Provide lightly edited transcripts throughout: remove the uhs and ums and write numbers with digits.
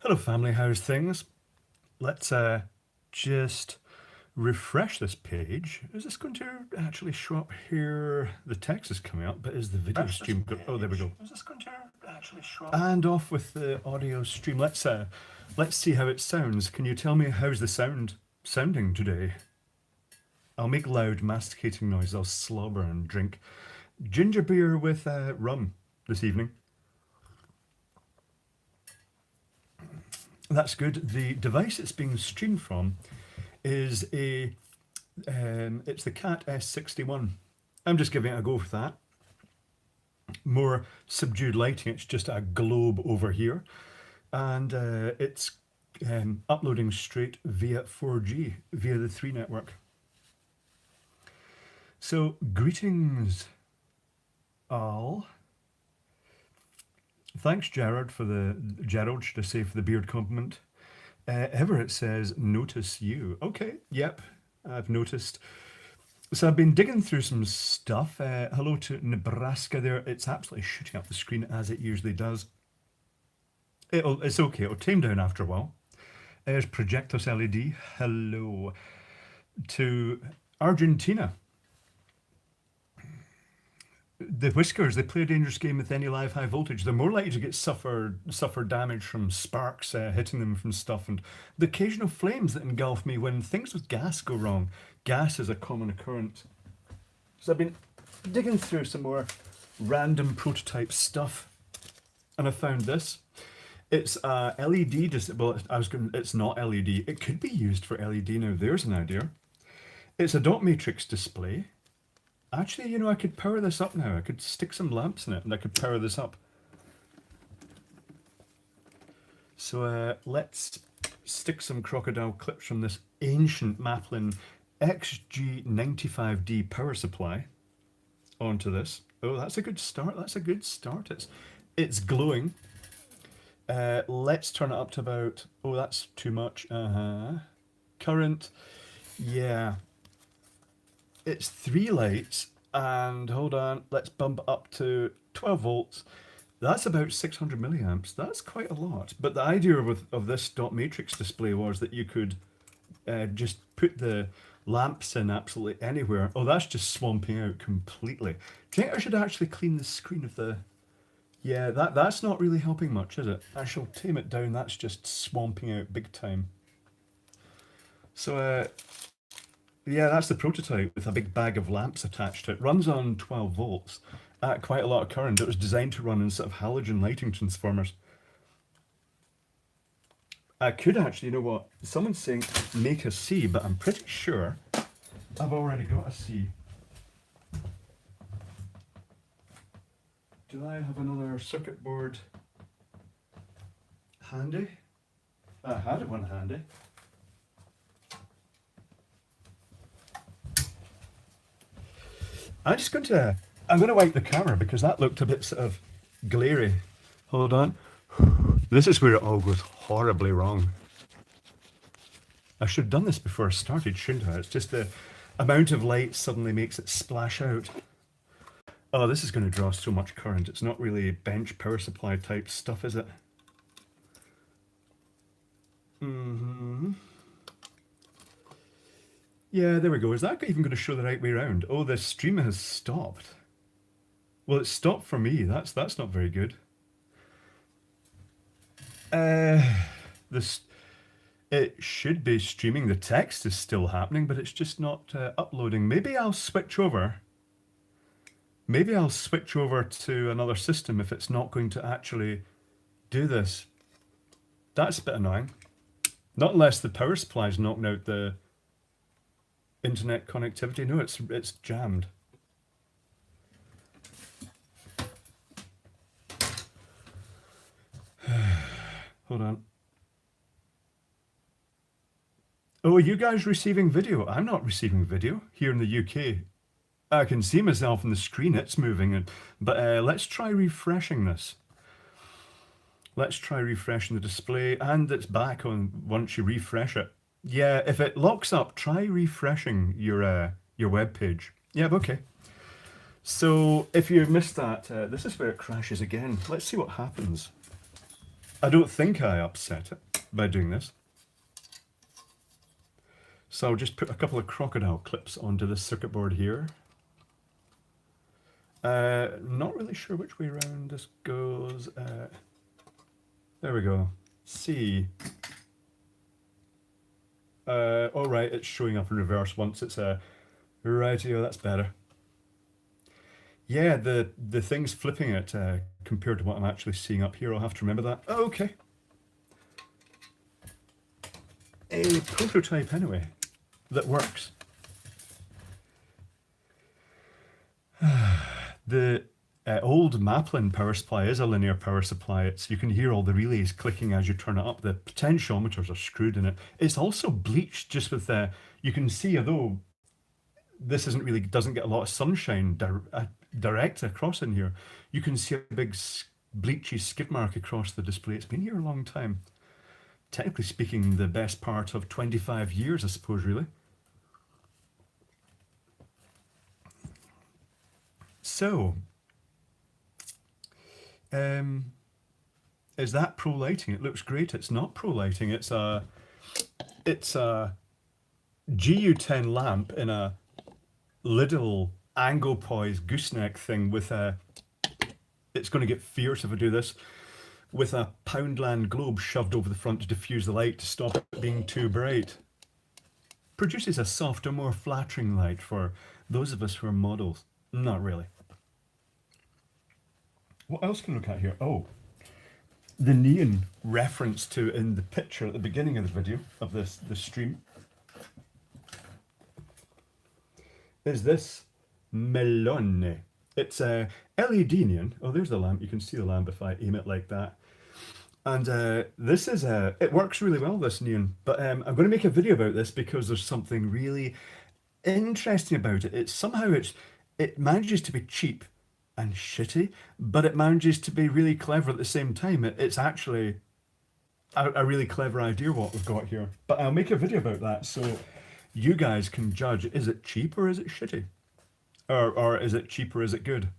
Hello family, how's things? Let's just refresh this page. Is this going to actually show up here? The text is coming up, but is the video stream go? Oh, there we go. Is this going to actually show up? And off with the audio stream. Let's see how it sounds. Can you tell me how's the sounding today? I'll make loud masticating noise. I'll slobber and drink ginger beer with rum this evening. That's good. The device it's being streamed from is it's the Cat S61. I'm just giving it a go for that. More subdued lighting, it's just a globe over here. And it's uploading straight via 4G, via the 3 network. So, greetings all. Thanks, Gerald, should I say, for the beard compliment. Everett says, notice you. Okay, yep, I've noticed. So I've been digging through some stuff. Hello to Nebraska there. It's absolutely shooting up the screen as it usually does. It's okay, it'll tame down after a while. There's Projectus LED. Hello to Argentina. The Whiskers, they play a dangerous game with any live high voltage. They're more likely to get suffer damage from sparks hitting them from stuff, and the occasional flames that engulf me when things with gas go wrong. Gas is a common occurrence. So I've been digging through some more random prototype stuff, and I found this. It's a LED. It's not LED. It could be used for LED now. There's an idea. It's a dot matrix display. Actually, you know, I could power this up now. I could stick some lamps in it and I could power this up. So let's stick some crocodile clips from this ancient Maplin XG95D power supply onto this. Oh, that's a good start. That's a good start. It's glowing. Let's turn it up to about, oh, that's too much. Current, yeah. It's 3 lights, and hold on, let's bump it up to 12 volts. That's about 600 milliamps. That's quite a lot. But the idea of this dot matrix display was that you could just put the lamps in absolutely anywhere. Oh, that's just swamping out completely. Do you think I should actually clean the screen of the... Yeah, that's not really helping much, is it? I shall tame it down. That's just swamping out big time. So, yeah, that's the prototype with a big bag of lamps attached to it. Runs on 12 volts at quite a lot of current. It was designed to run in sort of halogen lighting transformers. I could actually, you know what, someone's saying make a C, but I'm pretty sure I've already got a C. Do I have another circuit board handy? I had one handy. I'm going to wipe the camera because that looked a bit sort of glary. Hold on. This is where it all goes horribly wrong. I should have done this before I started, shouldn't I? It's just the amount of light suddenly makes it splash out. Oh, this is going to draw so much current. It's not really bench power supply type stuff, is it? Yeah, there we go. Is that even going to show the right way around? Oh, the stream has stopped. Well, it stopped for me. That's not very good. It should be streaming. The text is still happening, but it's just not uploading. Maybe I'll switch over. Maybe I'll switch over to another system if it's not going to actually do this. That's a bit annoying. Not unless the power supply is knocking out the internet connectivity. No, it's jammed. Hold on. Oh, are you guys receiving video? I'm not receiving video here in the UK. I can see myself on the screen, it's moving, but let's try refreshing this. Let's try refreshing the display, and it's back on once you refresh it. Yeah, if it locks up, try refreshing your web page. Yeah, okay. So if you missed that, this is where it crashes again. Let's see what happens. I don't think I upset it by doing this. So I'll just put a couple of crocodile clips onto this circuit board here. Not really sure which way around this goes. There we go. C. All right, it's showing up in reverse once it's a rightio. That's better. Yeah, the thing's flipping it compared to what I'm actually seeing up here. I'll have to remember that. Okay. A prototype anyway that works. The old Maplin power supply is a linear power supply. You can hear all the relays clicking as you turn it up. The potentiometers are screwed in it. It's also bleached just with you can see, although this doesn't get a lot of sunshine direct across in here, you can see a big bleachy skid mark across the display. It's been here a long time. Technically speaking, the best part of 25 years, I suppose, really. So, is that pro lighting? It looks great. It's not pro lighting. It's a GU10 lamp in a little Anglepoise gooseneck thing with a. It's going to get fierce if I do this. With a Poundland globe shoved over the front to diffuse the light to stop it being too bright. Produces a softer, more flattering light for those of us who are models. Not really. What else can we look at here? Oh, the neon reference to in the picture at the beginning of the video of the stream is this Melone. It's a LED neon. Oh, there's the lamp. You can see the lamp if I aim it like that. And this is it works really well, this neon. But I'm going to make a video about this because there's something really interesting about it. It manages to be cheap and shitty, but it manages to be really clever at the same time. It's actually a really clever idea what we've got here. But I'll make a video about that so you guys can judge, is it cheap or is it shitty? Or is it cheap or is it good?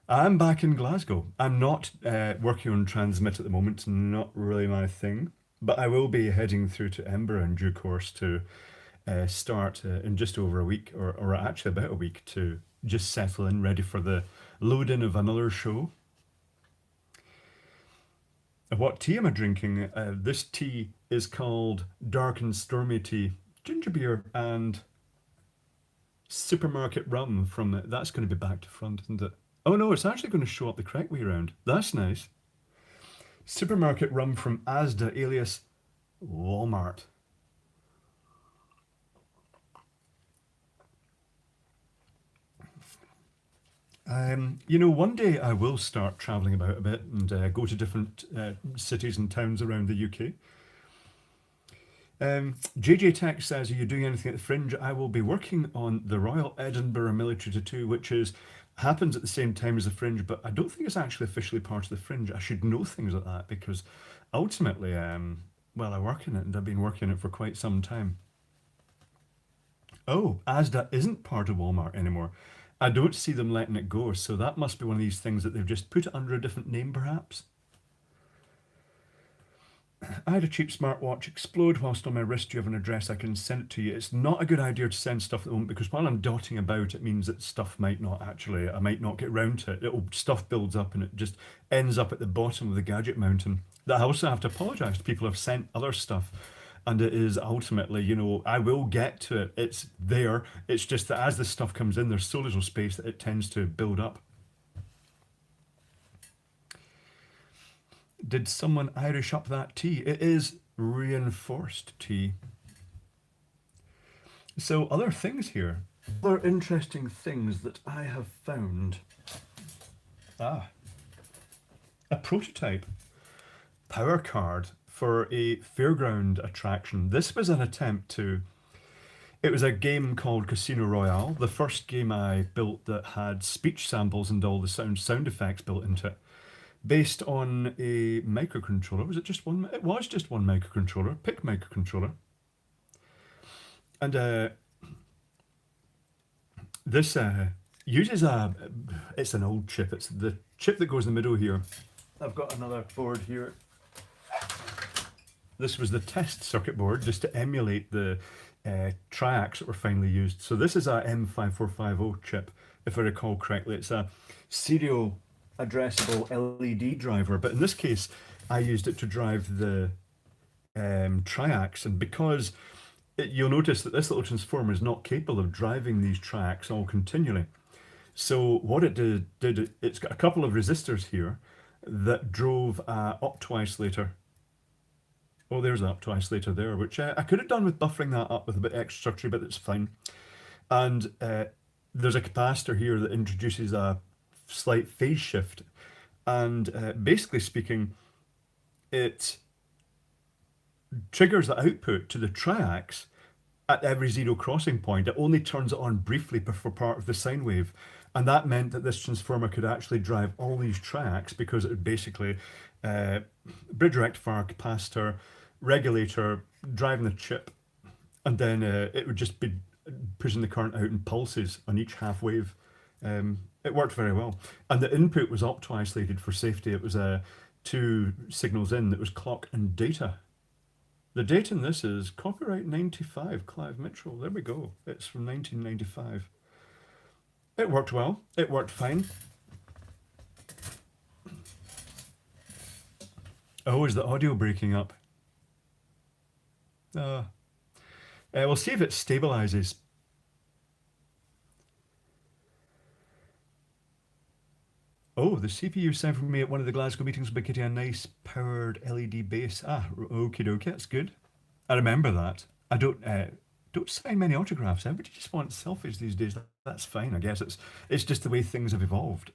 I'm back in Glasgow. I'm not working on Transmit at the moment, not really my thing. But I will be heading through to Edinburgh in due course to start in just over a week, or actually about a week, to just settle in, ready for the load in of another show. What tea am I drinking? This tea is called Dark and Stormy Tea. Ginger beer and supermarket rum from that's going to be back to front, isn't it? Oh no, it's actually going to show up the correct way around. That's nice. Supermarket rum from Asda alias Walmart. One day I will start travelling about a bit and go to different cities and towns around the UK. JJ Tech says, are you doing anything at the Fringe? I will be working on the Royal Edinburgh Military Tattoo, which happens at the same time as the Fringe, but I don't think it's actually officially part of the Fringe. I should know things like that because ultimately, well, I work in it and I've been working in it for quite some time. Oh, Asda isn't part of Walmart anymore. I don't see them letting it go, so that must be one of these things that they've just put it under a different name, perhaps. I had a cheap smartwatch explode whilst on my wrist. Do you have an address I can send it to you? It's not a good idea to send stuff at the moment because while I'm dotting about, it means that stuff I might not get round to it. Stuff builds up and it just ends up at the bottom of the gadget mountain. That I also have to apologise to people who have sent other stuff. And it is ultimately, I will get to it. It's there. It's just that as this stuff comes in, there's so little space that it tends to build up. Did someone Irish up that tea? It is reinforced tea. So other things here. Other interesting things that I have found. A prototype power card for a fairground attraction. This was an attempt it was a game called Casino Royale, the first game I built that had speech samples and all the sound effects built into it, based on a microcontroller. Was it just one? It was just one microcontroller, PIC microcontroller. And this, uses it's an old chip. It's the chip that goes in the middle here. I've got another board here. This was the test circuit board just to emulate the triacs that were finally used. So this is a M5450 chip, if I recall correctly. It's a serial addressable LED driver, but in this case, I used it to drive the triacs, and because you'll notice that this little transformer is not capable of driving these triacs all continually. So what it did it's got a couple of resistors here that drove a optoisolator. Oh, there's an optoisolator there, which I could have done with buffering that up with a bit extra structure, but it's fine. And there's a capacitor here that introduces a slight phase shift. And basically speaking, it triggers the output to the triacs at every zero crossing point. It only turns it on briefly for part of the sine wave. And that meant that this transformer could actually drive all these triacs because it would basically bridge rectifier, capacitor, regulator, driving the chip, and then it would just be pushing the current out in pulses on each half wave. It worked very well. And the input was opto-isolated for safety. It was two signals in. It was clock and data. The date in this is copyright 95, Clive Mitchell. There we go. It's from 1995. It worked well. It worked fine. Oh, is the audio breaking up? We'll see if it stabilizes. Oh, the CPU sent for me at one of the Glasgow meetings will be getting a nice powered LED base. Okie dokie, that's good. I remember that. I don't sign many autographs. Everybody just wants selfies these days. That's fine, I guess. It's just the way things have evolved.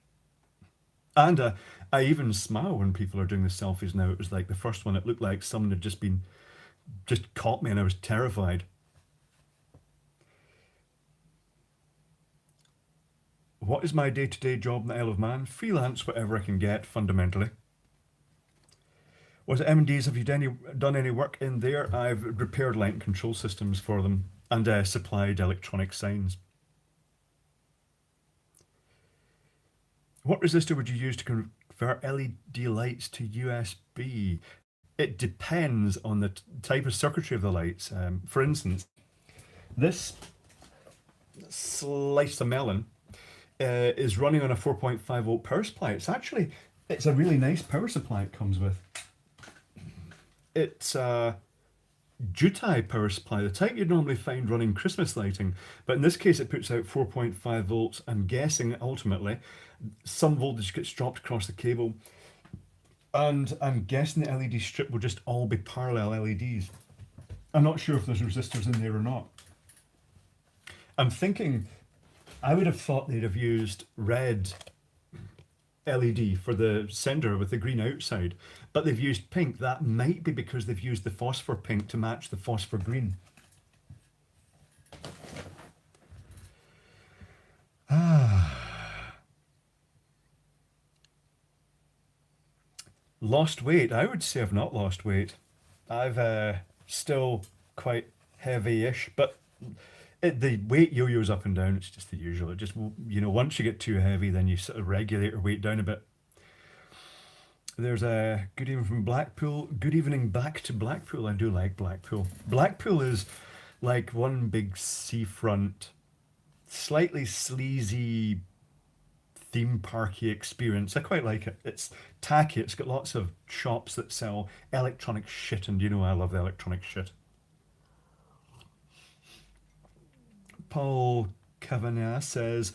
And I even smile when people are doing the selfies now. It was like the first one. It looked like someone had just caught me, and I was terrified. What is my day-to-day job in the Isle of Man? Freelance, whatever I can get, fundamentally. Was it M&Ds? Have you done any work in there? I've repaired light and control systems for them and supplied electronic signs. What resistor would you use to convert LED lights to USB? It depends on the type of circuitry of the lights. For instance, this slice of melon is running on a 4.5 volt power supply. It's a really nice power supply it comes with. It's a Jutai power supply, the type you'd normally find running Christmas lighting, but in this case it puts out 4.5 volts. I'm guessing ultimately some voltage gets dropped across the cable, and I'm guessing the LED strip will just all be parallel LEDs. I'm not sure if there's resistors in there or not. I'm thinking, I would have thought they'd have used red LED for the sender with the green outside, but they've used pink. That might be because they've used the phosphor pink to match the phosphor green. Lost weight? I would say I've not lost weight. I've still quite heavy-ish, but the weight yo-yos up and down. It's just the usual. It just, once you get too heavy, then you sort of regulate your weight down a bit. There's a good evening from Blackpool. Good evening back to Blackpool. I do like Blackpool. Blackpool is like one big seafront, slightly sleazy, theme parky experience. I quite like it. It's tacky. It's got lots of shops that sell electronic shit, and I love the electronic shit. Paul Kavanagh says,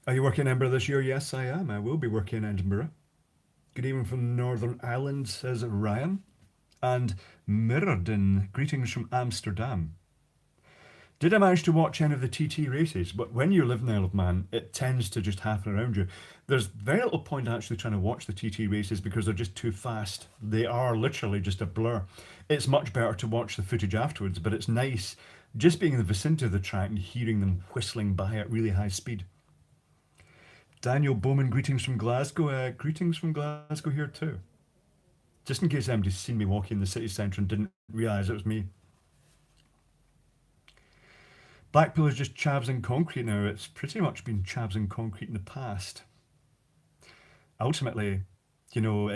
are you working in Edinburgh this year? Yes, I am. I will be working in Edinburgh. Good evening from Northern Ireland, says Ryan. And Mirrodin, greetings from Amsterdam. Did I manage to watch any of the TT races? But when you live in the Isle of Man, it tends to just happen around you. There's very little point actually trying to watch the TT races because they're just too fast. They are literally just a blur. It's much better to watch the footage afterwards, but it's nice just being in the vicinity of the track and hearing them whistling by at really high speed. Daniel Bowman, greetings from Glasgow. Greetings from Glasgow here too. Just in case anybody's seen me walking in the city centre and didn't realise it was me. Blackpool is just chavs and concrete now. It's pretty much been chavs and concrete in the past. Ultimately, it'll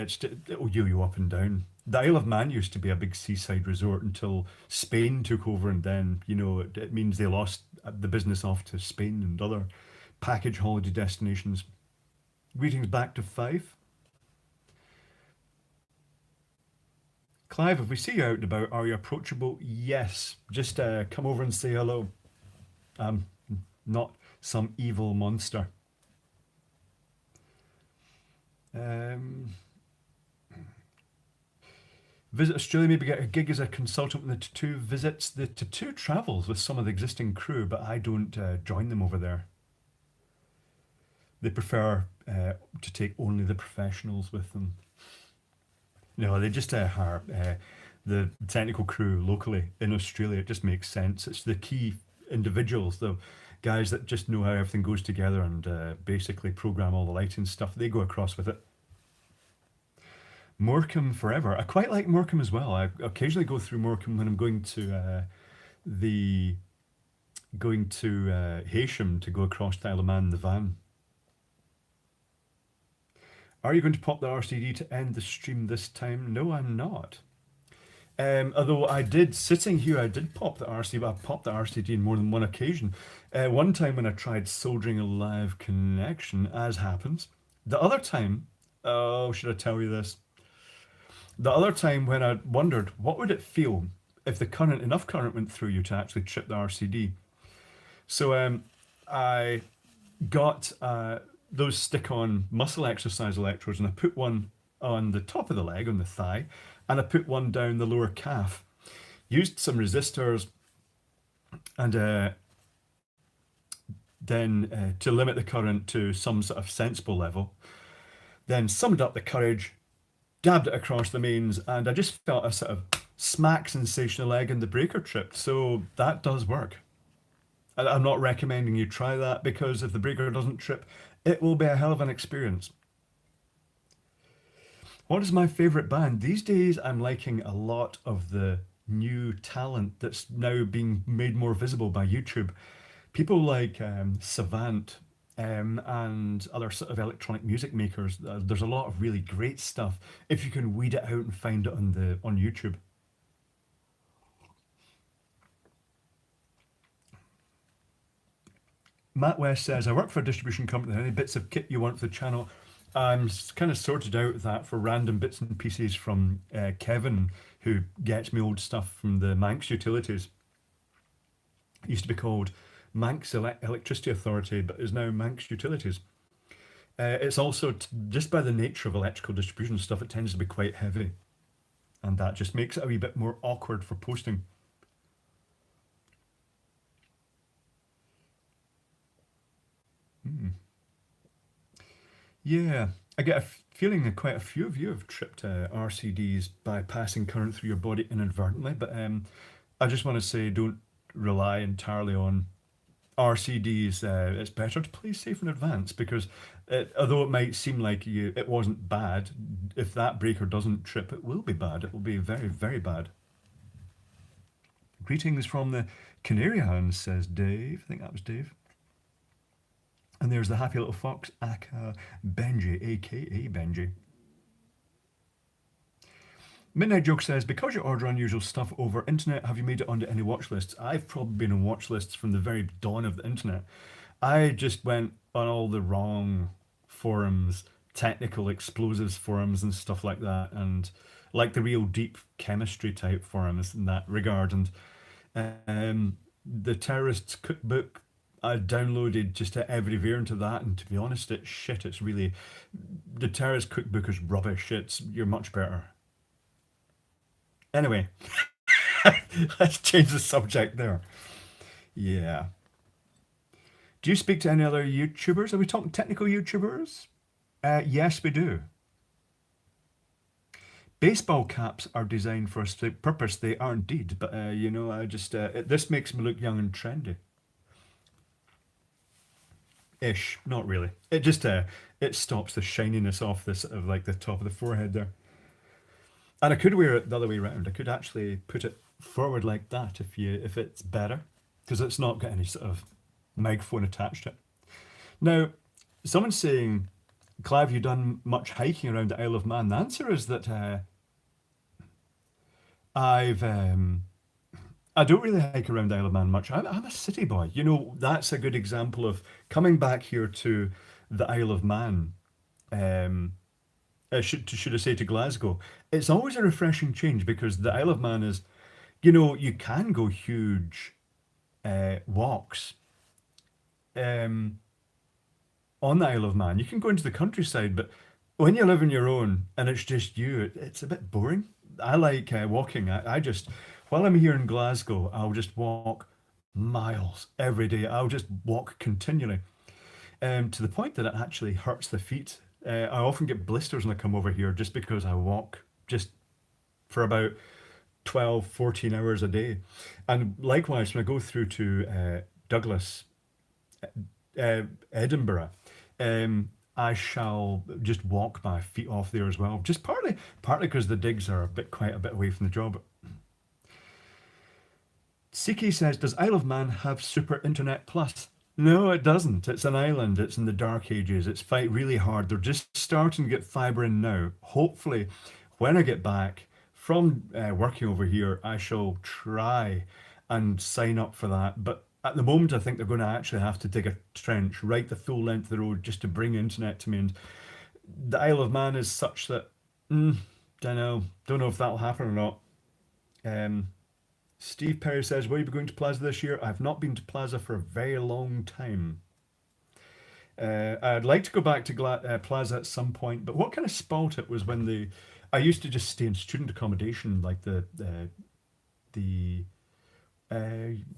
yo-yo up and down. The Isle of Man used to be a big seaside resort until Spain took over, and then it means they lost the business off to Spain and other package holiday destinations. Greetings back to Fife. Clive, if we see you out and about, are you approachable? Yes. Just come over and say hello. I'm not some evil monster. Um, Visit Australia, maybe get a gig as a consultant when the tattoo visits. The tattoo travels with some of the existing crew, but I don't join them over there. They prefer to take only the professionals with them. No, they just hire the technical crew locally in Australia. It just makes sense. It's the key individuals, the guys that just know how everything goes together and basically program all the lighting stuff. They go across with it. Morecambe forever. I quite like Morecambe as well. I occasionally go through Morecambe when I'm the going to Heysham to go across to Isle of Man in the van. Are you going to pop the RCD to end the stream this time? No, I'm not. Although I did, sitting here, I did pop the RCD, but I popped the RCD in more than one occasion. One time when I tried soldering a live connection, as happens. The other time, oh, should I tell you this? The other time when I wondered what would it feel if enough current went through you to actually trip the RCD. So I got those stick-on muscle exercise electrodes, and I put one on the top of the leg, on the thigh, and I put one down the lower calf. Used some resistors, and then to limit the current to some sort of sensible level. Then summed up the courage, dabbed it across the mains, and I just felt a sort of smack sensation in the leg, and the breaker tripped. So that does work. I'm not recommending you try that, because if the breaker doesn't trip, it will be a hell of an experience. What is my favourite band? These days, I'm liking a lot of the new talent that's now being made more visible by YouTube. People like Savant and other sort of electronic music makers. There's a lot of really great stuff if you can weed it out and find it on YouTube. Matt West says, I work for a distribution company. Any bits of kit you want for the channel? I'm kind of sorted out that for random bits and pieces from Kevin, who gets me old stuff from the Manx Utilities. It used to be called Manx Electricity Authority, but is now Manx Utilities. It's also, just by the nature of electrical distribution stuff, it tends to be quite heavy. And that just makes it a wee bit more awkward for posting. Hmm. Yeah, I get a feeling that quite a few of you have tripped RCDs by passing current through your body inadvertently, but I just want to say don't rely entirely on RCDs. It's better to play safe in advance, because although it might seem like it wasn't bad, if that breaker doesn't trip, it will be bad. It will be very, very bad. Greetings from the Canary Hounds, says Dave. I think that was Dave. And there's the happy little fox, aka Benji, aka Benji. Midnight Joke says, because you order unusual stuff over internet, have you made it onto any watch lists? I've probably been on watch lists from the very dawn of the internet. I just went on all the wrong forums, technical explosives forums and stuff like that, and like the real deep chemistry type forums in that regard. And the terrorist's cookbook, I downloaded just every variant of that, and to be honest, it's shit. It's really, the terrorist cookbook is rubbish. You're much better. Anyway, let's change the subject there. Yeah. Do you speak to any other YouTubers? Are we talking technical YouTubers? Yes, we do. Baseball caps are designed for a specific purpose. They are indeed, but I just this makes me look young and trendy. Ish, not really. It just it stops the shininess off this of like the top of the forehead there. And I could wear it the other way around. I could actually put it forward like that if it's better. because it's not got any sort of microphone attached to it. Now, someone's saying, Clive, you done much hiking around the Isle of Man? The answer is that I've I don't really hike around the Isle of Man much. I'm a city boy. You know, that's a good example of coming back here to the Isle of Man. Um, should I say to Glasgow? It's always a refreshing change because the Isle of Man is, you know, you can go huge walks um, on the Isle of Man. You can go into the countryside, but when you live on your own and it's just you, it's a bit boring. I like walking. I just, while I'm here in Glasgow, I'll just walk miles every day. I'll just walk continually, to the point that it actually hurts the feet. I often get blisters when I come over here just because I walk just for about 12, 14 hours a day. And likewise, when I go through to Douglas, uh, Edinburgh, I shall just walk my feet off there as well. Just partly because the digs are a bit quite a bit away from the job. Siki says, "Does Isle of Man have Super Internet Plus?" No, it doesn't. It's an island. It's in the dark ages. It's fight really hard. They're just starting to get fibre in now. Hopefully, when I get back from working over here, I shall try and sign up for that. But at the moment, I think they're going to actually have to dig a trench right the full length of the road just to bring internet to me. And the Isle of Man is such that, don't know if that'll happen or not. Um, Steve Perry says, "Will you be going to Plaza this year?" I've not been to Plaza for a very long time. I'd like to go back to Plaza at some point, but what kind of spoilt it was when I used to just stay in student accommodation, like the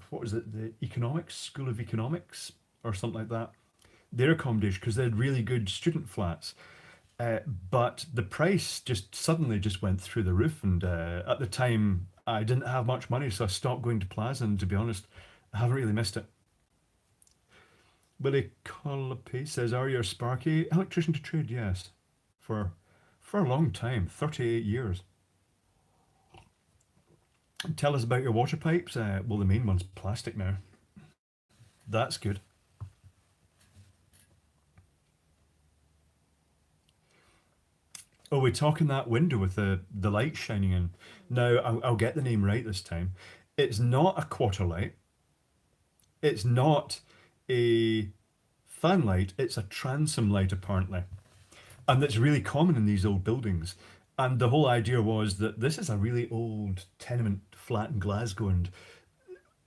what was it, the Economics School of Economics or something like that. Their accommodation because they had really good student flats. Uh, but the price just suddenly just went through the roof, and at the time I didn't have much money, so I stopped going to Plaza. And to be honest, I haven't really missed it. Willie Colopy says, "Are you a Sparky electrician to trade?" Yes, for for a long time, 38 years. Tell us about your water pipes. Well, the main one's plastic now. That's good. Oh, we're talking that window with the light shining in. Now, I'll get the name right this time. It's not a quarter light. It's not a fan light. It's a transom light, apparently. And that's really common in these old buildings. And the whole idea was that this is a really old tenement flat in Glasgow. And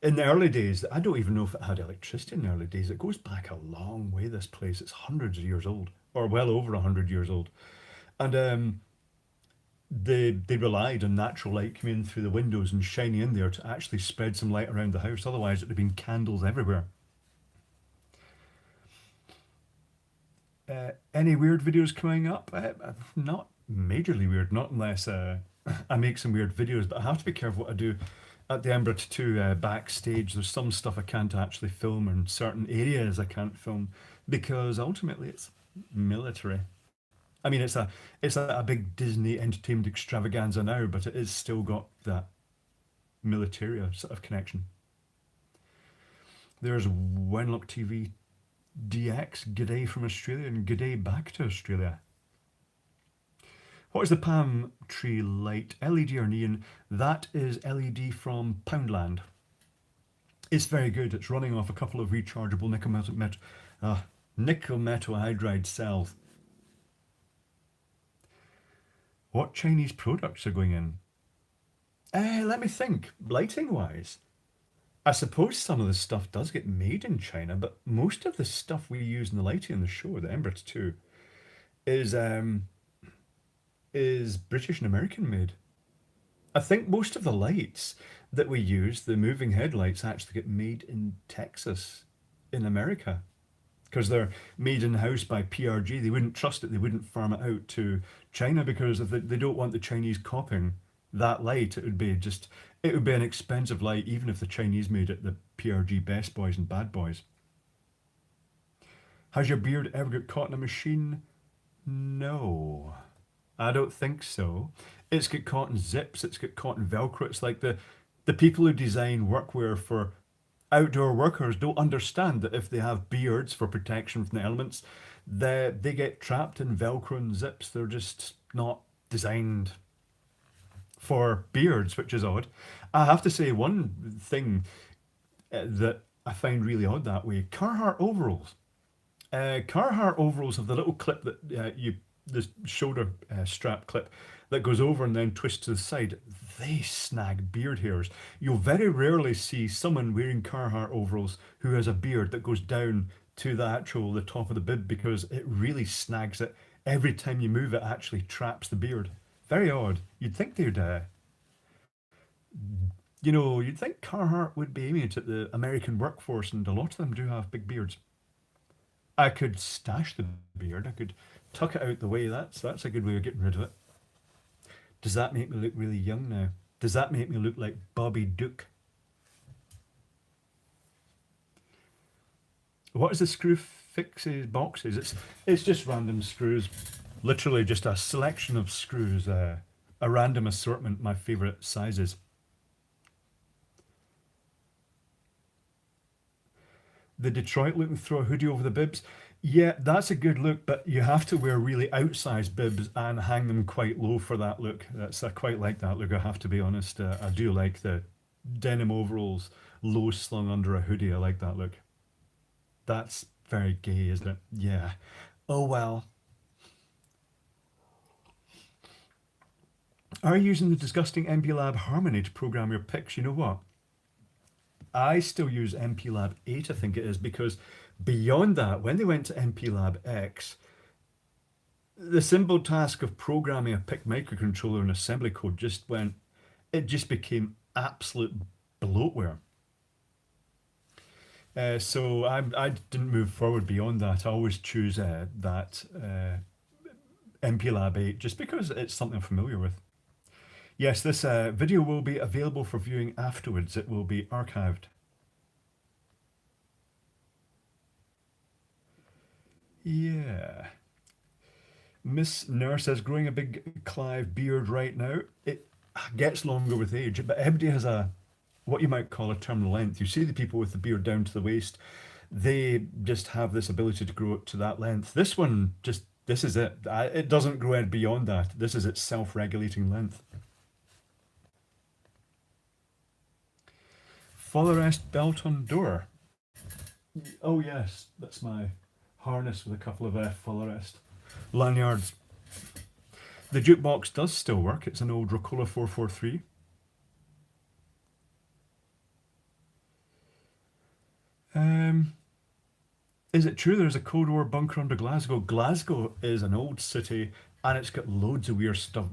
in the early days, I don't even know if it had electricity in the early days. It goes back a long way, this place. It's hundreds of years old, or well over 100 years old. And they relied on natural light coming in through the windows and shining in there to actually spread some light around the house. Otherwise, it would have been candles everywhere. Any weird videos coming up? Not majorly weird, not unless I make some weird videos. But I have to be careful what I do at the Embra Tattoo backstage. There's some stuff I can't actually film, and certain areas I can't film because ultimately it's military. I mean, it's a big Disney entertainment extravaganza now, but it is still got that military sort of connection. There's Wenlock TV DX. G'day from Australia and g'day back to Australia. What is the palm tree light? LED or neon? That is LED from Poundland. It's very good. It's running off a couple of rechargeable nickel metal hydride cells. What Chinese products are going in? Let me think. Lighting wise, I suppose some of the stuff does get made in China, but most of the stuff we use in the lighting in the show, the Emirates 2, is is British and American made. I think most of the lights that we use, the moving headlights, actually get made in Texas, in America, because they're made in house by PRG. They wouldn't trust it. They wouldn't farm it out to China because if they don't want the Chinese copying that light, it would be an expensive light, even if the Chinese made it. The PRG best boys and bad boys. Has your beard ever got caught in a machine? No, I don't think so. It's got caught in zips. It's got caught in Velcro. It's like the people who design workwear for outdoor workers don't understand that if they have beards for protection from the elements, they get trapped in Velcro and zips. They're just not designed for beards, which is odd. I have to say one thing that I find really odd that way: Carhartt overalls. Carhartt overalls have the little clip that the shoulder strap clip that goes over and then twists to the side. They snag beard hairs. You'll very rarely see someone wearing Carhartt overalls who has a beard that goes down to the top of the bib because it really snags it. Every time you move it, actually traps the beard. Very odd. You'd think they'd, you'd think Carhartt would be aiming it at the American workforce, and a lot of them do have big beards. I could stash the beard. I could tuck it out the way. That's a good way of getting rid of it. Does that make me look really young now? Does that make me look like Bobby Duke? What is the screw fixes boxes? It's just random screws. Literally just a selection of screws. A random assortment. My favorite sizes. The Detroit look and throw a hoodie over the bibs. Yeah, that's a good look, but you have to wear really outsized bibs and hang them quite low for that look. I quite like that look. I have to be honest. I do like the denim overalls low slung under a hoodie. I like that look. That's very gay, isn't it? Yeah. Oh well. Are you using the disgusting MP Lab Harmony to program your pics? You know what? I still use MP Lab 8, I think it is, because beyond that, when they went to MP Lab X, the simple task of programming a PIC microcontroller and assembly code it just became absolute bloatware. So I didn't move forward beyond that. I always choose that MP Lab 8 just because it's something I'm familiar with. Yes, this video will be available for viewing afterwards. It will be archived. Yeah. Miss Nurse says, growing a big Clive beard right now. It gets longer with age, but everybody has what you might call a terminal length. You see the people with the beard down to the waist, they just have this ability to grow it to that length. This is it. It doesn't grow out beyond that. This is its self-regulating length. Follow rest belt on door. Oh yes, that's my harness with a couple of follow rest lanyards. The jukebox does still work. It's an old Rocola 443. Um, is it true there's a Cold War bunker under Glasgow? Glasgow is an old city and it's got loads of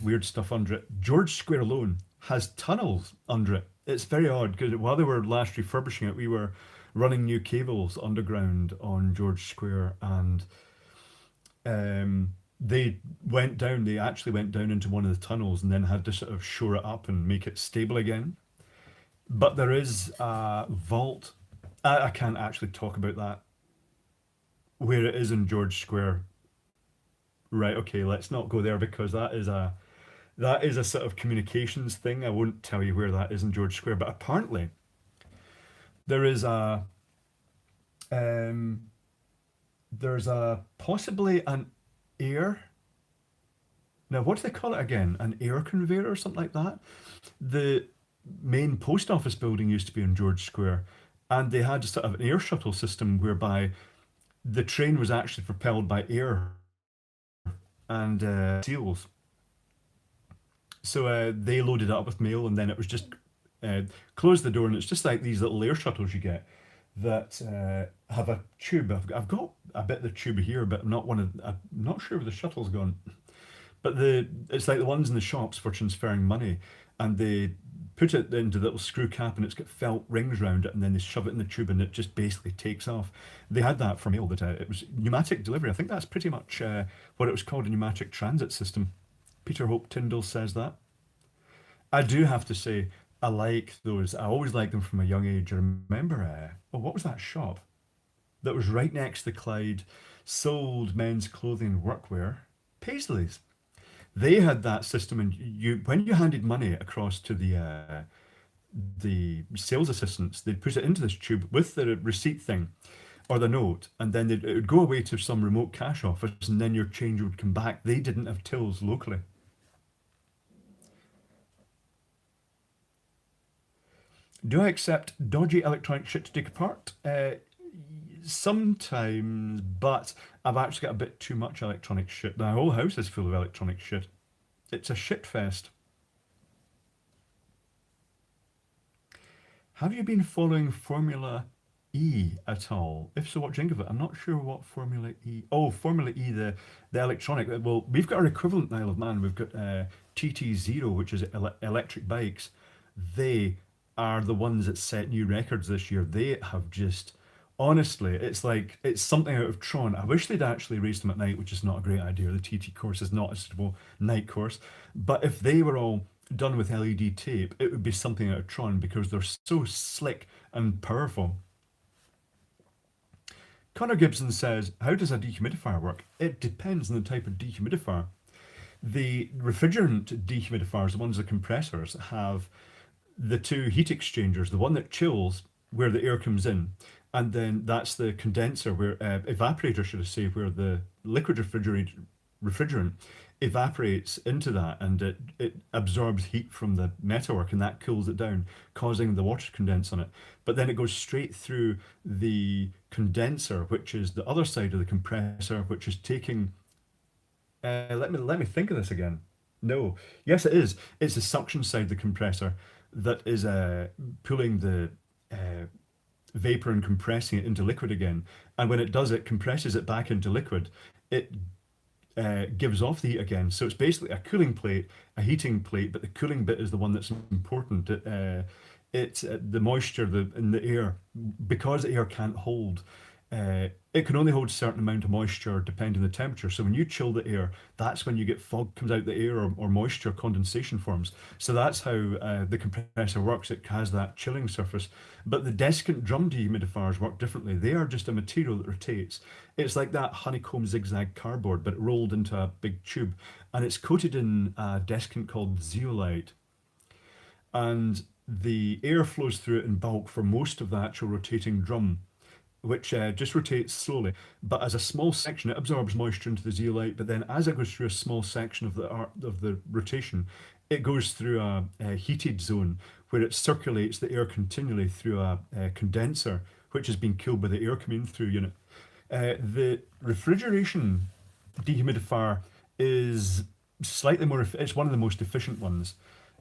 weird stuff under it. George Square alone has tunnels under it. It's very odd because while they were last refurbishing it, we were running new cables underground on George Square, and they actually went down into one of the tunnels and then had to sort of shore it up and make it stable again. But there is a vault. I can't actually talk about that where it is in George Square. Right, okay, let's not go there because that is a sort of communications thing. I won't tell you where that is in George Square, but apparently there is a um there's a possibly an air. Now, what do they call it again? An air conveyor or something like that? The main post office building used to be in George Square, and they had sort of an air shuttle system whereby the train was actually propelled by air and seals. So they loaded it up with mail, and then it was just close the door, and it's just like these little air shuttles you get that have a tube. I've got a bit of the tube here, but I'm not sure where the shuttle's gone. But it's like the ones in the shops for transferring money, and they put it into the little screw cap, and it's got felt rings around it, and then they shove it in the tube, and it just basically takes off. They had that for mail, but it was pneumatic delivery. I think that's pretty much what it was called, a pneumatic transit system. Peter Hope Tyndall says that. I do have to say, I like those. I always liked them from a young age. I remember, what was that shop that was right next to Clyde? Sold men's clothing and workwear. Paisley's. They had that system, and when you handed money across to the sales assistants, they'd put it into this tube with the receipt thing or the note, and then it would go away to some remote cash office, and then your change would come back. They didn't have tills locally. Do I accept dodgy electronic shit to take apart? Sometimes, but I've actually got a bit too much electronic shit. My whole house is full of electronic shit. It's a shit fest. Have you been following Formula E at all? If so, what do you think of it? I'm not sure what Formula E. Oh, Formula E, the electronic. Well, we've got our equivalent in Isle of Man. We've got TT0, which is electric bikes. They are the ones that set new records this year. They have just, honestly, it's like it's something out of Tron. I wish they'd actually race them at night, which is not a great idea. The TT course is not a suitable night course. But if they were all done with LED tape, it would be something out of Tron because they're so slick and powerful. Connor Gibson says, how does a dehumidifier work? It depends on the type of dehumidifier. The refrigerant dehumidifiers, the ones, the compressors, have the two heat exchangers, the one that chills where the air comes in, and then that's the condenser where evaporator, should I say, where the liquid refrigerant evaporates into that, and it absorbs heat from the metalwork, and that cools it down, causing the water to condense on it. But then it goes straight through the condenser, which is the other side of the compressor, which is taking let me think of this again. No, yes, it is. It's the suction side of the compressor that is pulling the vapor and compressing it into liquid again. And when it does, it compresses it back into liquid. It gives off the heat again. So it's basically a cooling plate, a heating plate, but the cooling bit is the one that's important. It's the moisture in the air, because the air can't hold. It can only hold a certain amount of moisture depending on the temperature. So when you chill the air, that's when you get fog comes out the air, or moisture condensation forms. So that's how the compressor works. It has that chilling surface. But the desiccant drum dehumidifiers work differently. They are just a material that rotates. It's like that honeycomb zigzag cardboard, but rolled into a big tube. And it's coated in a desiccant called zeolite. And the air flows through it in bulk for most of the actual rotating drum, which just rotates slowly. But as a small section, it absorbs moisture into the zeolite. But then, as it goes through a small section of the rotation, it goes through a heated zone where it circulates the air continually through a condenser, which has been cooled by the air coming through unit. The refrigeration dehumidifier is slightly more. It's one of the most efficient ones.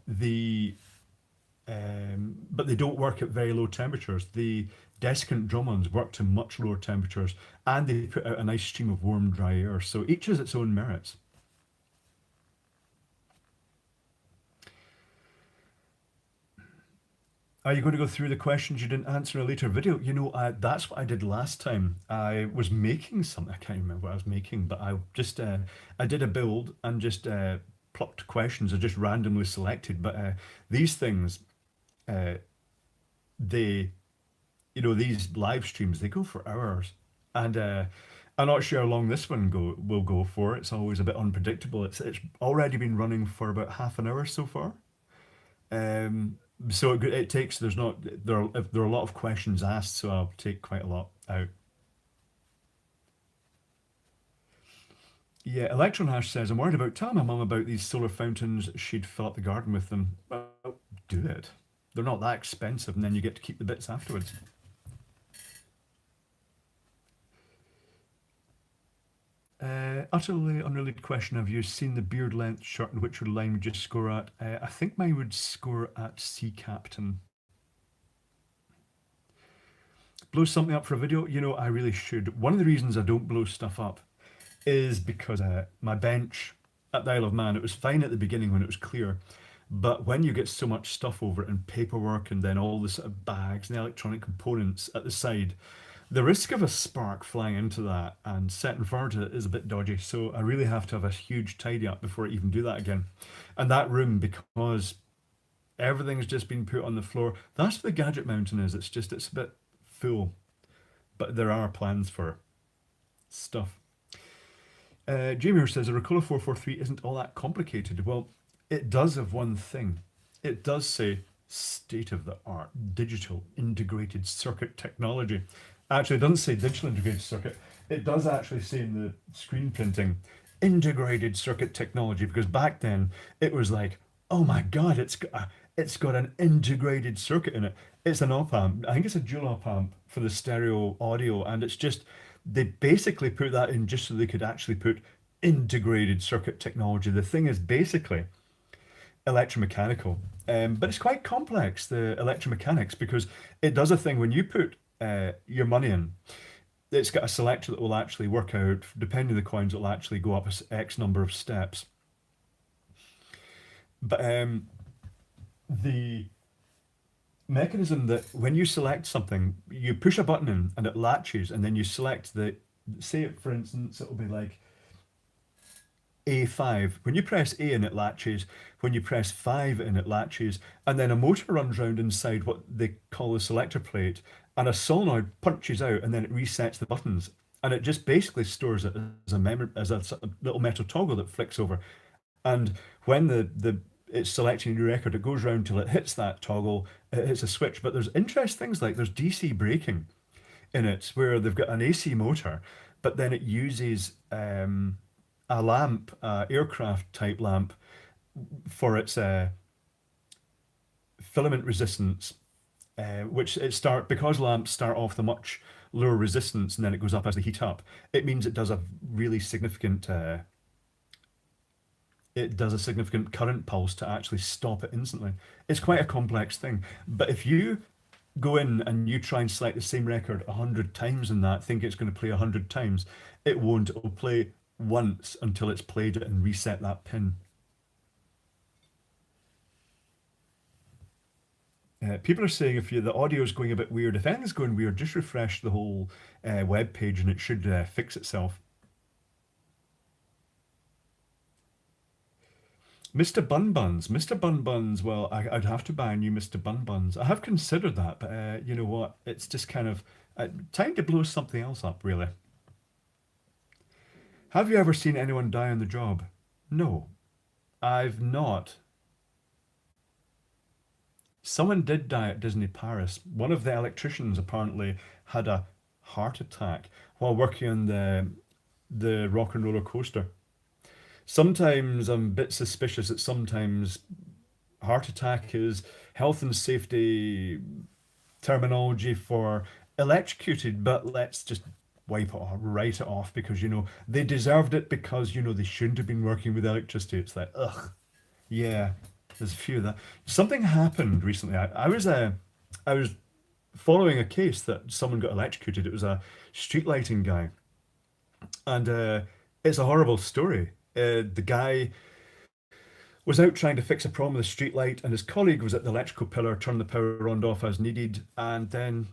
The but they don't work at very low temperatures. The desiccant drum ones work to much lower temperatures, and they put out a nice stream of warm, dry air. So each has its own merits. Are you going to go through the questions you didn't answer in a later video? That's what I did last time. I was making something. I can't remember what I was making, but I did a build and just plucked questions I just randomly selected. But these things, uh, they these live streams, they go for hours, and I'm not sure how long this one go will go for. It's always a bit unpredictable. It's already been running for about half an hour so far. Um, so it takes there's not there are a lot of questions asked, so I'll take quite a lot out. Yeah, Electron Hash says, I'm worried about telling my mum about these solar fountains. She'd fill up the garden with them. Well, do it. They're not that expensive, and then you get to keep the bits afterwards. Utterly unrelated question. Have you seen the beard length chart and which line would you score at? I think mine would score at Sea Captain. Blow something up for a video? I really should. One of the reasons I don't blow stuff up is because my bench at the Isle of Man, it was fine at the beginning when it was clear. But when you get so much stuff over it and paperwork and then all the sort of bags and electronic components at the side, the risk of a spark flying into that and setting fire to it is a bit dodgy. So I really have to have a huge tidy up before I even do that again. And that room, because everything's just been put on the floor, that's what the gadget mountain is. It's a bit full. But there are plans for stuff. Jamie here says a Ricola 443 isn't all that complicated. Well, it does have one thing. It does say State of the art digital integrated circuit technology. Actually, it doesn't say digital integrated circuit. It does actually say in the screen printing integrated circuit technology because back then it was like, oh my god, it's got an integrated circuit in it. It's an op amp. I think it's a dual op amp for the stereo audio, and it's just they basically put that in just so they could actually put integrated circuit technology. The thing is basically electromechanical. But it's quite complex, the electromechanics, because it does a thing when you put your money in, it's got a selector that will actually work out, depending on the coins, it will actually go up X number of steps. But the mechanism that when you select something, you push a button in and it latches, and then you select say it for instance, it'll be like A5. When you press A and it latches, when you press 5 and it latches, and then a motor runs round inside what they call the selector plate, and a solenoid punches out and then it resets the buttons. And it just basically stores it as a memory, as a little metal toggle that flicks over. And when the it's selecting a new record, it goes round till it hits that toggle, it hits a switch. But there's interesting things like there's DC braking in it, where they've got an AC motor, but then it uses a lamp, aircraft type lamp, for its filament resistance, which it start because lamps start off the much lower resistance and then it goes up as they heat up. It means really significant. It does a significant current pulse to actually stop it instantly. It's quite a complex thing. But if you go in and you try and select the same record 100 times in that, think it's going to play 100 times, it won't. It will play once until it's played it and reset that pin. People are saying if the audio is going a bit weird, if anything's going weird, just refresh the whole web page and it should fix itself. Mr. Bun Buns, Mr. Bun Buns. Well, I'd have to buy a new Mr. Bun Buns. I have considered that, but you know what? It's just kind of time to blow something else up, really. Have you ever seen anyone die on the job? No, I've not. Someone did die at Disney Paris. One of the electricians apparently had a heart attack while working on the rock and roller coaster. Sometimes I'm a bit suspicious that sometimes heart attack is health and safety terminology for electrocuted, but let's just wipe it off, write it off because they deserved it because they shouldn't have been working with electricity. It's like, ugh, yeah. There's a few of that. Something happened recently. I was following a case that someone got electrocuted. It was a street lighting guy, and it's a horrible story. The guy was out trying to fix a problem with a street light, and his colleague was at the electrical pillar, turned the power on and off as needed, and then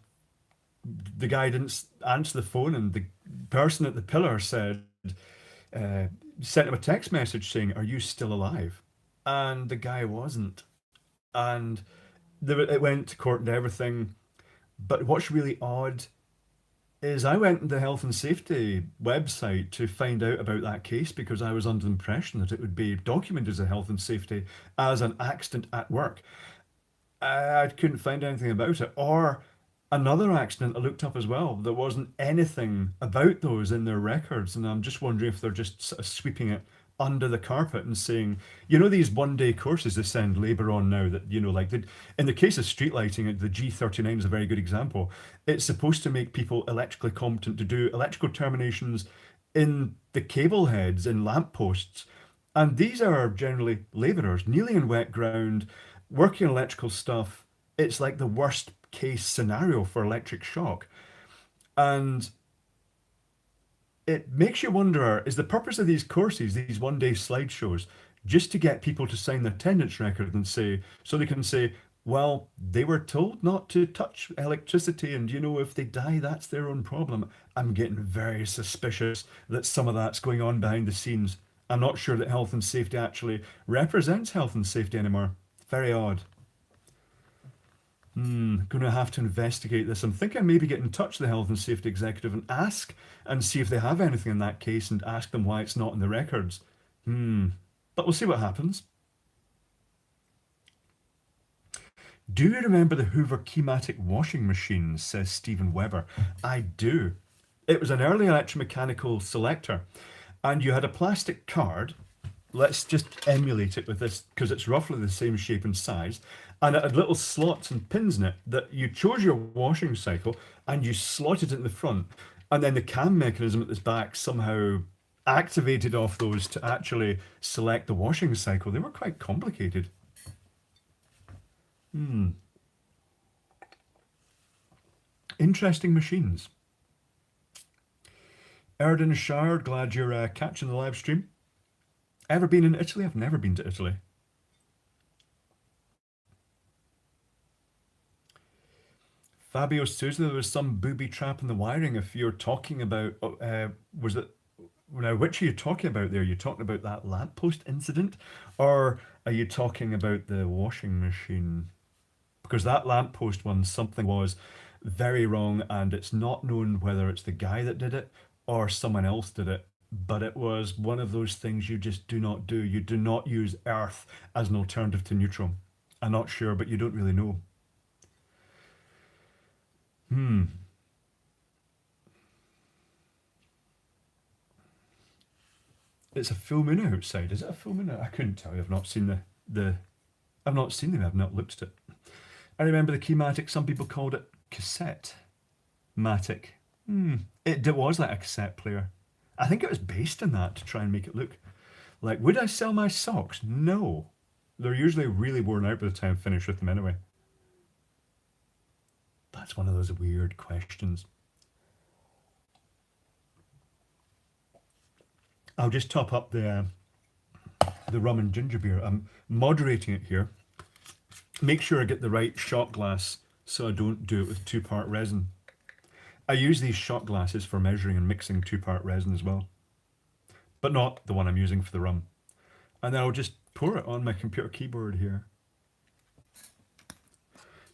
the guy didn't answer the phone, and the person at the pillar uh, sent him a text message saying, "Are you still alive?" And the guy wasn't, and it went to court and everything. But what's really odd is I went to the health and safety website to find out about that case because I was under the impression that it would be documented as a health and safety as an accident at work. I couldn't find anything about it. Or another accident I looked up as well. There wasn't anything about those in their records, and I'm just wondering if they're just sort of sweeping it under the carpet and saying, these one-day courses they send labour on now that, like in the case of street lighting, the G39 is a very good example. It's supposed to make people electrically competent to do electrical terminations in the cable heads in lamp posts. And these are generally labourers, kneeling in wet ground, working on electrical stuff. It's like the worst case scenario for electric shock. And it makes you wonder, is the purpose of these courses, these one-day slideshows, just to get people to sign their attendance record and so they can say, well, they were told not to touch electricity and if they die, that's their own problem. I'm getting very suspicious that some of that's going on behind the scenes. I'm not sure that health and safety actually represents health and safety anymore. Very odd. Gonna have to investigate this. I'm thinking maybe get in touch with the health and safety executive and ask and see if they have anything in that case and ask them why it's not in the records. But we'll see what happens. Do you remember the Hoover Keymatic washing machine? Says Stephen Webber. I do. It was an early electromechanical selector, and you had a plastic card. Let's just emulate it with this because it's roughly the same shape and size. And it had little slots and pins in it that you chose your washing cycle and you slotted it in the front. And then the cam mechanism at this back somehow activated off those to actually select the washing cycle. They were quite complicated. Interesting machines. Erdin Shire, glad you're catching the live stream. Ever been in Italy? I've never been to Italy. Fabio Souza, there was some booby trap in the wiring. If you're talking about, was it, now which are you talking about there? Are you talking about that lamppost incident? Or are you talking about the washing machine? Because that lamppost one, something was very wrong, and it's not known whether it's the guy that did it or someone else did it. But it was one of those things you just do not do. You do not use earth as an alternative to neutral. I'm not sure, but you don't really know. Hmm. It's a full moon outside. Is it a full moon? I couldn't tell you. I've not seen the. I've not seen them. I've not looked at it. I remember the Keymatic. Some people called it cassette matic. It was like a cassette player. I think it was based on that to try and make it look like. Would I sell my socks? No. They're usually really worn out by the time I finish with them anyway. That's one of those weird questions. I'll just top up the rum and ginger beer. I'm moderating it here. Make sure I get the right shot glass so I don't do it with two-part resin. I use these shot glasses for measuring and mixing two-part resin as well, but not the one I'm using for the rum. And then I'll just pour it on my computer keyboard here.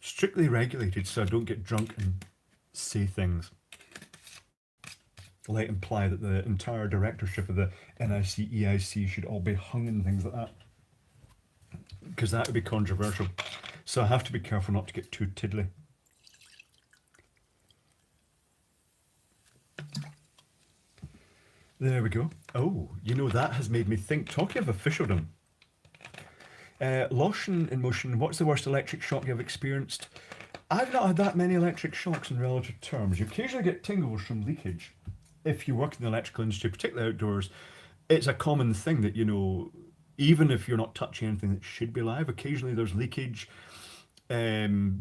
Strictly regulated so I don't get drunk and say things like imply that the entire directorship of the NIC EIC should all be hung and things like that, because that would be controversial. So I have to be careful not to get too tiddly. There we go. Oh, you know, that has made me think. Talking of officialdom, Lotion in motion, what's the worst electric shock you've experienced? I've not had that many electric shocks in relative terms. You occasionally get tingles from leakage. If you work in the electrical industry, particularly outdoors, it's a common thing that, you know, even if you're not touching anything that should be live, occasionally there's leakage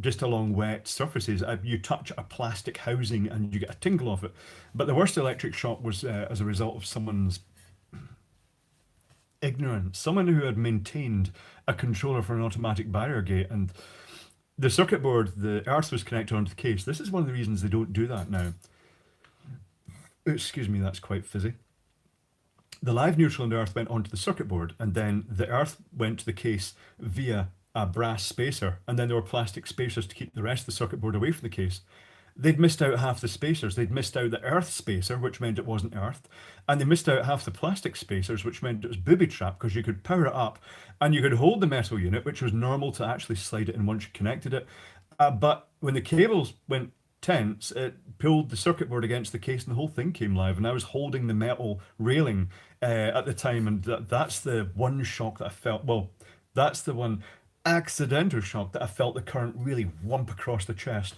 just along wet surfaces. You touch a plastic housing and you get a tingle off it. But the worst electric shock was as a result of someone's ignorance. Someone who had maintained a controller for an automatic barrier gate, and the circuit board, the earth was connected onto the case. This is one of the reasons they don't do that now. Excuse me, that's quite fizzy. The live neutral and earth went onto the circuit board, and then the earth went to the case via a brass spacer, and then there were plastic spacers to keep the rest of the circuit board away from the case. They'd missed out half the spacers. They'd missed out the earth spacer, which meant it wasn't earthed, and they missed out half the plastic spacers, which meant it was booby trapped because you could power it up and you could hold the metal unit, which was normal to actually slide it in once you connected it. But when the cables went tense, it pulled the circuit board against the case and the whole thing came live. And I was holding the metal railing at the time, and that's the one shock that I felt. Well, that's the one accidental shock that I felt the current really whump across the chest.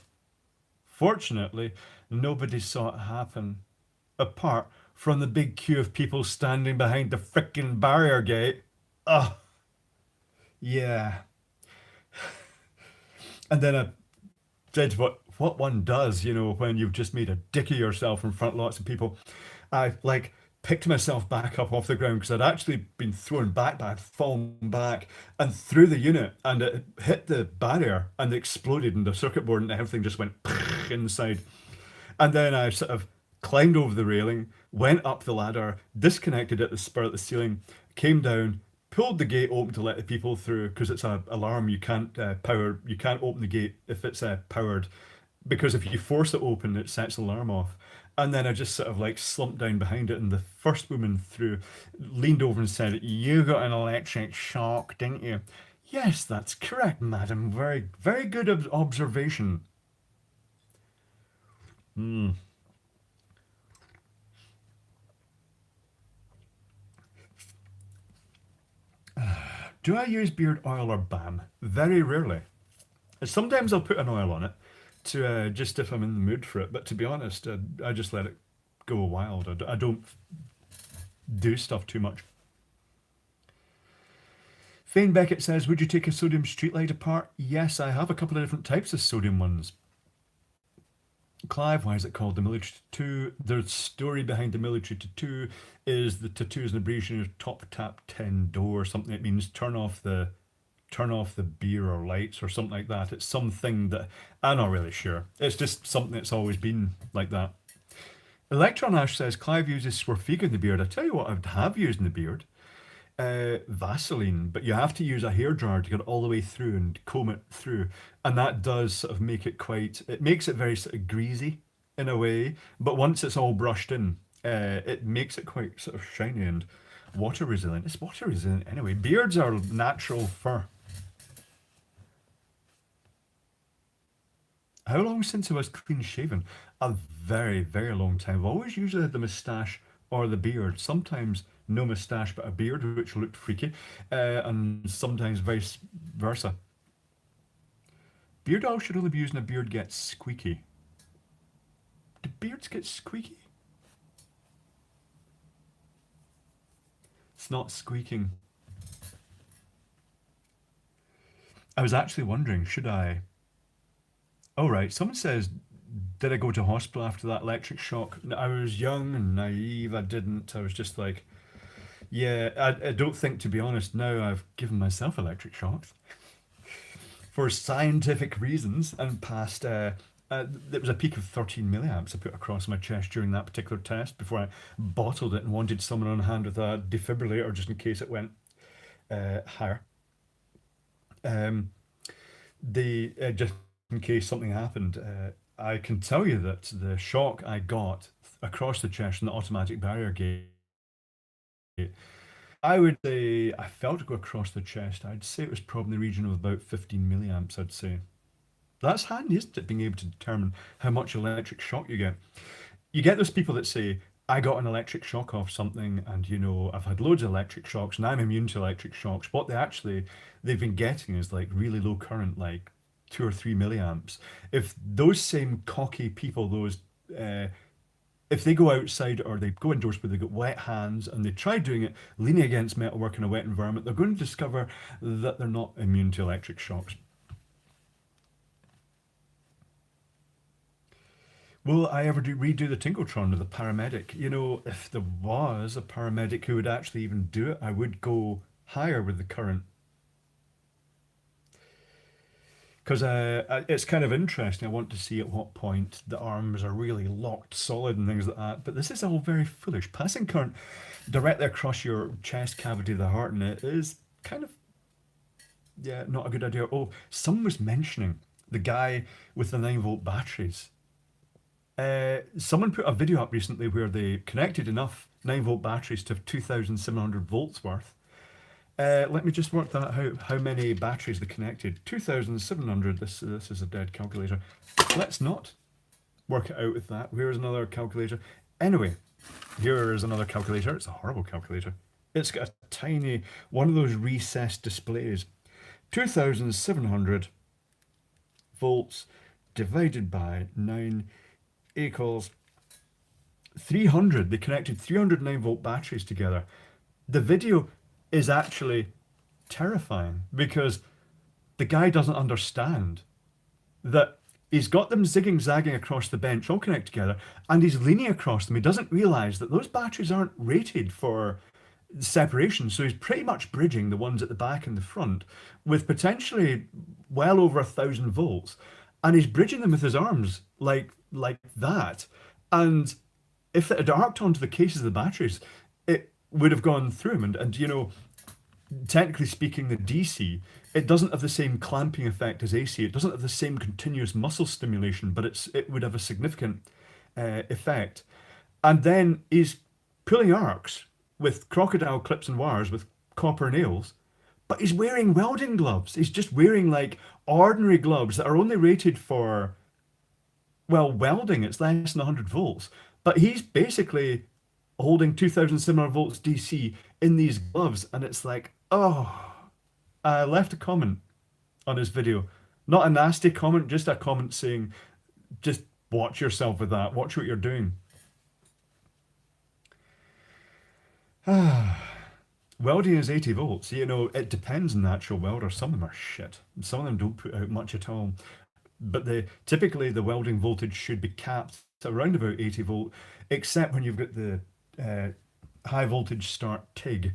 Fortunately, nobody saw it happen, apart from the big queue of people standing behind the frickin' barrier gate. Oh, yeah. And then I did what one does, you know, when you've just made a dick of yourself in front of lots of people. I like picked myself back up off the ground because I'd actually been thrown back, but I'd fallen back and through the unit, and it hit the barrier and exploded, and the circuit board and everything just went inside. And then I sort of climbed over the railing, went up the ladder, disconnected at the spur at the ceiling, came down, pulled the gate open to let the people through because it's an alarm. You can't you can't open the gate if it's powered, because if you force it open, it sets the alarm off. And then I just sort of like slumped down behind it, and the first woman through leaned over and said, "You got an electric shock, didn't you?" Yes, that's correct, madam. Very, very good observation. Mm. Do I use beard oil or balm? Very rarely. Sometimes I'll put an oil on it to just if I'm in the mood for it. But to be honest, I just let it go wild. I don't do stuff too much. Fane Beckett says, would you take a sodium streetlight apart? Yes, I have a couple of different types of sodium ones. Clive, why is it called the military tattoo? The story behind the military tattoo is the tattoo is an abbreviation of top tap 10 door, something that means turn off the beer or lights or something like that. It's something that I'm not really sure. It's just something that's always been like that. Electron Ash says Clive uses Swerfega in the beard. I tell you what, I would have used in the beard. Vaseline, but you have to use a hairdryer to get it all the way through and comb it through, and that does sort of make it quite. It makes it very sort of greasy in a way, but once it's all brushed in, it makes it quite sort of shiny and water resilient. It's water resilient anyway. Beards are natural fur. How long since I was clean shaven? A very, very long time. I've always usually had the moustache or the beard. Sometimes no moustache but a beard, which looked freaky, and sometimes vice versa. Beard oil should only be used when a beard gets squeaky. Do beards get squeaky? It's not squeaking. I was actually wondering, should I? Oh, right. Someone says, did I go to hospital after that electric shock? I was young and naive. I didn't. I was just like, yeah, I don't think, to be honest, now I've given myself electric shocks for scientific reasons and passed. It was a peak of 13 milliamps I put across my chest during that particular test before I bottled it and wanted someone on hand with a defibrillator just in case it went higher. Um, just in case something happened, I can tell you that the shock I got across the chest from the automatic barrier gate, I would say I felt it go across the chest. I'd say it was probably in the region of about 15 milliamps, I'd say. That's handy, isn't it? Being able to determine how much electric shock you get. You get those people that say, I got an electric shock off something, and I've had loads of electric shocks and I'm immune to electric shocks. What they've been getting is like really low current, like 2 or 3 milliamps. If those same cocky people, uh, if they go outside or they go indoors where they get wet hands and they try doing it leaning against metalwork in a wet environment, they're going to discover that they're not immune to electric shocks. Will I ever redo the Tinkletron with a paramedic? If there was a paramedic who would actually even do it, I would go higher with the current. Because it's kind of interesting. I want to see at what point the arms are really locked solid and things like that. But this is all very foolish. Passing current directly across your chest cavity of the heart, and it is kind of, yeah, not a good idea. Oh, someone was mentioning the guy with the 9-volt batteries. Someone put a video up recently where they connected enough 9-volt batteries to have 2,700 volts worth. Let me just work that out. How many batteries they connected? 2,700. This is a dead calculator. Let's not work it out with that. Where's another calculator? Anyway, here is another calculator. It's a horrible calculator. It's got a tiny one of those recessed displays. 2,700 volts divided by 9 equals 300. They connected 300 9-volt batteries together. The video is actually terrifying because the guy doesn't understand that he's got them zigging zagging across the bench all connect together and he's leaning across them. He doesn't realize that those batteries aren't rated for separation, so he's pretty much bridging the ones at the back and the front with potentially well over 1,000 volts, and he's bridging them with his arms like that. And if it had arced onto the cases of the batteries, it would have gone through him. And technically speaking, the DC, it doesn't have the same clamping effect as AC. It doesn't have the same continuous muscle stimulation, but it would have a significant effect. And then he's pulling arcs with crocodile clips and wires with copper nails, but he's wearing welding gloves. He's just wearing like ordinary gloves that are only rated for, well, welding. It's less than 100 volts. But he's basically holding 2700 volts DC in these gloves. And it's like, oh, I left a comment on his video. Not a nasty comment, just a comment saying, just watch yourself with that. Watch what you're doing. Welding is 80 volts. You know, it depends on the actual welder. Some of them are shit. Some of them don't put out much at all. But typically the welding voltage should be capped around about 80 volt, except when you've got the uh, high voltage start TIG,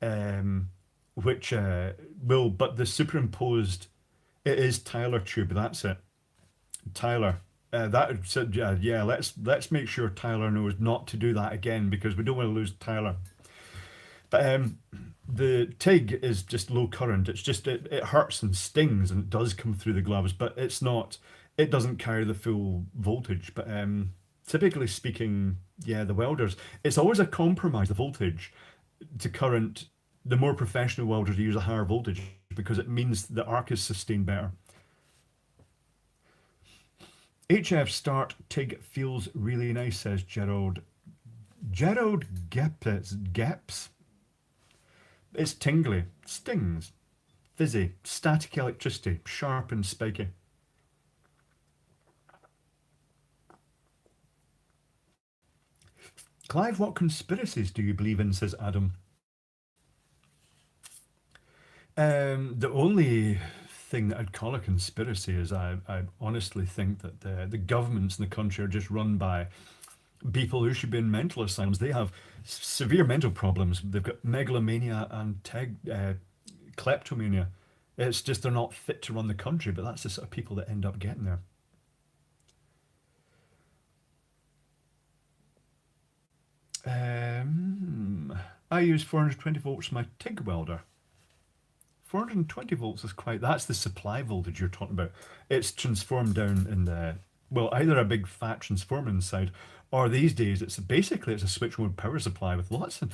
um, which will, but the superimposed, it is Tyler tube. That's it, Tyler. That so, yeah. Let's make sure Tyler knows not to do that again because we don't want to lose Tyler. But the TIG is just low current. It's just it hurts and stings and it does come through the gloves, but it's not. It doesn't carry the full voltage. But typically speaking, yeah, the welders. It's always a compromise. The voltage to current. The more professional welders use a higher voltage because it means the arc is sustained better. HF start TIG feels really nice, says Gerald. Gerald Geps. It's tingly, stings, fizzy, static electricity, sharp and spiky. Clive, what conspiracies do you believe in? Says Adam. The only thing that I'd call a conspiracy is I honestly think that the governments in the country are just run by people who should be in mental asylums. They have severe mental problems. They've got megalomania and kleptomania. It's just they're not fit to run the country, but that's the sort of people that end up getting there. I use 420 volts for my TIG welder. 420 volts is quite, that's the supply voltage you're talking about. It's transformed down in the, well, either a big fat transformer inside, or these days it's a switch mode power supply with lots of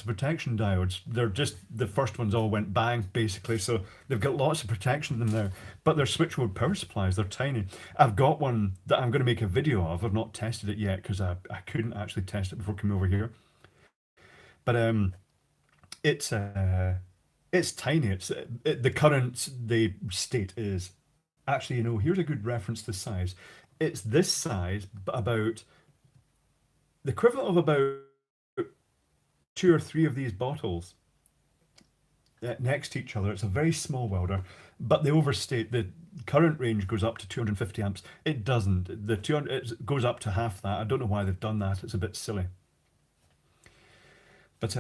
protection diodes. They're just, the first ones all went bang basically, so they've got lots of protection in them now. But they're switch mode power supplies, they're tiny. I've got one that I'm going to make a video of. I've not tested it yet because I couldn't actually test it before coming over here. But it's it's tiny. The current they state is actually, here's a good reference to size. It's this size, but about the equivalent of about two or three of these bottles next to each other. It's a very small welder, but they overstate the current range goes up to 250 amps. It doesn't. The 200 it goes up to half that. I don't know why they've done that. It's a bit silly. But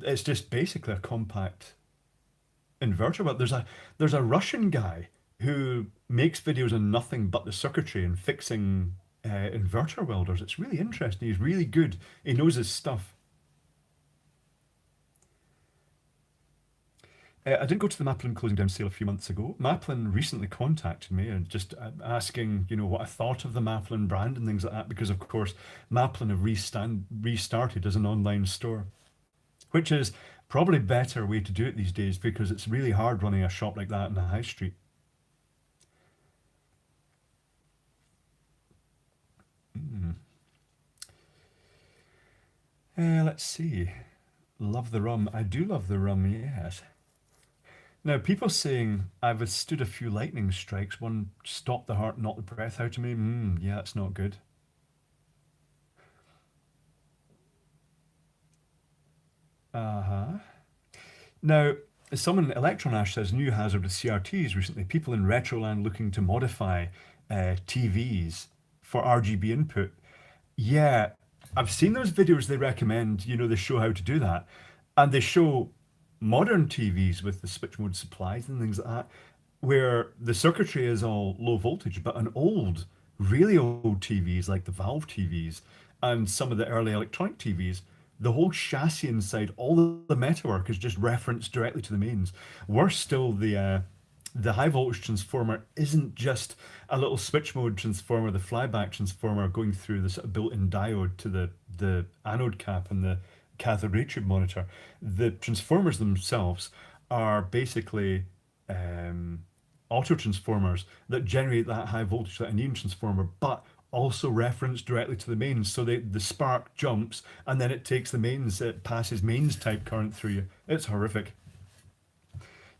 it's just basically a compact inverter. But there's a Russian guy who makes videos on nothing but the circuitry and fixing inverter welders. It's really interesting. He's really good. He knows his stuff. I didn't go to the Maplin closing down sale a few months ago. Maplin recently contacted me and just asking, what I thought of the Maplin brand and things like that, because of course Maplin have restarted as an online store, which is probably a better way to do it these days because it's really hard running a shop like that in a high street. Mm. Let's see. Love the rum. I do love the rum, yes. Now, people saying I've withstood a few lightning strikes. One stopped the heart, knocked the breath out of me. Yeah, that's not good. Uh-huh. Now, someone, Electron Ash says, new hazard with CRTs recently. People in Retroland looking to modify TVs for RGB input. Yeah, I've seen those videos they recommend, they show how to do that. And they show modern TVs with the switch mode supplies and things like that, where the circuitry is all low voltage, but an really old TVs like the Valve TVs and some of the early electronic TVs, the whole chassis inside, all the metalwork is just referenced directly to the mains. Worse still, the high voltage transformer isn't just a little switch mode transformer, the flyback transformer going through the sort of built-in diode to the anode cap and cathode ray tube monitor. The transformers themselves are basically um, auto transformers that generate that high voltage that a neon transformer, but also reference directly to the mains. So the spark jumps and then it takes the mains, it passes mains type current through you. It's horrific.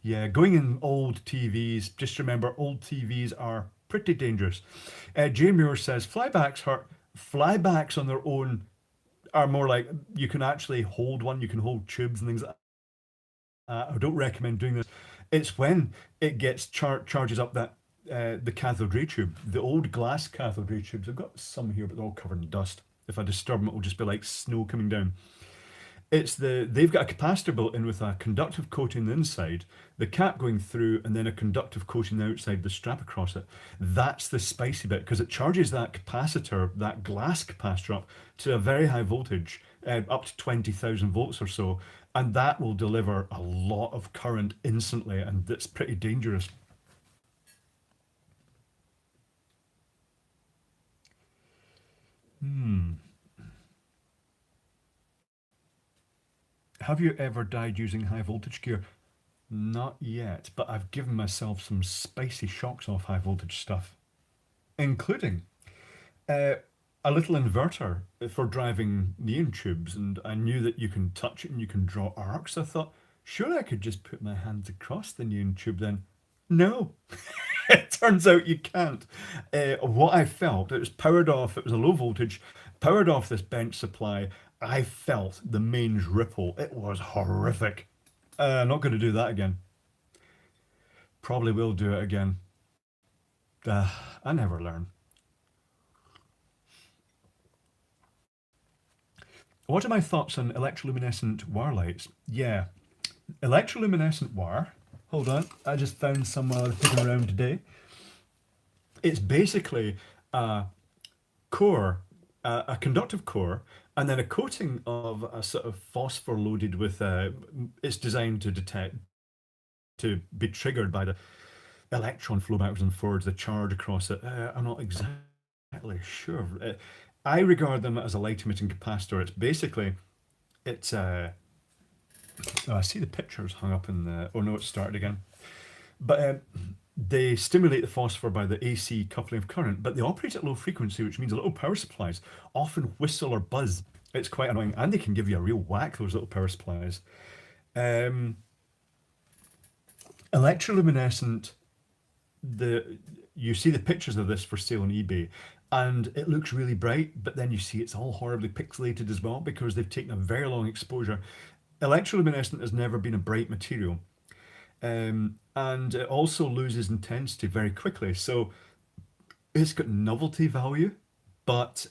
Yeah, going in old TVs, just remember old TVs are pretty dangerous. Jay Muir says flybacks hurt. Flybacks on their own are more like you can actually hold one, you can hold tubes and things like that. I don't recommend doing this. It's when it gets charges up that the cathode ray tube, the old glass cathode ray tubes. I've got some here, but they're all covered in dust. If I disturb them, it will just be like snow coming down. They've got a capacitor built in with a conductive coating on the inside, the cap going through, and then a conductive coating on the outside, the strap across it. That's the spicy bit because it charges that capacitor, that glass capacitor, up to a very high voltage, up to 20,000 volts or so, and that will deliver a lot of current instantly, and it's pretty dangerous. Hmm. Have you ever died using high voltage gear? Not yet, but I've given myself some spicy shocks off high voltage stuff, including uh, a little inverter for driving neon tubes, and I knew that you can touch it and you can draw arcs. I thought, sure, I could just put my hands across the neon tube then. No, it turns out you can't. What I felt, it was powered off, it was a low voltage, powered off this bench supply. I felt the mains ripple. It was horrific. Not going to do that again. Probably will do it again. Uh, I never learn. What are my thoughts on electroluminescent wire lights? Yeah, electroluminescent wire. Hold on, I just found some while I was looking around today. It's basically a core, a conductive core, and then a coating of a sort of phosphor loaded with. It's designed to detect, to be triggered by the electron flow backwards and forwards, the charge across it. I'm not exactly sure. I regard them as a light emitting capacitor. It's basically it's oh, I see the pictures hung up in the. Oh no, it started again. But they stimulate the phosphor by the AC coupling of current, but they operate at low frequency, which means little power supplies often whistle or buzz. It's quite annoying, and they can give you a real whack. Those little power supplies. Um, Electroluminescent, the you see the pictures of this for sale on eBay, and it looks really bright, but then you see it's all horribly pixelated as well because they've taken a very long exposure. Electroluminescent has never been a bright material, and it also loses intensity very quickly. So it's got novelty value, but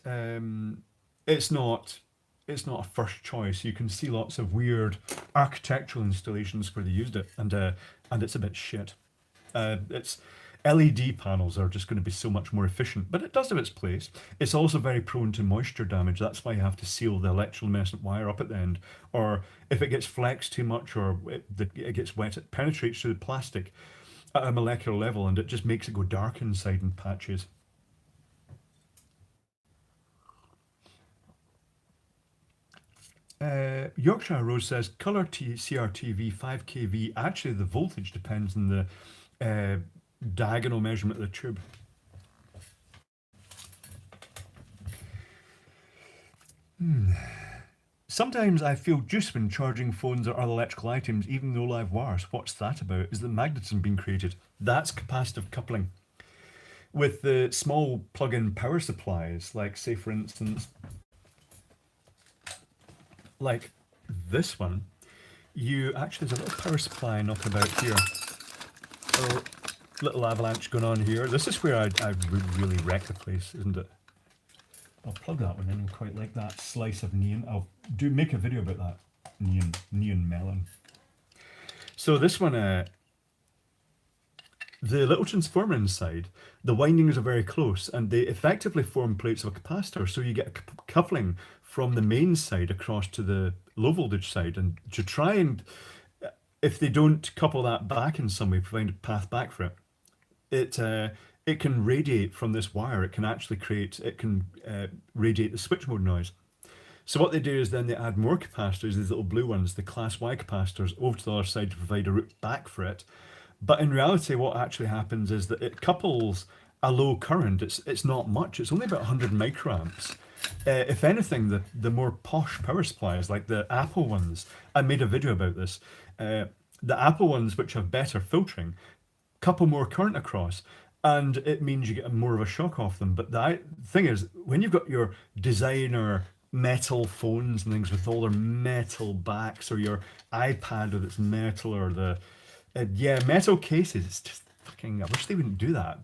it's not it's not a first choice. You can see lots of weird architectural installations where they used it, and it's a bit shit. It's LED panels are just going to be so much more efficient, but it does have its place. It's also very prone to moisture damage. That's why you have to seal the electroluminescent wire up at the end. Or if it gets flexed too much or it gets wet, it penetrates through the plastic at a molecular level and it just makes it go dark inside in patches. Yorkshire Rose says color CRTV 5 kV. Actually, the voltage depends on the uh, diagonal measurement of the tube. Sometimes I feel juice when charging phones or other electrical items, even though live wires. What's that about? Is the magnetism being created? That's capacitive coupling. With the small plug-in power supplies, like say for instance, like this one, you actually there's a little power supply knocking about here. A little avalanche going on here. This is where I would really wreck the place, isn't it? I'll plug that one in. I quite like that slice of neon. I'll do make a video about that neon melon. So this one, the little transformer inside, the windings are very close, and they effectively form plates of a capacitor. So you get a coupling from the main side across to the low voltage side, and to try and if they don't couple that back in some way, provide a path back for it, it can radiate from this wire. It can actually create, it can radiate the switch mode noise. So what they do is then they add more capacitors, these little blue ones, the Class Y capacitors, over to the other side to provide a route back for it. But in reality, what actually happens is that it couples a low current. It's not much. It's only about 100 microamps. If anything, the more posh power supplies, like the Apple ones, I made a video about this. Uh, the Apple ones, which have better filtering, couple more current across, and it means you get more of a shock off them. But the thing is, when you've got your designer metal phones and things with all their metal backs, or your iPad with its metal, or the yeah, metal cases, it's just fucking. I wish they wouldn't do that.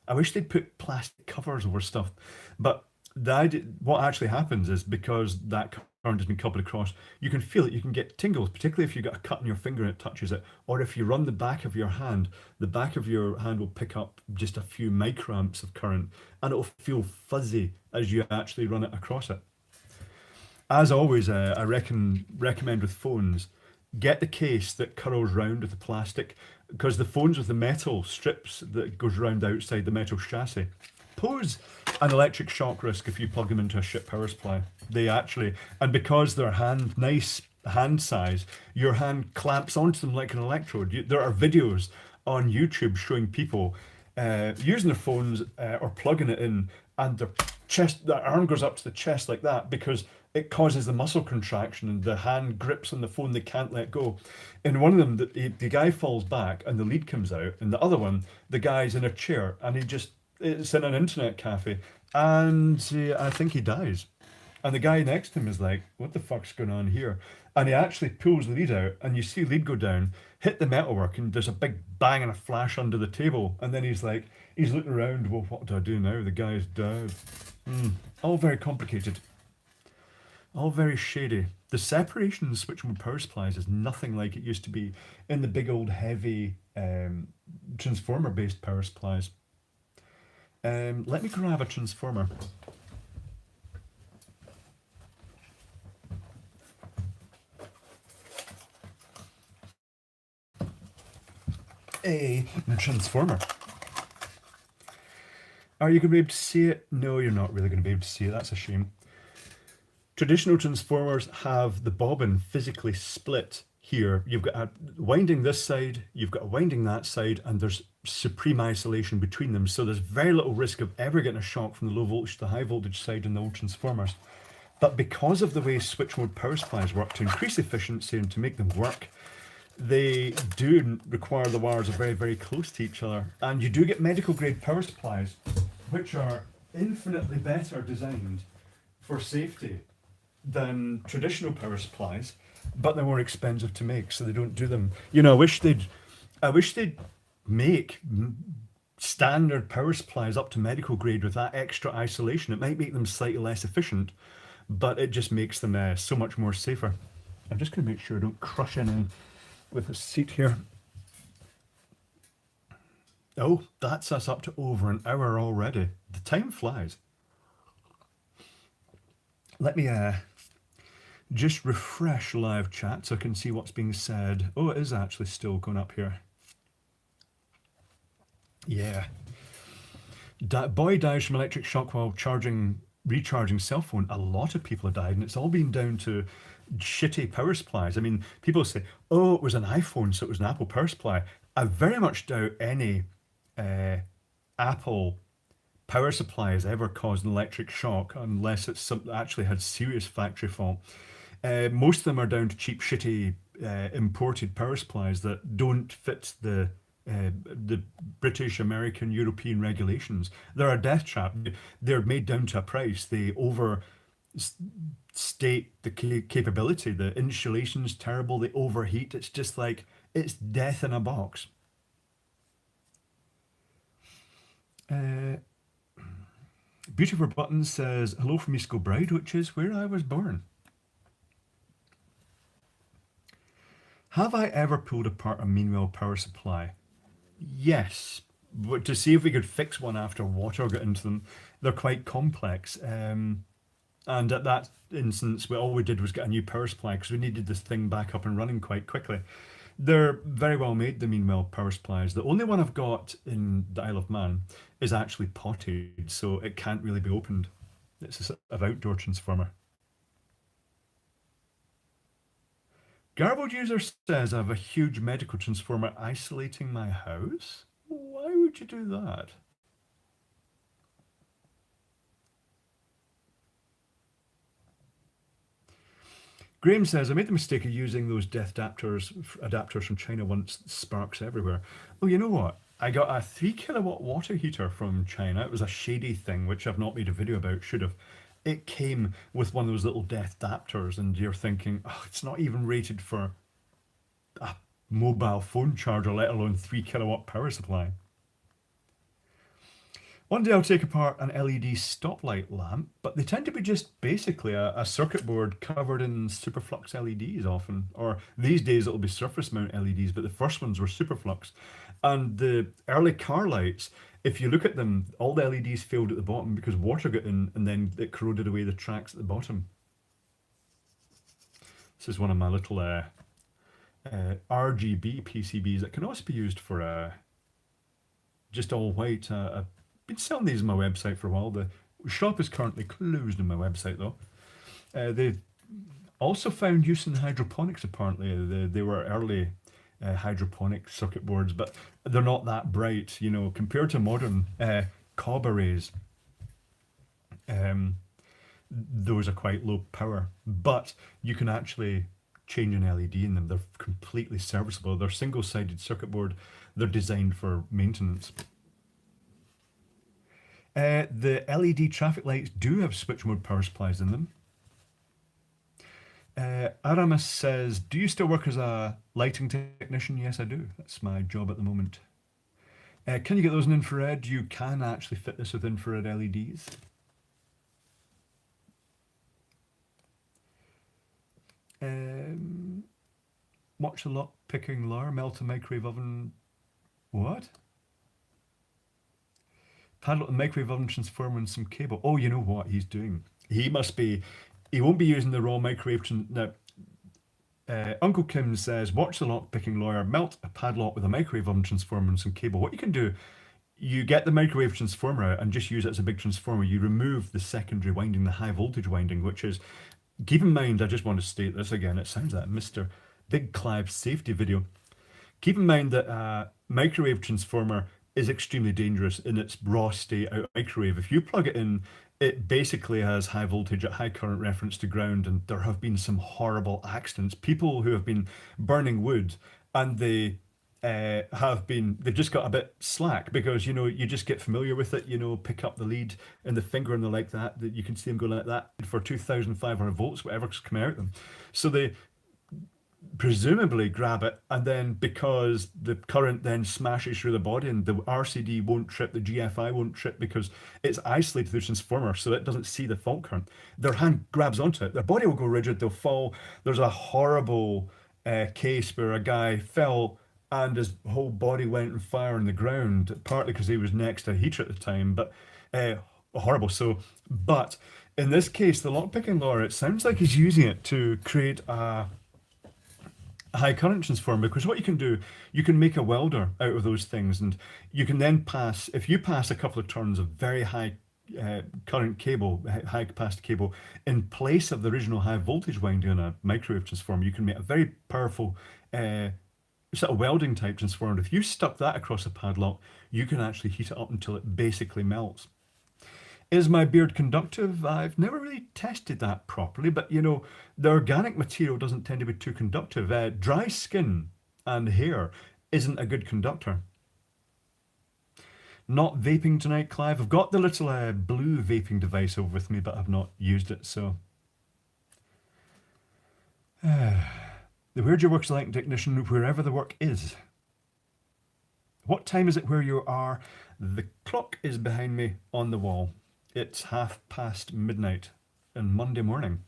I wish they'd put plastic covers over stuff. But the idea, what actually happens is because that current has been coupled across, you can feel it. You can get tingles, particularly if you've got a cut in your finger and it touches it, or if you run the back of your hand. The back of your hand will pick up just a few microamps of current, and it'll feel fuzzy as you actually run it across it. As always, recommend with phones, get the case that curls round with the plastic, because the phones with the metal strips that goes round outside the metal chassis pose an electric shock risk if you plug them into a shit power supply. They actually, and because they're nice hand size, your hand clamps onto them like an electrode. There are videos on YouTube showing people using their phones or plugging it in, and their arm goes up to the chest like that because it causes the muscle contraction and the hand grips on the phone, they can't let go. In one of them, the guy falls back and the lead comes out. In the other one, the guy's in a chair and it's in an internet cafe, and I think he dies. And the guy next to him is like, what the fuck's going on here? And he actually pulls the lead out, and you see lead go down, hit the metalwork, and there's a big bang and a flash under the table. And then he's like, he's looking around, well, what do I do now? The guy's dead. All very complicated. All very shady. The separation in switching power supplies is nothing like it used to be in the big old heavy transformer based power supplies. Let me grab a transformer. A transformer. Are you going to be able to see it? No, you're not really going to be able to see it. That's a shame. Traditional transformers have the bobbin physically split here. You've got a winding this side, you've got a winding that side, and there's supreme isolation between them. So there's very little risk of ever getting a shock from the low voltage to the high voltage side in the old transformers. But because of the way switch mode power supplies work, to increase efficiency and to make them work, they do require the wires are very, very close to each other. And you do get medical grade power supplies, which are infinitely better designed for safety than traditional power supplies, but they're more expensive to make, so they don't do them. I wish they'd make standard power supplies up to medical grade with that extra isolation. It might make them slightly less efficient, but it just makes them so much more safer. I'm just going to make sure I don't crush anything with a seat here. Oh, that's us up to over an hour already. The time flies. Let me just refresh live chat so I can see what's being said. Oh, it is actually still going up here. Yeah. Boy dies from electric shock while recharging cell phone. A lot of people have died, and it's all been down to shitty power supplies. I mean, people say, oh, it was an iPhone, so it was an Apple power supply. I very much doubt any Apple power supply has ever caused an electric shock unless it's something that actually had serious factory fault. Most of them are down to cheap, shitty imported power supplies that don't fit the British, American, European regulations. They're a death trap. They're made down to a price. They overstate the capability. The insulation's terrible. They overheat. It's just like, it's death in a box. Beautiful Button says, hello from East Kilbride, which is where I was born. Have I ever pulled apart a Meanwhile power supply? Yes, but to see if we could fix one after water got into them. They're quite complex. And at that instance, all we did was get a new power supply because we needed this thing back up and running quite quickly. They're very well made, the Meanwhile power supplies. The only one I've got in the Isle of Man is actually potted, so it can't really be opened. It's a sort of outdoor transformer. Garbled user says I have a huge medical transformer isolating my house. Why would you do that? Graham says I made the mistake of using those death adapters from China once. Sparks everywhere. Oh, you know what? I got a 3 kilowatt water heater from China. It was a shady thing, which I've not made a video about. Should have. It came with one of those little death adapters, and you're thinking, oh, it's not even rated for a mobile phone charger, let alone 3 kilowatt power supply. One day I'll take apart an LED stoplight lamp, but they tend to be just basically a circuit board covered in superflux LEDs often. Or these days it'll be surface mount LEDs, but the first ones were superflux. And the early car lights, if you look at them, all the LEDs failed at the bottom because water got in and then it corroded away the tracks at the bottom. This is one of my little RGB PCBs that can also be used for just all white. I've been selling these on my website for a while. The shop is currently closed on my website though. They also found use in hydroponics apparently. They were early hydroponic circuit boards, but they're not that bright, you know, compared to modern cob arrays. Um, those are quite low power, but you can actually change an LED in them. They're completely serviceable. They're single-sided circuit board. They're designed for maintenance. The LED traffic lights do have switch mode power supplies in them. Aramis says, do you still work as a lighting technician? Yes, I do. That's my job at the moment. Can you get those in infrared? You can actually fit this with infrared LEDs. Watch the lock picking lure, melt a microwave oven. What? Padlock the microwave oven transformer and some cable. Oh, you know what he's doing? He must be. He won't be using the raw microwave. Now, Uncle Kim says, watch the lock picking lawyer melt a padlock with a microwave oven transformer and some cable. What you can do, you get the microwave transformer out and just use it as a big transformer. You remove the secondary winding, the high voltage winding, which is, keep in mind, I just want to state this again, it sounds like Mr. Big Clive safety video. Keep in mind that a microwave transformer is extremely dangerous in its raw state out of microwave. If you plug it in, it basically has high voltage at high current reference to ground, and there have been some horrible accidents. People who have been burning wood and they've just got a bit slack because, you know, you just get familiar with it, you know, pick up the lead and the finger and the like that you can see them going like that for 2,500 volts, whatever's coming out of them. So they presumably grab it, and then because the current then smashes through the body and the RCD won't trip, the GFI won't trip because it's isolated the transformer so it doesn't see the fault current. Their hand grabs onto it, their body will go rigid, they'll fall. There's a horrible case where a guy fell and his whole body went on fire on the ground, partly because he was next to a heater at the time, but horrible. So, but in this case, the lockpicking lure, it sounds like he's using it to create a high current transformer, because what you can do, you can make a welder out of those things, and you can then pass, if you pass a couple of turns of very high current cable, high capacity cable, in place of the original high voltage winding on a microwave transformer, you can make a very powerful sort of welding type transformer. If you stuck that across a padlock, you can actually heat it up until it basically melts. Is my beard conductive? I've never really tested that properly, but you know, the organic material doesn't tend to be too conductive. Dry skin and hair isn't a good conductor. Not vaping tonight, Clive. I've got the little blue vaping device over with me, but I've not used it, so. The Where'd Your Work's like technician, wherever the work is. What time is it where you are? The clock is behind me on the wall. It's midnight on Monday morning.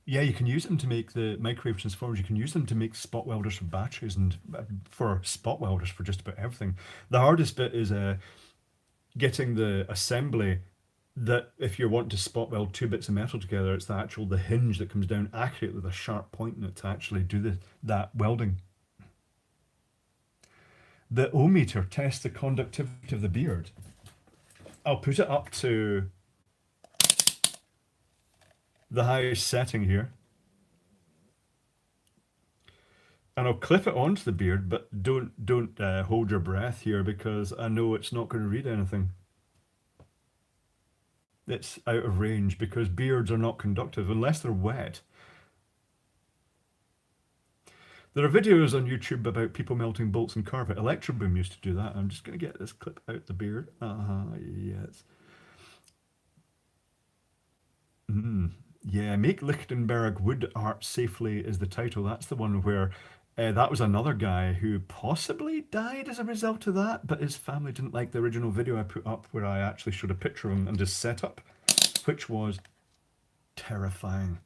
Yeah, you can use them to make the microwave transformers. You can use them to make spot welders for batteries and for spot welders for just about everything. The hardest bit is getting the assembly that if you're wanting to spot weld two bits of metal together, it's the hinge that comes down accurately with a sharp point in it to actually do that welding. The ohmmeter tests the conductivity of the beard. I'll put it up to the highest setting here. And I'll clip it onto the beard, but don't hold your breath here because I know it's not going to read anything. It's out of range because beards are not conductive unless they're wet. There are videos on YouTube about people melting bolts in carpet. Electroboom used to do that. I'm just going to get this clip out the beard. Yes. Mm. Yeah, Make Lichtenberg Wood Art Safely is the title. That's the one where that was another guy who possibly died as a result of that, but his family didn't like the original video I put up where I actually showed a picture of him and his setup, which was terrifying.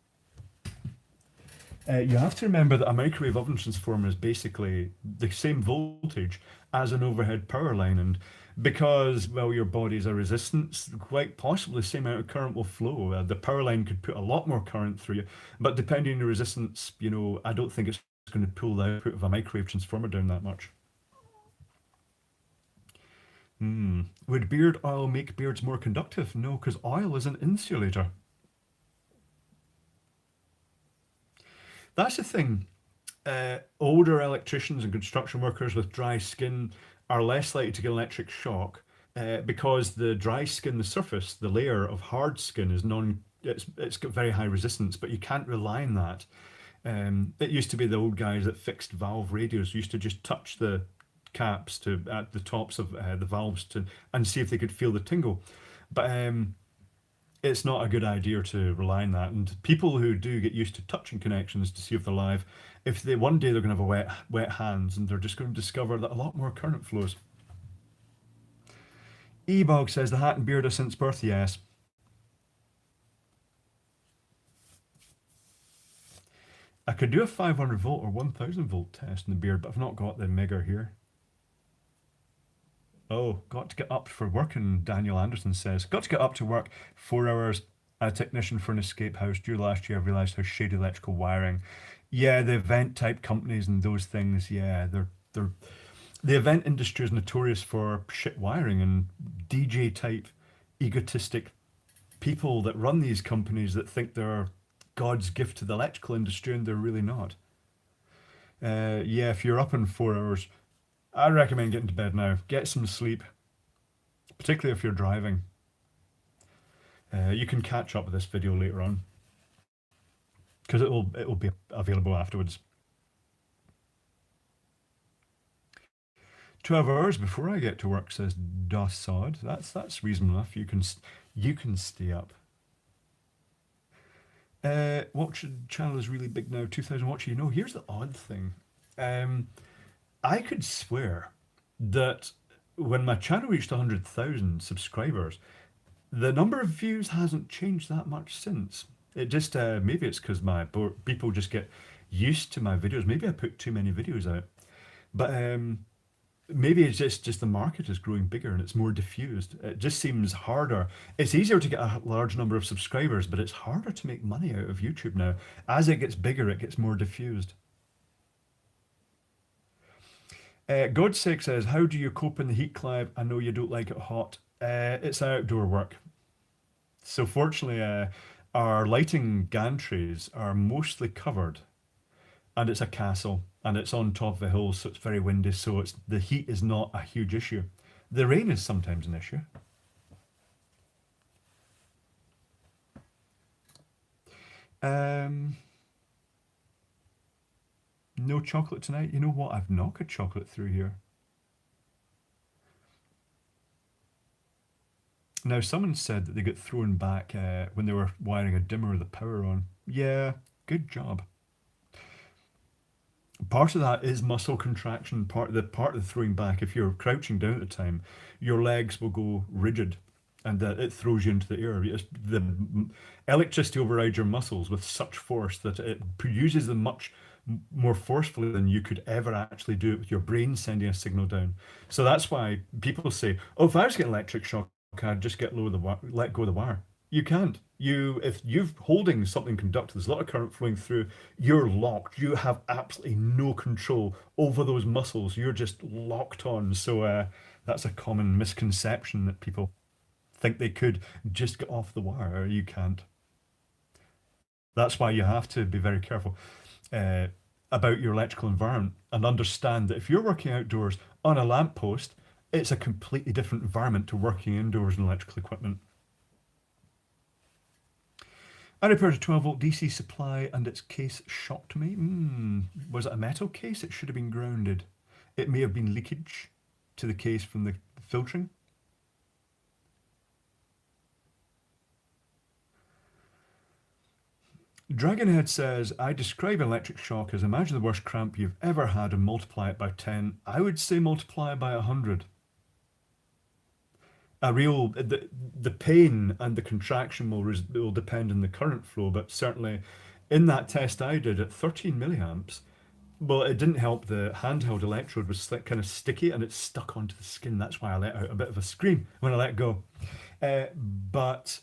You have to remember that a microwave oven transformer is basically the same voltage as an overhead power line, and because well your body's a resistance, quite possibly the same amount of current will flow. The power line could put a lot more current through you, but depending on your resistance, I don't think it's going to pull the output of a microwave transformer down that much. Would beard oil make beards more conductive? No, because oil is an insulator. That's the thing. Older electricians and construction workers with dry skin are less likely to get electric shock because the dry skin, the surface, the layer of hard skin is non. It's got very high resistance, but you can't rely on that. It used to be the old guys that fixed valve radios used to just touch the caps to at the tops of the valves to and see if they could feel the tingle. But it's not a good idea to rely on that. And people who do get used to touching connections to see if they're live, if they one day they're going to have a wet hands and they're just going to discover that a lot more current flows. Ebog says the hat and beard are since birth. Yes, I could do a 500 volt or 1000 volt test in the beard, but I've not got the mega here. Oh, got to get up for work, and Daniel Anderson says, got to get up to work 4 hours. A technician for an escape house. Due last year, I've realised how shady electrical wiring. Yeah, the event type companies and those things. Yeah, they're the event industry is notorious for shit wiring and DJ type egotistic people that run these companies that think they're God's gift to the electrical industry and they're really not. Yeah, if you're up in 4 hours, I recommend getting to bed now. Get some sleep, particularly if you're driving. You can catch up with this video later on because it will be available afterwards. 12 hours before I get to work, says Dossod. That's reasonable enough. You can stay up. Watch channel is really big now. 2,000 watch. Here's the odd thing. Um, I could swear that when my channel reached 100,000 subscribers, the number of views hasn't changed that much since. It just maybe it's because people just get used to my videos. Maybe I put too many videos out, but maybe it's just the market is growing bigger and it's more diffused. It just seems harder. It's easier to get a large number of subscribers, but it's harder to make money out of YouTube now. As it gets bigger, it gets more diffused. Godsake says, "How do you cope in the heat, Clive? I know you don't like it hot. It's outdoor work. So fortunately, our lighting gantries are mostly covered, and it's a castle, and it's on top of a hill, so it's very windy. So the heat is not a huge issue. The rain is sometimes an issue. Um, no chocolate tonight. You know what? I've not got chocolate through here. Now, someone said that they got thrown back when they were wiring a dimmer with the power on. Yeah, good job. Part of that is muscle contraction. Part of the throwing back, if you're crouching down at the time, your legs will go rigid, and it throws you into the air. The electricity overrides your muscles with such force that it uses them much more forcefully than you could ever actually do it with your brain sending a signal down. So that's why people say, "Oh, if I was getting electric shock, I'd just get low of the let go of the wire." You can't. If you're holding something conductive, there's a lot of current flowing through. You're locked. You have absolutely no control over those muscles. You're just locked on. So that's a common misconception that people think they could just get off the wire. You can't. That's why you have to be very careful uh, about your electrical environment and understand that if you're working outdoors on a lamppost, it's a completely different environment to working indoors in electrical equipment. I repaired a 12-volt DC supply and its case shocked me. Was it a metal case? It should have been grounded. It may have been leakage to the case from the filtering. Dragonhead says, I describe electric shock as imagine the worst cramp you've ever had and multiply it by 10. I would say multiply it by 100. A real, the pain and the contraction will depend on the current flow, but certainly in that test I did at 13 milliamps, well, it didn't help. The handheld electrode was kind of sticky and it stuck onto the skin. That's why I let out a bit of a scream when I let go. But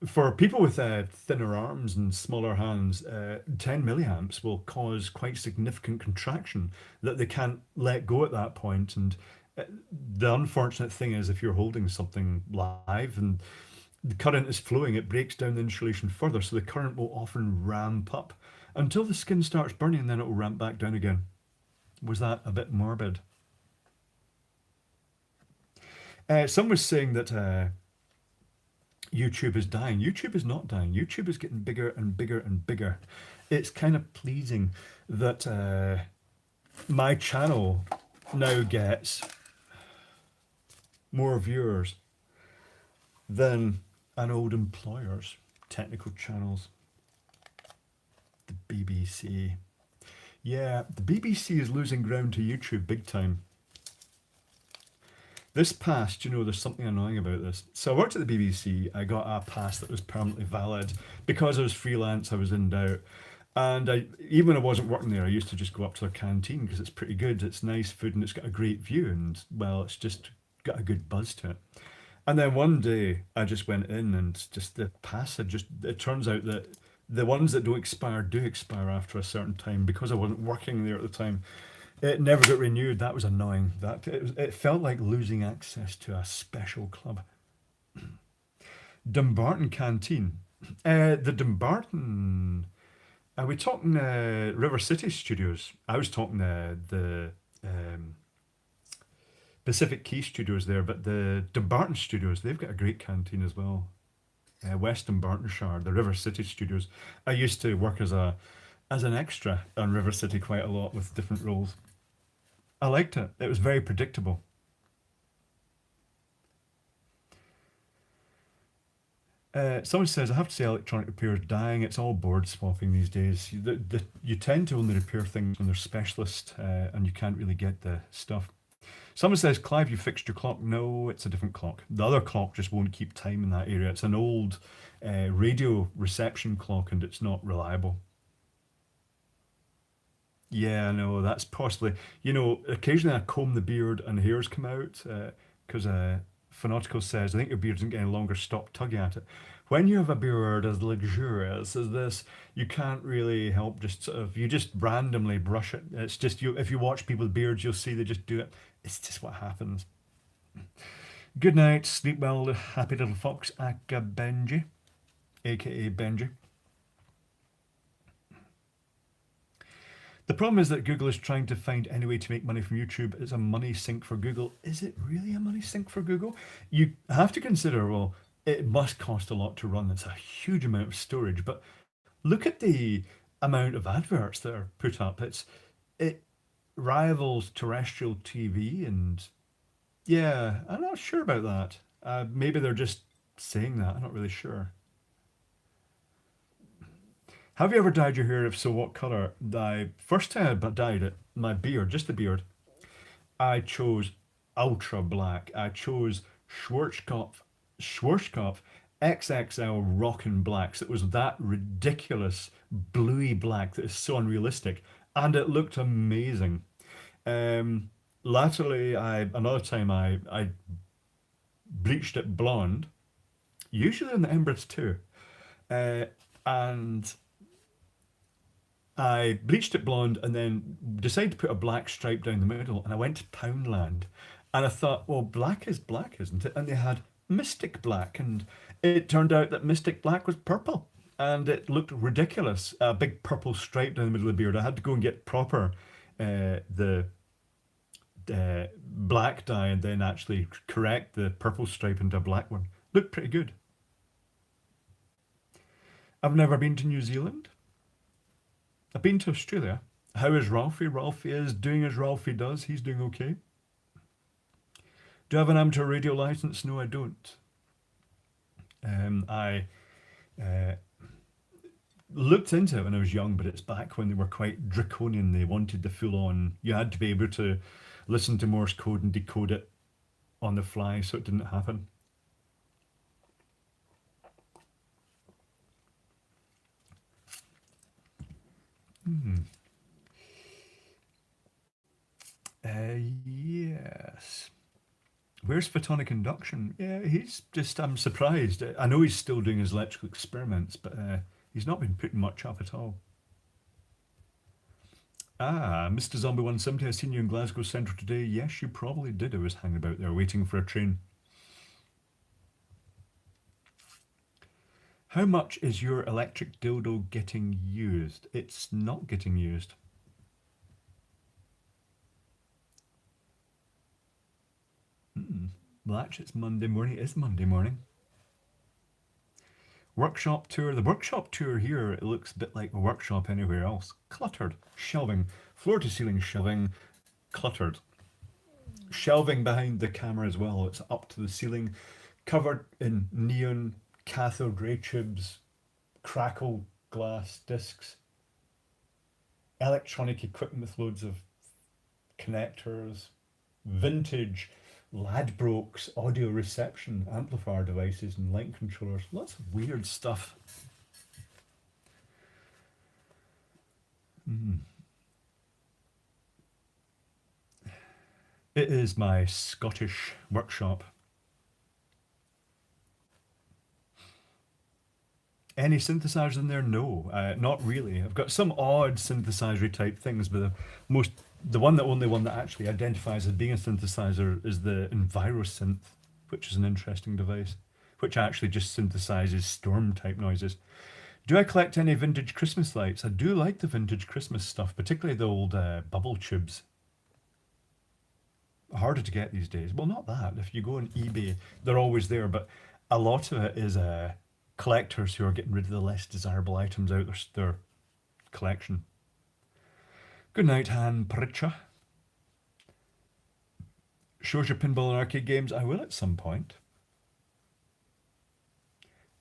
for people with thinner arms and smaller hands, 10 milliamps will cause quite significant contraction that they can't let go at that point. And uh, the unfortunate thing is, if you're holding something live and the current is flowing, it breaks down the insulation further. So the current will often ramp up until the skin starts burning, and then it will ramp back down again. Was that a bit morbid? Some was saying that YouTube is dying. YouTube is not dying. YouTube is getting bigger and bigger and bigger. It's kind of pleasing that my channel now gets more viewers than an old employer's technical channels. The BBC. Yeah, the BBC is losing ground to YouTube big time. This pass, there's something annoying about this. So I worked at the BBC. I got a pass that was permanently valid. Because I was freelance, I was in doubt. And even when I wasn't working there, I used to just go up to their canteen because it's pretty good. It's nice food and it's got a great view. And, well, it's just got a good buzz to it. And then one day I just went in and just the pass had just, it turns out that the ones that don't expire do expire after a certain time because I wasn't working there at the time. It never got renewed. That was annoying. It felt like losing access to a special club. Dumbarton Canteen. The Dumbarton. Are we talking River City Studios? I was talking the Pacific Key Studios there, but the Dumbarton Studios, they've got a great canteen as well. West Dumbartonshire, the River City Studios. I used to work as an extra on River City quite a lot with different roles. I liked it. It was very predictable. Someone says, I have to say electronic repair is dying. It's all board swapping these days. You tend to only repair things when they're specialist and you can't really get the stuff. Someone says, Clive, you fixed your clock. No, it's a different clock. The other clock just won't keep time in that area. It's an old radio reception clock and it's not reliable. Yeah, no, that's possibly. Occasionally I comb the beard and hairs come out because Phenotical says, I think your beard isn't getting longer, stop tugging at it. When you have a beard as luxurious as this, you can't really help just sort of, you just randomly brush it. It's just, if you watch people with beards, you'll see they just do it. It's just what happens. Good night, sleep well, happy little fox, aka Benji, aka Benji. The problem is that Google is trying to find any way to make money from YouTube. It's a money sink for Google. Is it really a money sink for Google? You have to consider, well, it must cost a lot to run. It's a huge amount of storage, but look at the amount of adverts that are put up. It rivals terrestrial TV, and yeah, I'm not sure about that. Maybe they're just saying that. I'm not really sure. Have you ever dyed your hair? If so, what color? I first time I dyed it, my beard, just the beard. I chose ultra black. I chose Schwarzkopf XXL Rockin' Blacks. It was that ridiculous bluey black that is so unrealistic, and it looked amazing. Latterly, another time I bleached it blonde, usually on the Emirates too, uh, and I bleached it blonde and then decided to put a black stripe down the middle. And I went to Poundland and I thought, well, black is black, isn't it? And they had Mystic Black. And it turned out that Mystic Black was purple. and it looked ridiculous. A big purple stripe down the middle of the beard. I had to go and get proper the black dye and then actually correct the purple stripe into a black one. Looked pretty good. I've never been to New Zealand. I've been to Australia. How is Ralphie? Ralphie is doing as Ralphie does. He's doing okay. Do I have an amateur radio license? No, I don't. I uh, looked into it when I was young, but it's back when they were quite draconian. They wanted the full on. You had to be able to listen to Morse code and decode it on the fly, so it didn't happen. Hmm. Yes. Where's photonic induction? Yeah, he's just, I'm surprised. I know he's still doing his electrical experiments, but he's not been putting much up at all. Ah, Mr. Zombie 170, I seen you in Glasgow Central today. Yes, you probably did. I was hanging about there waiting for a train. How much is your electric dildo getting used? It's not getting used. Mm. Well, actually, it's Monday morning. It is Monday morning. Workshop tour. The workshop tour here, it looks a bit like a workshop anywhere else. Cluttered. Shelving. Floor to ceiling shelving. Cluttered. Shelving behind the camera as well. It's up to the ceiling. Covered in neon cathode ray tubes. Crackle glass discs. Electronic equipment with loads of connectors. Vintage Ladbrokes audio reception amplifier devices and light controllers. Lots of weird stuff. Mm. It is my Scottish workshop. Any synthesizers in there? No, not really. I've got some odd synthesizer type things, but most the only one that actually identifies as being a synthesizer is the EnviroSynth, which is an interesting device, which actually just synthesizes storm type noises. Do I collect any vintage Christmas lights? I do like the vintage Christmas stuff, particularly the old bubble tubes. Harder to get these days. Well, not that. If you go on eBay, they're always there, but a lot of it is collectors who are getting rid of the less desirable items out their collection. Good night, Han Pritcha. Shows your pinball and arcade games. I will at some point.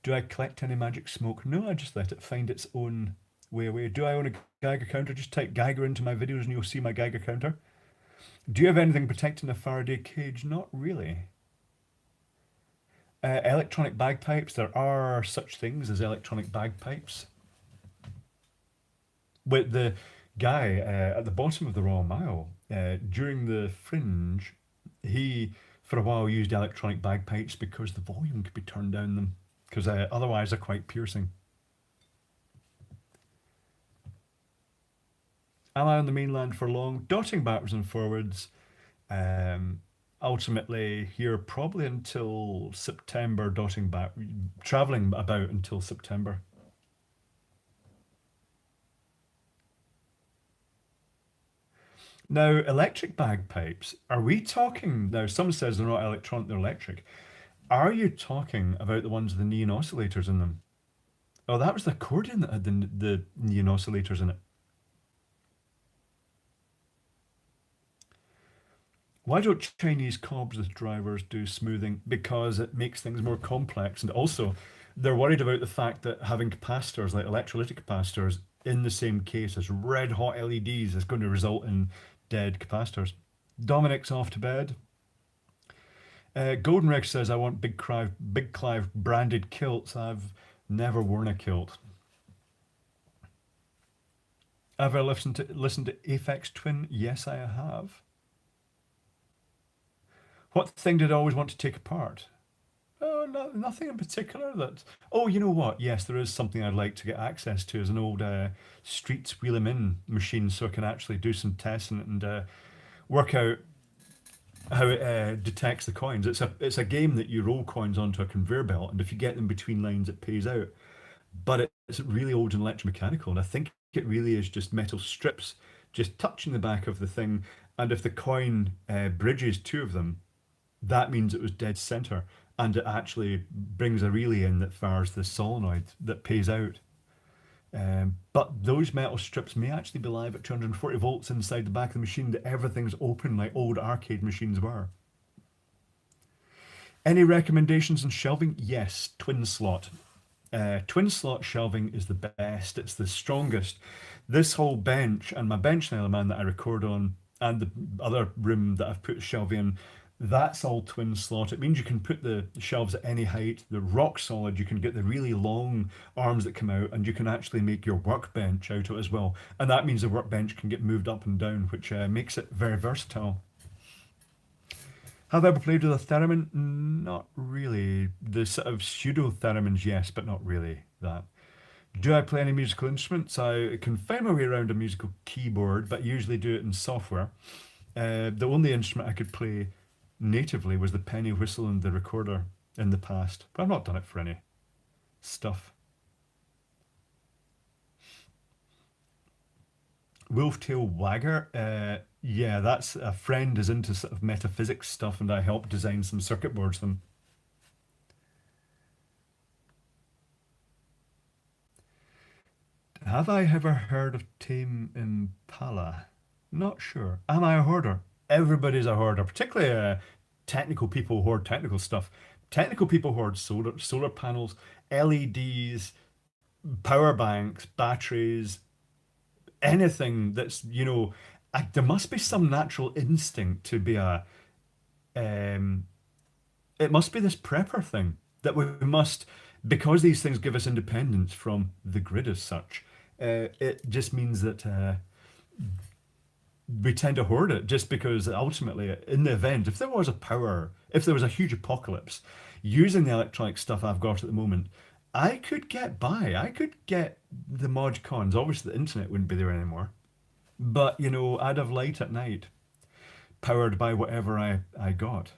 Do I collect any magic smoke? No, I just let it find its own way away. Do I own a Geiger counter? Just type Geiger into my videos and you'll see my Geiger counter. Do you have anything protecting a Faraday cage? Not really. Electronic bagpipes. There are such things as electronic bagpipes. But the guy at the bottom of the Royal Mile, during the Fringe, he for a while used electronic bagpipes because the volume could be turned down them, because otherwise they're quite piercing. Am I on the mainland for long? Dotting backwards and forwards. Um, Ultimately, here probably until September, dotting back, traveling about until September. Now, electric bagpipes, are we talking? Now, some says they're not electronic, they're electric. Are you talking about the ones with the neon oscillators in them? Oh, that was the accordion that had the neon oscillators in it. Why don't Chinese cobs with drivers do smoothing? Because it makes things more complex. And also, they're worried about the fact that having capacitors, like electrolytic capacitors, in the same case as red hot LEDs is going to result in dead capacitors. Dominic's off to bed. Golden Rex says, I want Big Clive branded kilts. I've never worn a kilt. Ever listened to Aphex Twin? Yes, I have. What thing did I always want to take apart? Oh, no, nothing in particular. That. Oh, you know what? Yes, there is something I'd like to get access to as an old Streets Wheel 'em In machine, so I can actually do some testing and work out how it detects the coins. It's a game that you roll coins onto a conveyor belt, and if you get them between lines, it pays out. But it's really old and electromechanical, and I think it really is just metal strips just touching the back of the thing. And if the coin bridges two of them, that means it was dead center, and it actually brings a relay in that fires the solenoid that pays out. But those metal strips may actually be live at 240 volts inside the back of the machine, that everything's open like old arcade machines were. Any recommendations on shelving? Yes, twin slot. Twin slot shelving is the best. It's the strongest. This whole bench and my bench nail man that I record on, and the other room that I've put shelving in, that's all twin slot. It means you can put the shelves at any height. They're rock solid. You can get the really long arms that come out, and you can actually make your workbench out of it as well. And that means the workbench can get moved up and down, which makes it very versatile. Have I ever played with a theremin? Not really. The sort of pseudo theremins, yes, but not really that. Do I play any musical instruments? I can find my way around a musical keyboard, but usually do it in software. The only instrument I could play natively was the penny whistle and the recorder in the past, but I've not done it for any stuff. Wolftail Wagger, yeah, that's a friend is into sort of metaphysics stuff, and I helped design some circuit boards for them. Have I ever heard of Tame Impala? Not sure. Am I a hoarder? Everybody's a hoarder, particularly technical people hoard technical stuff. Technical people hoard solar panels, LEDs, power banks, batteries, anything that's, there must be some natural instinct to be a um it must be this prepper thing that we must, because these things give us independence from the grid as such. It just means that we tend to hoard it, just because ultimately, in the event, if there was a huge apocalypse, using the electronic stuff I've got at the moment, I could get by. I could get the mod cons. Obviously, the internet wouldn't be there anymore, but I'd have light at night, powered by whatever I got.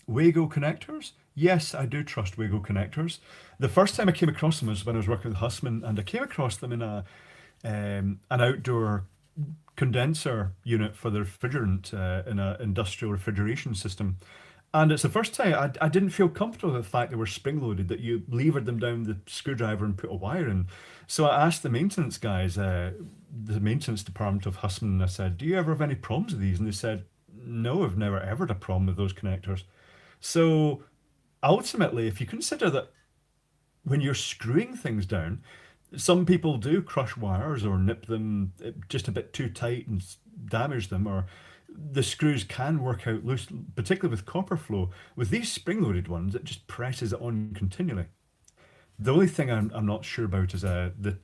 Wago connectors? Yes, I do trust Wago connectors. The first time I came across them was when I was working with Hussman, and I came across them in an outdoor condenser unit for the refrigerant in an industrial refrigeration system. And it's the first time I didn't feel comfortable with the fact they were spring loaded, that you levered them down the screwdriver and put a wire in. So I asked the maintenance guys, the maintenance department of Hussman, and I said, "Do you ever have any problems with these?" And they said, "No, I've never ever had a problem with those connectors." So ultimately, if you consider that when you're screwing things down, some people do crush wires or nip them just a bit too tight and damage them, or the screws can work out loose, particularly with copper flow. With these spring-loaded ones, it just presses it on continually. The only thing I'm not sure about is the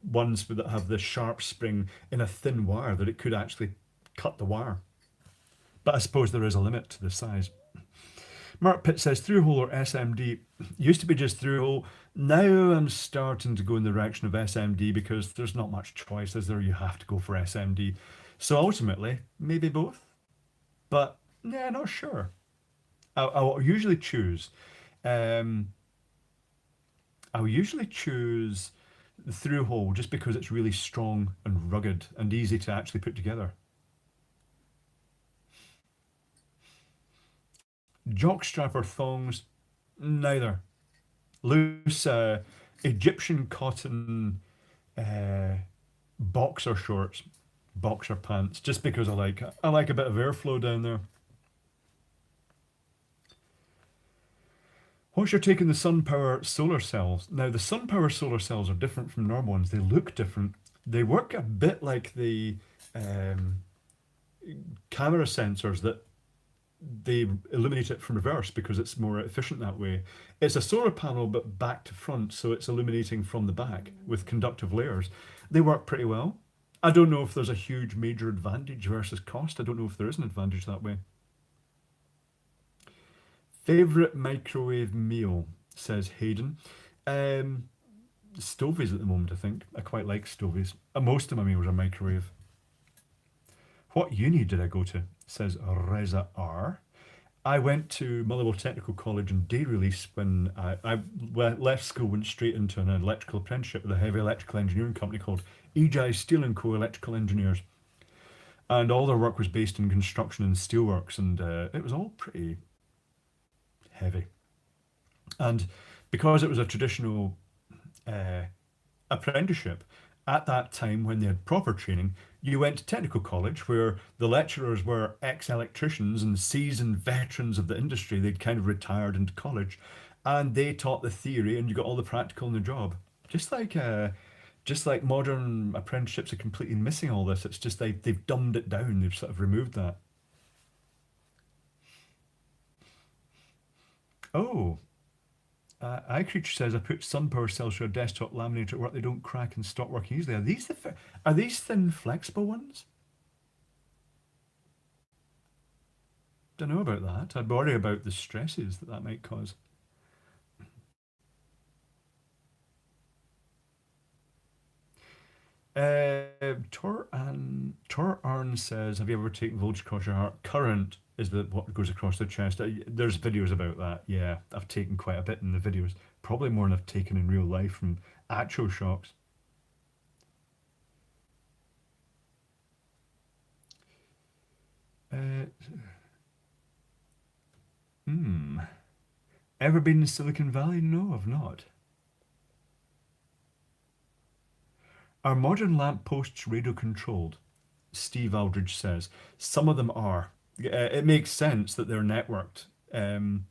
ones that have the sharp spring in a thin wire, that it could actually cut the wire. But I suppose there is a limit to the size. Mark Pitt says through hole or SMD. Used to be just through hole. Now I'm starting to go in the direction of SMD, because there's not much choice, is there? You have to go for SMD. So ultimately, maybe both. But yeah, not sure. I'll usually choose. Um, I'll usually choose the through hole, just because it's really strong and rugged and easy to actually put together. Jockstrap or thongs? Neither. Loose Egyptian cotton uh, boxer shorts, boxer pants, just because I like a bit of airflow down there. What's your take on the sun power solar cells? Now, the sun power solar cells are different from normal ones. They look different. They work a bit like the um, camera sensors, that they illuminate it from reverse because it's more efficient that way. It's a solar panel but back to front, so it's illuminating from the back with conductive layers. They work pretty well. I don't know if there's a huge major advantage versus cost. I don't know if there is an advantage that way. Favorite microwave meal, says Hayden. Um, Stovies at the moment, I think. I quite like stovies. Most of my meals are microwave. What uni did I go to? Says Reza R. I went to Motherwell Technical College on day release when left school, went straight into an electrical apprenticeship with a heavy electrical engineering company called EJ Steel and Co. Electrical Engineers, and all their work was based in construction and steelworks, and it was all pretty heavy. And because it was a traditional uh, apprenticeship, at that time when they had proper training, you went to technical college where the lecturers were ex-electricians and seasoned veterans of the industry. They'd kind of retired into college, and they taught the theory, and you got all the practical in the job. Just like just like modern apprenticeships are completely missing all this. It's just they've dumbed it down. They've sort of removed that. Oh, iCreature says I put sun power cells through a desktop laminator at work. They don't crack and stop working easily. Are these thin, flexible ones? Don't know about that. I'd worry about the stresses that that might cause. Tor Arn says, "Have you ever taken voltage across your heart? Current is the what goes across the chest." There's videos about that. Yeah, I've taken quite a bit in the videos. Probably more than I've taken in real life from actual shocks. Uh, hmm. Ever been in Silicon Valley? No, I've not. Are modern lampposts radio controlled? Steve Aldridge says. Some of them are. It makes sense that they're networked. Um,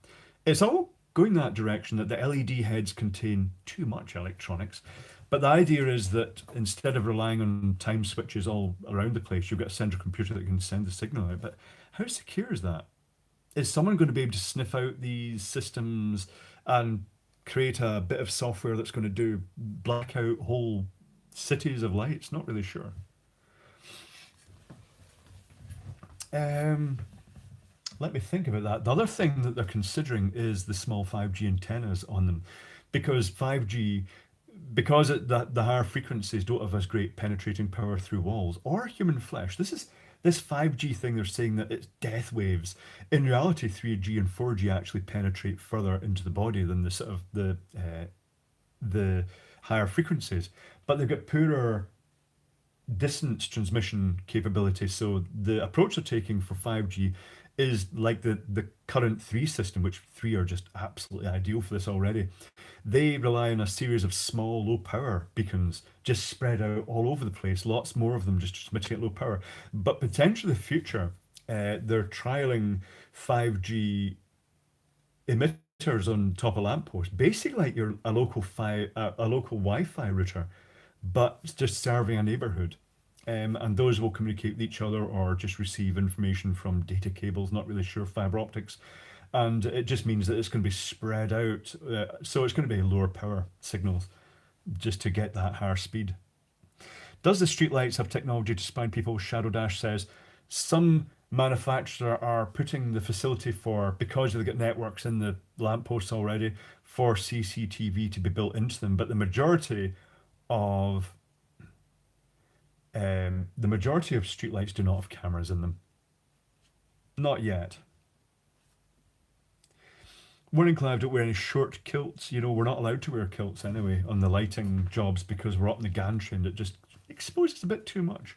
it's all going that direction that the LED heads contain too much electronics. But the idea is that instead of relying on time switches all around the place, you've got a central computer that can send the signal out. But how secure is that? Is someone going to be able to sniff out these systems and create a bit of software that's going to do black out whole cities of lights? Not really sure. Um, Let me think about that. The other thing that they're considering is the small 5G antennas on them, because 5G, because the higher frequencies don't have as great penetrating power through walls or human flesh. This 5G thing. They're saying that it's death waves. In reality, 3G and 4G actually penetrate further into the body than the sort of the higher frequencies, but they've got poorer distance transmission capability. So the approach they're taking for 5G is like the current 3 system, which 3 are just absolutely ideal for this already. They rely on a series of small, low power beacons just spread out all over the place, lots more of them just transmitting at low power. But potentially the future, they're trialing 5G emitters on top of lampposts, basically like your a local Wi-Fi router, but just serving a neighborhood. And those will communicate with each other or just receive information from data cables, not really sure, fiber optics. And it just means that it's going to be spread out. So it's going to be lower power signals just to get that higher speed. Does the streetlights have technology to spy on people? Shadow Dash says some manufacturers are putting the facility for, because they've got networks in the lampposts already, for CCTV to be built into them. But of the majority of streetlights do not have cameras in them. Not yet. Warning, Clive, don't wear any short kilts. You know, we're not allowed to wear kilts anyway on the lighting jobs because we're up in the gantry and it just exposes a bit too much.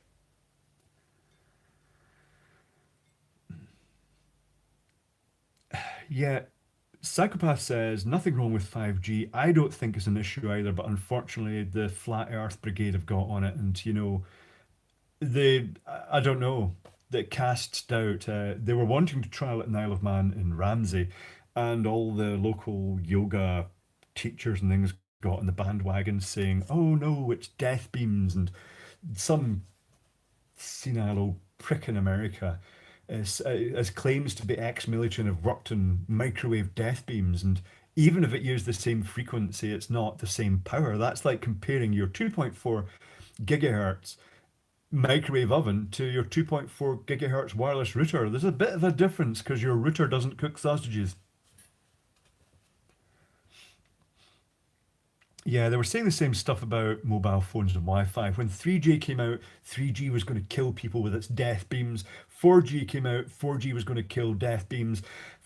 Yeah, Psychopath says nothing wrong with 5G. I don't think it's an issue either, but unfortunately, the Flat Earth Brigade have got on it, and you know, I don't know, that casts doubt. They were wanting to trial it in Isle of Man in Ramsey, and all the local yoga teachers and things got on the bandwagon saying, "Oh no, it's death beams," and some senile old prick in America as claims to be ex-military and have worked on microwave death beams, and even if it used the same frequency, it's not the same power. That's like comparing your 2.4 gigahertz microwave oven to your 2.4 gigahertz wireless router. There's a bit of a difference because your router doesn't cook sausages. Yeah, they were saying the same stuff about mobile phones and Wi-Fi. When 3G came out, 3G was going to kill people with its death beams. 4G came out, 4G was going to kill death beams.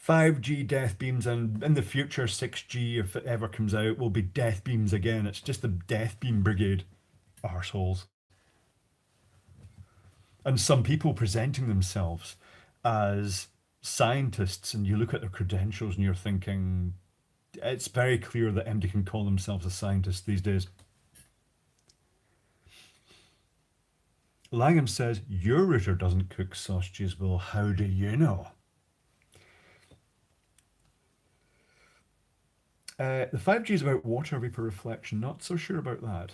5G death beams, and in the future, 6G, if it ever comes out, will be death beams again. It's just the death beam brigade, arseholes. And some people presenting themselves as scientists, and you look at their credentials and you're thinking, it's very clear that MD can call themselves a scientist these days. Langham says, your router doesn't cook sausages. Well, how do you know? The 5G is about water vapor reflection. Not so sure about that.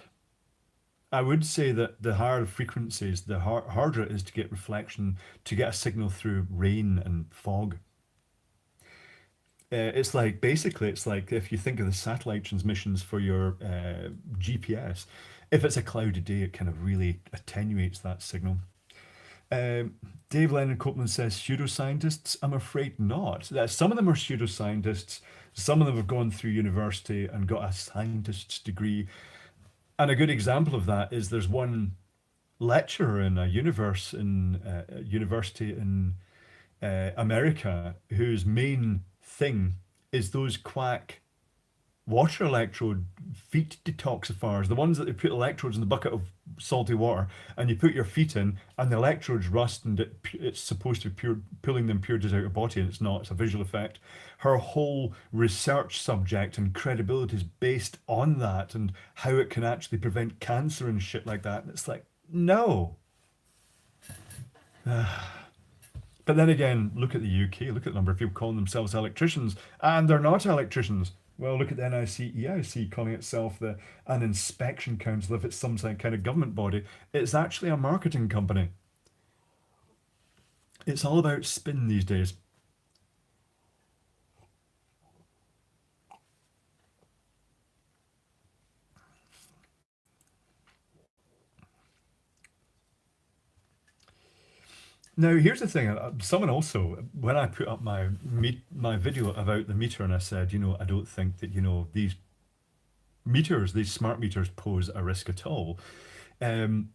I would say that the higher the frequencies, the harder it is to get reflection, to get a signal through rain and fog. It's like basically, it's like if you think of the satellite transmissions for your GPS, if it's a cloudy day, it kind of really attenuates that signal. Um, Dave Lennon Copeland says pseudoscientists. I'm afraid not. Some of them are pseudoscientists. Some of them have gone through university and got a scientist's degree. And a good example of that is there's one lecturer in a university in America whose main thing is those quack water electrode feet detoxifiers, the ones that they put electrodes in the bucket of salty water and you put your feet in and the electrodes rust and it's supposed to be pure, pulling the impurities out of your body and it's not, it's a visual effect. Her whole research subject and credibility is based on that and how it can actually prevent cancer and shit like that. And it's like, no. But then again, look at the UK, look at the number of people calling themselves electricians, and they're not electricians. Well, look at the NICEIC calling itself an inspection council if it's some kind of government body. It's actually a marketing company. It's all about spin these days. Now, here's the thing. Someone also, when I put up my video about the meter, and I said, I don't think that these meters, these smart meters, pose a risk at all. Um,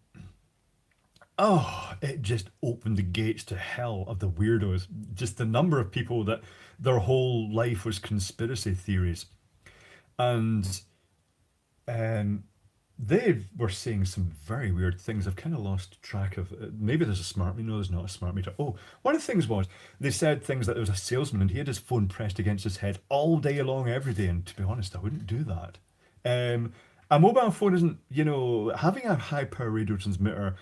Oh, it just opened the gates to hell of the weirdos. Just the number of people that their whole life was conspiracy theories. And um, they were saying some very weird things. I've kind of lost track of. Maybe there's a smart meter. No, there's not a smart meter. Oh, one of the things was they said things that there was a salesman and he had his phone pressed against his head all day long, every day. And to be honest, I wouldn't do that. A mobile phone isn't, having a high power radio transmitter,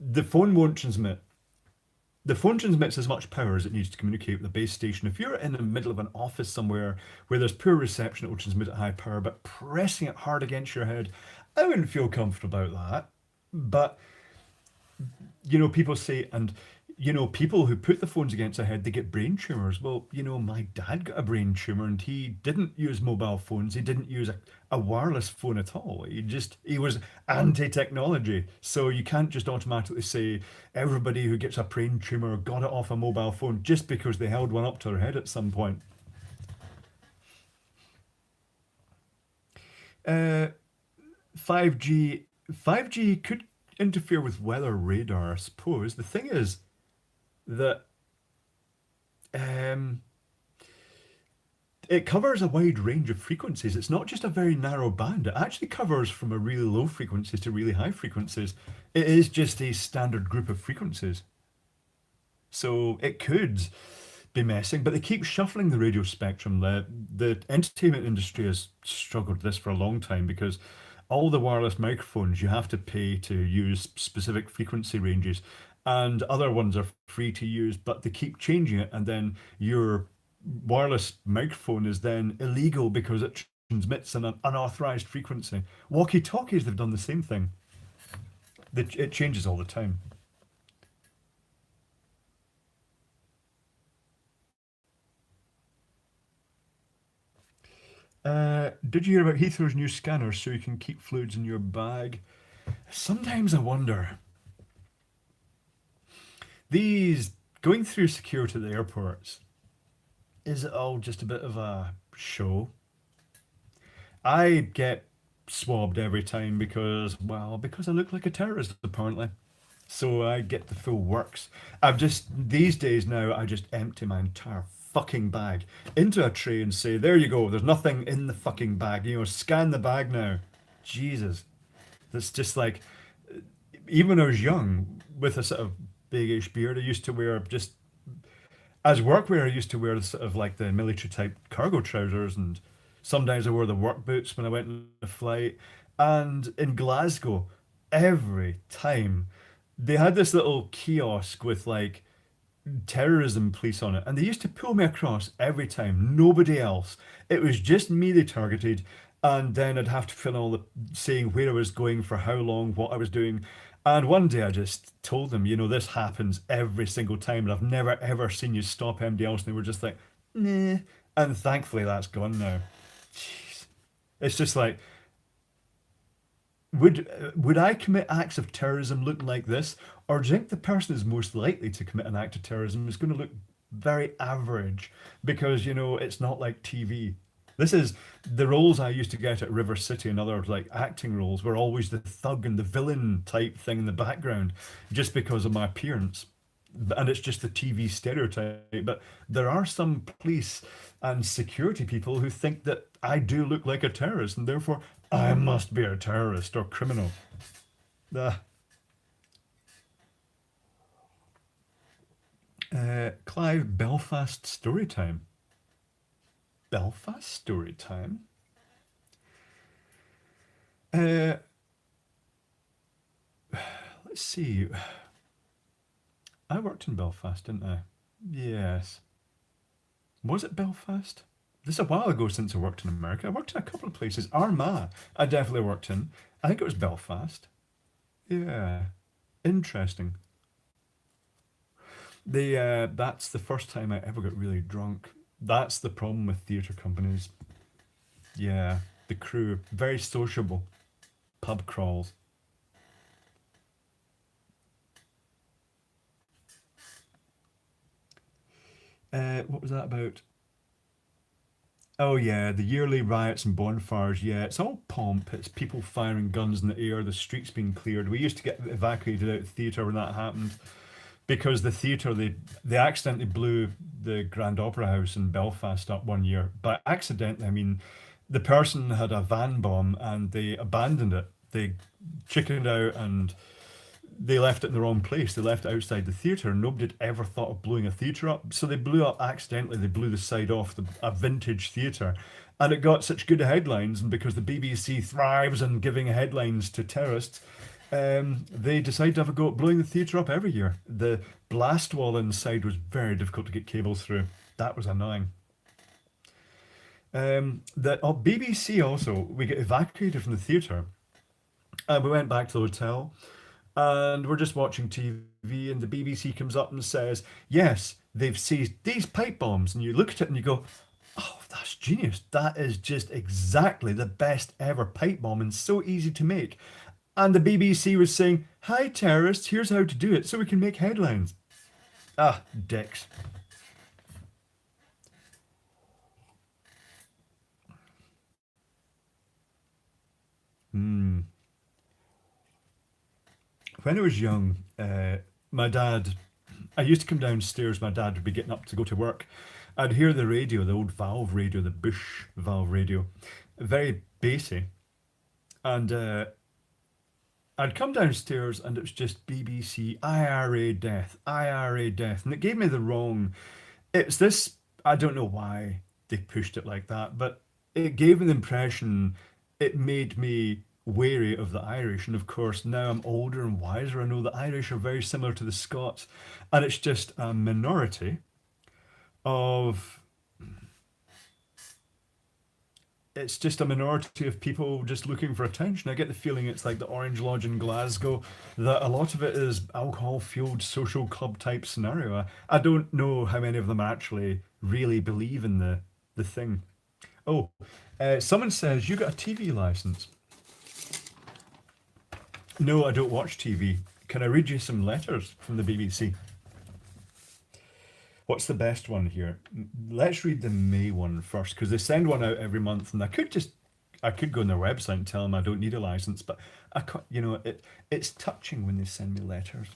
the phone won't transmit. The phone transmits as much power as it needs to communicate with the base station. If you're in the middle of an office somewhere where there's poor reception, it will transmit at high power, but pressing it hard against your head, I wouldn't feel comfortable about that. But people say, and people who put the phones against their head, they get brain tumors. Well, my dad got a brain tumor and he didn't use mobile phones. He didn't use a wireless phone at all. He was anti-technology. So you can't just automatically say everybody who gets a brain tumor got it off a mobile phone just because they held one up to their head at some point. Uh, 5G, 5G could interfere with weather radar, I suppose. The thing is that um, it covers a wide range of frequencies. It's not just a very narrow band. It actually covers from a really low frequencies to really high frequencies. It is just a standard group of frequencies. So it could be messing, but they keep shuffling the radio spectrum. The entertainment industry has struggled with this for a long time because all the wireless microphones you have to pay to use specific frequency ranges, and other ones are free to use, but they keep changing it, and then your wireless microphone is then illegal because it transmits an unauthorized frequency. Walkie-talkies, they've done the same thing. It changes all the time. Did you hear about Heathrow's new scanners so you can keep fluids in your bag? Sometimes I wonder, these going through security at the airports, is it all just a bit of a show? I get swabbed every time because, well, because I look like a terrorist apparently. So I get the full works. I've just these days now I just empty my entire fucking bag into a tray and say, there you go, there's nothing in the fucking bag. You know, scan the bag now. Jesus. That's just like even when I was young, with a sort of bigish beard, I used to wear just as workwear. I used to wear sort of like the military type cargo trousers, and sometimes I wore the work boots when I went on a flight. And in Glasgow, every time they had this little kiosk with like terrorism police on it, and they used to pull me across every time. Nobody else. It was just me they targeted, and then I'd have to fill in all the saying where I was going for how long, what I was doing. And one day I just told them, you know, this happens every single time, and I've never ever seen you stop anybody else. And they were just like, nah. And thankfully that's gone now. Jeez. It's just like, would I commit acts of terrorism looking like this, or do you think the person who's most likely to commit an act of terrorism is going to look very average because you know it's not like TV? This is the roles I used to get at River City and other like acting roles were always the thug and the villain type thing in the background, just because of my appearance. And it's just the TV stereotype. But there are some police and security people who think that I do look like a terrorist, and therefore I must be a terrorist or criminal. Uh, Clive, Belfast story time. Belfast story time. Uh, let's see. I worked in Belfast, didn't I? Yes. Was it Belfast? This is a while ago since I worked in America. I worked in a couple of places. Armagh, I definitely worked in. I think it was Belfast. Yeah. Interesting. That's the first time I ever got really drunk. That's the problem with theatre companies. Yeah. The crew, very sociable. Pub crawls. What was that about? Oh yeah, the yearly riots and bonfires. Yeah, it's all pomp. It's people firing guns in the air, the streets being cleared. We used to get evacuated out of the theatre when that happened because the theatre they accidentally blew the Grand Opera House in Belfast up one year. By accidentally, I mean the person had a van bomb and they abandoned it. They chickened out and they left it in the wrong place. They left it outside the theatre, and nobody had ever thought of blowing a theatre up. So they blew up accidentally. They blew the side off a vintage theatre, and it got such good headlines. And because the BBC thrives on giving headlines to terrorists, they decided to have a go at blowing the theatre up every year. The blast wall inside was very difficult to get cables through. That was annoying. The BBC also, we get evacuated from the theatre, and we went back to the hotel, and we're just watching TV, and the BBC comes up and says, "Yes, they've seized these pipe bombs." And you look at it and you go, "Oh, that's genius! That is just exactly the best ever pipe bomb, and so easy to make." And the BBC was saying, "Hi, terrorists! Here's how to do it, so we can make headlines." Ah, dicks. Hmm. When I was young, my dad, I used to come downstairs. My dad would be getting up to go to work. I'd hear the radio, the old valve radio, the Bush valve radio, very bassy. And I'd come downstairs and it was just BBC, IRA death, IRA death. And it gave me the wrong. It's this, I don't know why they pushed it like that, but it gave me the impression, it made me wary of the Irish. And of course, now I'm older and wiser. I know the Irish are very similar to the Scots. And it's just a minority of it's just a minority of people just looking for attention. I get the feeling it's like the Orange Lodge in Glasgow, that a lot of it is alcohol fueled social club type scenario. I don't know how many of them actually really believe in the thing. Oh, someone says you got a TV license. No, I don't watch TV. Can I read you some letters from the BBC? What's the best one here? Let's read the May one first because they send one out every month, and I could go on their website and tell them I don't need a license, but I can't, it's touching when they send me letters.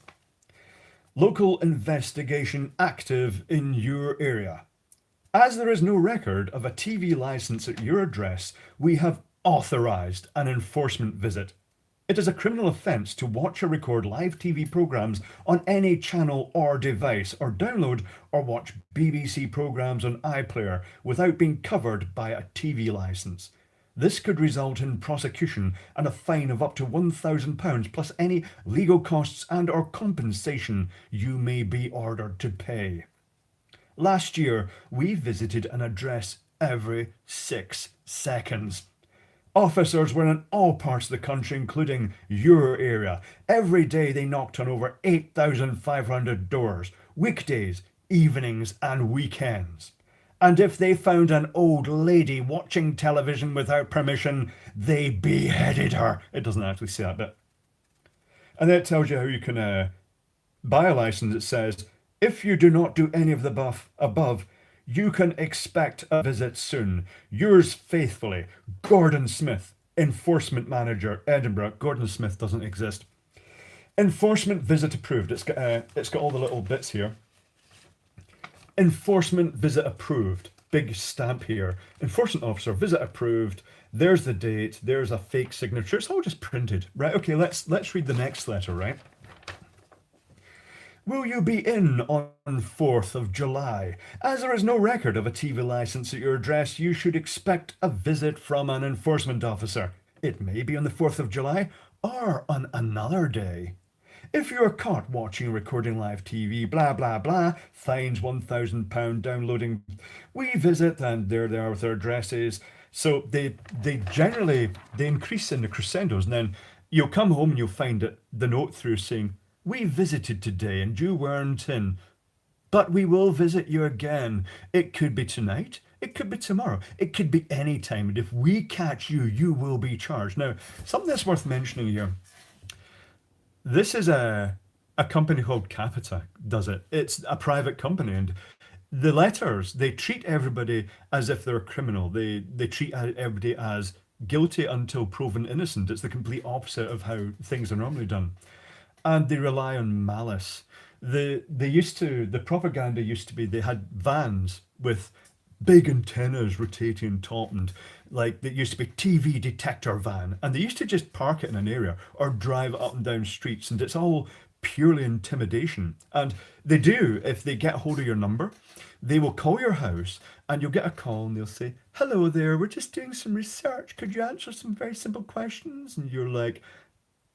Local investigation active in your area. As there is no record of a TV license at your address, we have authorised an enforcement visit. It is a criminal offence to watch or record live TV programmes on any channel or device, or download or watch BBC programmes on iPlayer without being covered by a TV licence. This could result in prosecution and a fine of up to £1,000 plus any legal costs and or compensation you may be ordered to pay. Last year, we visited an address every 6 seconds. Officers were in all parts of the country, including your area. Every day they knocked on over 8,500 doors, weekdays, evenings, and weekends. And if they found an old lady watching television without permission, they beheaded her. It doesn't actually say that bit. And then it tells you how you can buy a license. It says, if you do not do any of the above, you can expect a visit soon. Yours faithfully, Gordon Smith, Enforcement Manager, Edinburgh. Gordon Smith doesn't exist. Enforcement visit approved. It's got all the little bits here. Enforcement visit approved. Big stamp here. Enforcement officer, visit approved. There's the date. There's a fake signature. It's all just printed. Right, okay, let's read the next letter, right? Will you be in on 4th of July? As there is no record of a TV licence at your address, you should expect a visit from an enforcement officer. It may be on the 4th of July or on another day. If you are caught watching or recording live TV, blah blah blah, fines £1,000 downloading. We visit, and there they are with their addresses. So they generally increase in the crescendos, and then you'll come home and you'll find it, the note through saying, we visited today and you weren't in, but we will visit you again. It could be tonight, it could be tomorrow, it could be any time, and if we catch you, you will be charged. Now, something that's worth mentioning here. This is a company called Capita does it. It's a private company, and the letters, they treat everybody as if they're a criminal. They treat everybody as guilty until proven innocent. It's the complete opposite of how things are normally done. And they rely on malice. The propaganda used to be, they had vans with big antennas rotating top, and like there used to be TV detector van, and they used to just park it in an area or drive up and down streets, and it's all purely intimidation. And they do, if they get hold of your number, they will call your house and you'll get a call and they'll say, hello there, we're just doing some research, could you answer some very simple questions? And you're like,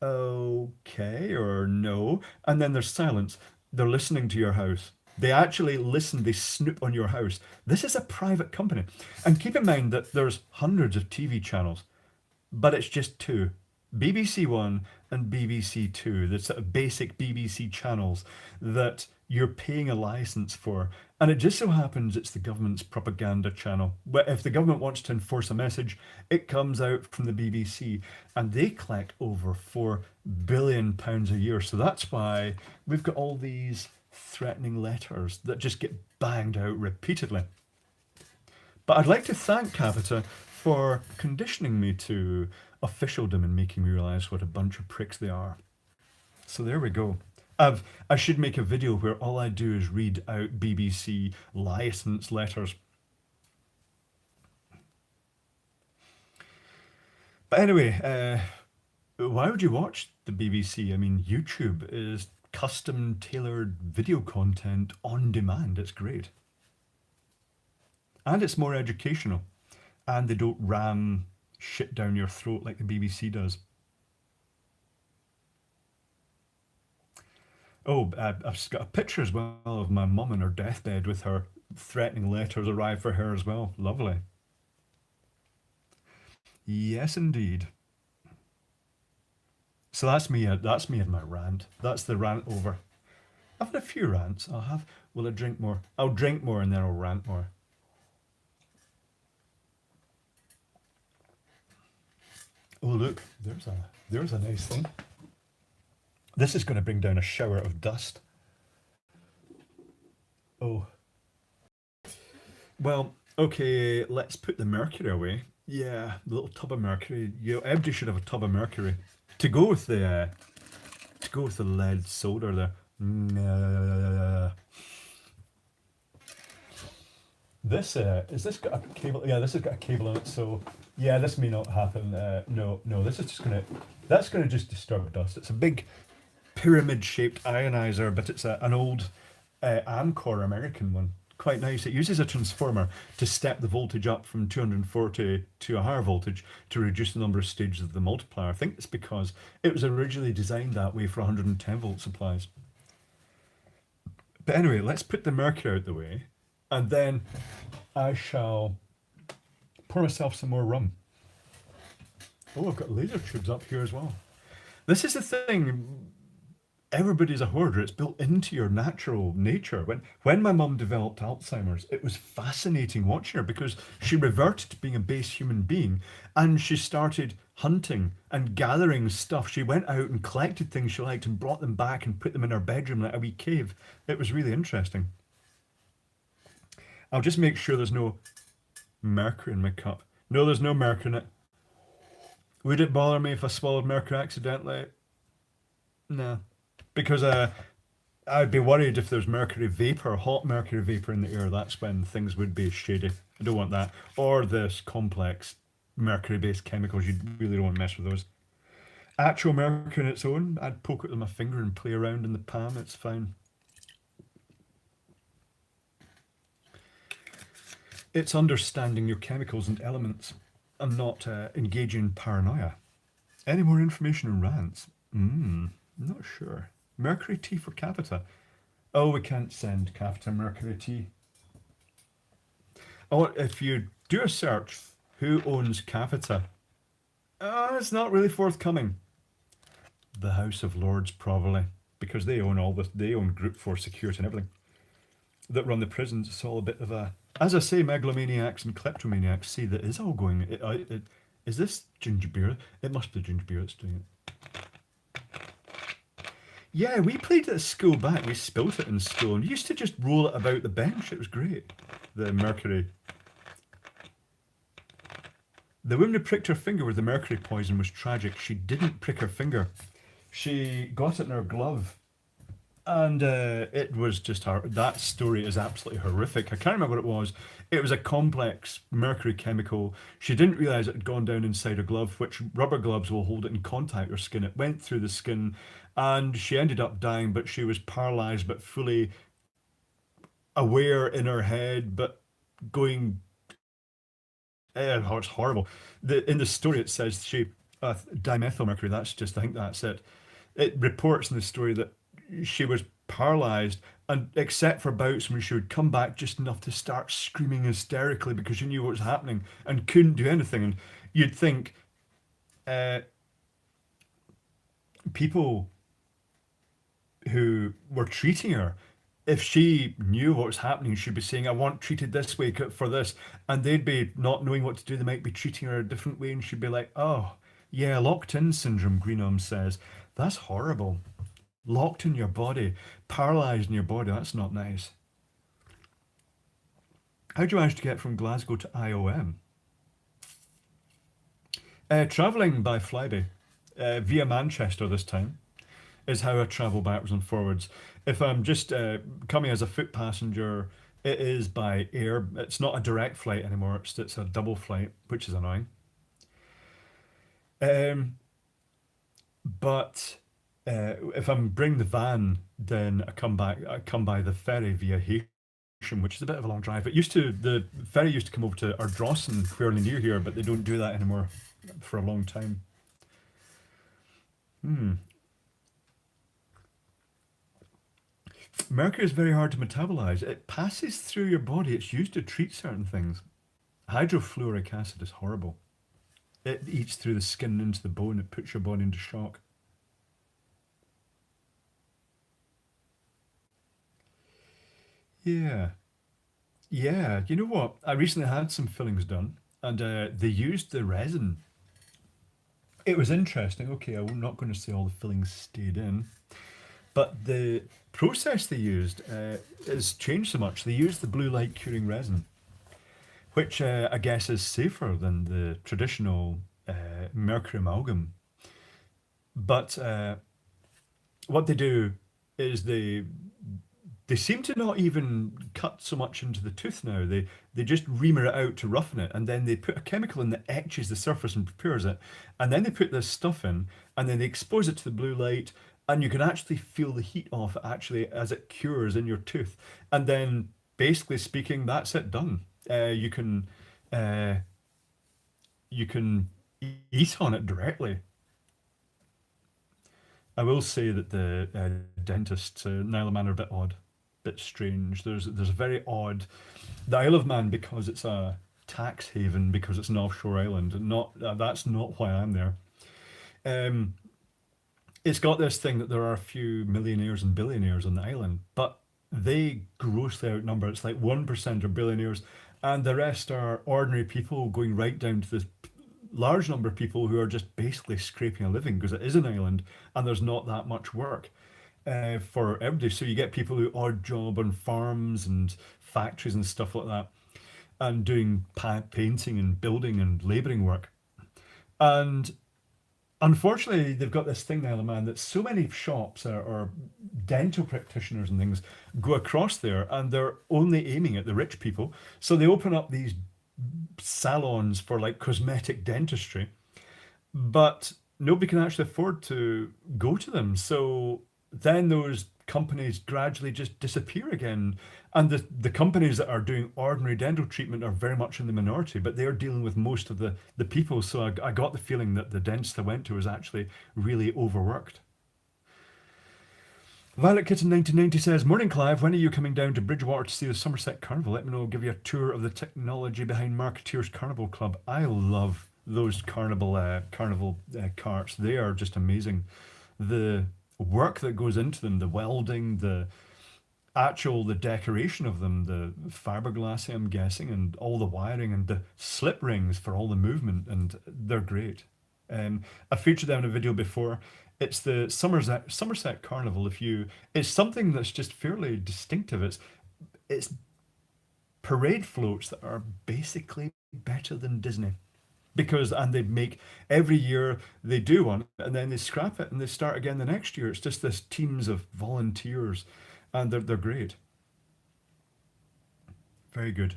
okay, or no. And then there's silence. They're listening to your house. They actually listen, they snoop on your house. This is a private company. And keep in mind that there's hundreds of TV channels, but it's just two. BBC One and BBC Two, the sort of basic BBC channels that you're paying a license for. And it just so happens it's the government's propaganda channel. But if the government wants to enforce a message, it comes out from the BBC, and they collect over £4 billion a year. So that's why we've got all these threatening letters that just get banged out repeatedly. But I'd like to thank Capita for conditioning me to officialdom and making me realise what a bunch of pricks they are. So there we go. I should make a video where all I do is read out BBC licence letters. But anyway, why would you watch the BBC? I mean, YouTube is custom tailored video content on demand. It's great. And it's more educational. And they don't ram shit down your throat like the BBC does. Oh, I've got a picture as well of my mum on her deathbed with her threatening letters arrive for her as well. Lovely. Yes, indeed. So that's me. That's me and my rant. That's the rant over. I've had a few rants. Will I drink more? I'll drink more and then I'll rant more. Oh look, there's a nice thing. This is going to bring down a shower of dust. Oh. Well, okay, let's put the mercury away Yeah, the little tub of mercury. You know, everybody should have a tub of mercury to go with the lead soda there. This is this got a cable? Yeah, this has got a cable on it. So yeah, this may not happen. No, no, this is just gonna that's gonna just disturb dust. It's a big pyramid-shaped ionizer, but it's an old Amcor American one. Quite nice. It uses a transformer to step the voltage up from 240 to a higher voltage to reduce the number of stages of the multiplier. I think it's because it was originally designed that way for 110 volt supplies. But anyway, let's put the mercury out the way, and then I shall pour myself some more rum. Oh, I've got laser tubes up here as well. This is the thing. Everybody's a hoarder. It's built into your natural nature. When my mum developed Alzheimer's, it was fascinating watching her because she reverted to being a base human being and she started hunting and gathering stuff. She went out and collected things she liked and brought them back and put them in her bedroom like a wee cave. It was really interesting. I'll just make sure there's no mercury in my cup. No, there's no mercury in it. Would it bother me if I swallowed mercury accidentally? No. Because I'd be worried if there's mercury vapor, hot mercury vapor in the air. That's when things would be shady. I don't want that. Or this complex mercury-based chemicals. You really don't want to mess with those. Actual mercury on its own, I'd poke it with my finger and play around in the palm. It's fine. It's understanding your chemicals and elements and not engaging in paranoia. Any more information on rants? Not sure. Mercury tea for capita. Oh, we can't send capita mercury tea. Oh, if you do a search, who owns capita? It's not really forthcoming. The House of Lords, probably, because they own all this. They own Group 4 security and everything that run the prisons. It's all a bit of a, as I say, megalomaniacs and kleptomaniacs see that is all going. Is this ginger beer? It must be ginger beer that's doing it. Yeah, we played it at school back. We spilt it in school and used to just roll it about the bench. It was great. The mercury. The woman who pricked her finger with the mercury poison was tragic. She didn't prick her finger. She got it in her glove. And it was just her. That story is absolutely horrific. I can't remember what it was. It was a complex mercury chemical. She didn't realize it had gone down inside her glove, which rubber gloves will hold it in contact with her skin. It went through the skin, and she ended up dying. But she was paralyzed, but fully aware in her head, but going. Oh, it's horrible. In the story it says she dimethyl mercury. That's just. I think that's it. It reports in the story that she was paralyzed, and except for bouts when she would come back just enough to start screaming hysterically because she knew what was happening and couldn't do anything. And you'd think uh, people who were treating her, if she knew what was happening, she'd be saying, I want treated this way for this. And they'd be not knowing what to do. They might be treating her a different way. And she'd be like, oh, yeah, locked in syndrome, Greenham says. That's horrible. Locked in your body, paralyzed in your body. That's not nice. How do you manage to get from Glasgow to IOM? Travelling by flyby via Manchester this time is how I travel backwards and forwards. If I'm just coming as a foot passenger, it is by air. It's not a direct flight anymore. It's a double flight, which is annoying. Um, but if I'm bring the van, then I come back. I come by the ferry via Heysham, which is a bit of a long drive. The ferry used to come over to Ardrossan, fairly near here, but they don't do that anymore for a long time. Hmm. Mercury is very hard to metabolize. It passes through your body. It's used to treat certain things. Hydrofluoric acid is horrible. It eats through the skin into the bone. It puts your body into shock. Yeah. Yeah. You know what? I recently had some fillings done and they used the resin. It was interesting. Okay, I'm not going to say all the fillings stayed in, but the process they used has changed so much. They used the blue light curing resin, which I guess is safer than the traditional mercury amalgam. But what they do is they seem to not even cut so much into the tooth now. They just reamer it out to roughen it, and then they put a chemical in that etches the surface and prepares it, and then they put this stuff in, and then they expose it to the blue light, and you can actually feel the heat off it actually as it cures in your tooth, and then basically speaking, that's it done. Uh, you can eat on it directly. I will say that the dentists, Isle of Man, are a bit odd, bit strange. There's a very odd. The Isle of Man, because it's a tax haven, because it's an offshore island. Not that's not why I'm there. Um, it's got this thing that there are a few millionaires and billionaires on the island, but they grossly outnumber. It's like 1% are billionaires, and the rest are ordinary people going right down to the large number of people who are just basically scraping a living because it is an island and there's not that much work for everybody. So you get people who odd job on farms and factories and stuff like that, and doing painting and building and labouring work. And unfortunately, they've got this thing now, the man, that so many shops or dental practitioners and things go across there and they're only aiming at the rich people. So they open up these salons for like cosmetic dentistry, but nobody can actually afford to go to them. So then those companies gradually just disappear again. And the companies that are doing ordinary dental treatment are very much in the minority, but they're dealing with most of the people. So I got the feeling that the dentist I went to was actually really overworked. Violet Kitten 1990 says, Morning Clive, when are you coming down to Bridgewater to see the Somerset Carnival? Let me know, I'll give you a tour of the technology behind Marketeers Carnival Club. I love those carnival carts. They are just amazing. The work that goes into them, the welding, the decoration of them, the fiberglass, I'm guessing, and all the wiring and the slip rings for all the movement, and they're great. I featured them in a video before. It's the Somerset Carnival. It's something that's just fairly distinctive. It's parade floats that are basically better than Disney because and they make every year they do one and then they scrap it and they start again the next year. It's just this teams of volunteers, and they're great, very good.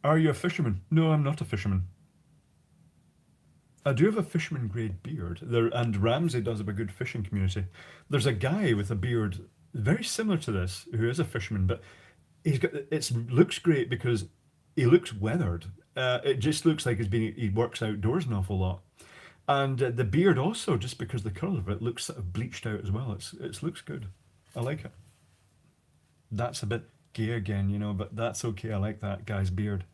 Are you a fisherman? No, I'm not a fisherman. I do have a fisherman grade beard there, and Ramsey does have a good fishing community. There's a guy with a beard very similar to this who is a fisherman, but he's got it looks great because he looks weathered. It just looks like he works outdoors an awful lot, and the beard also just because the curl of it looks sort of bleached out as well. It looks good. I like it. That's a bit gay again, but that's okay. I like that guy's beard.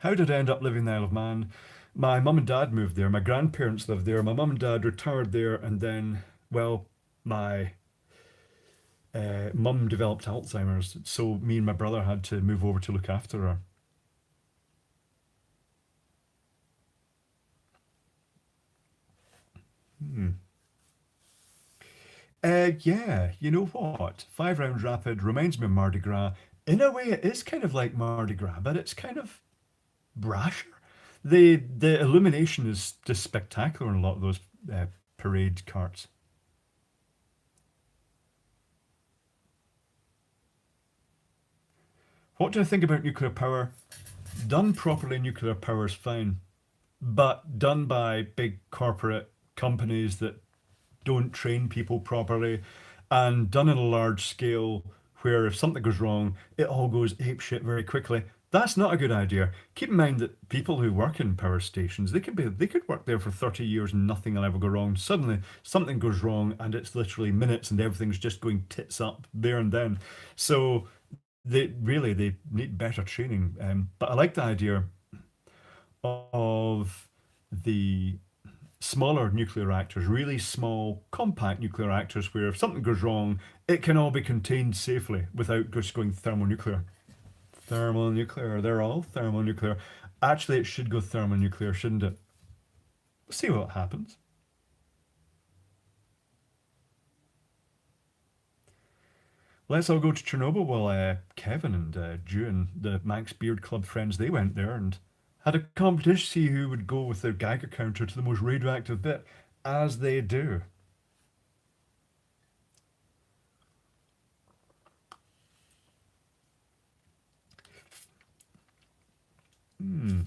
How did I end up living in the Isle of Man? My mum and dad moved there. My grandparents lived there. My mum and dad retired there, and then, well, my mum developed Alzheimer's, so me and my brother had to move over to look after her. Hmm. Yeah, you know what? Five Rounds Rapid reminds me of Mardi Gras. In a way, it is kind of like Mardi Gras, but it's kind of brasher. The illumination is just spectacular in a lot of those parade carts. What do I think about nuclear power? Done properly, nuclear power is fine, but done by big corporate companies that don't train people properly, and done on a large scale where if something goes wrong, it all goes apeshit very quickly. That's not a good idea. Keep in mind that people who work in power stations, they could work there for 30 years and nothing will ever go wrong. Suddenly something goes wrong and it's literally minutes and everything's just going tits up there and then. So they need better training. But I like the idea of the smaller nuclear reactors, really small, compact nuclear reactors, where if something goes wrong, it can all be contained safely without just going thermonuclear. Thermonuclear, they're all thermonuclear. Actually, it should go thermonuclear, shouldn't it? See what happens. Let's all go to Chernobyl while Kevin and Drew and the Max Beard Club friends, they went there and had a competition to see who would go with their Geiger counter to the most radioactive bit, as they do. Hmm.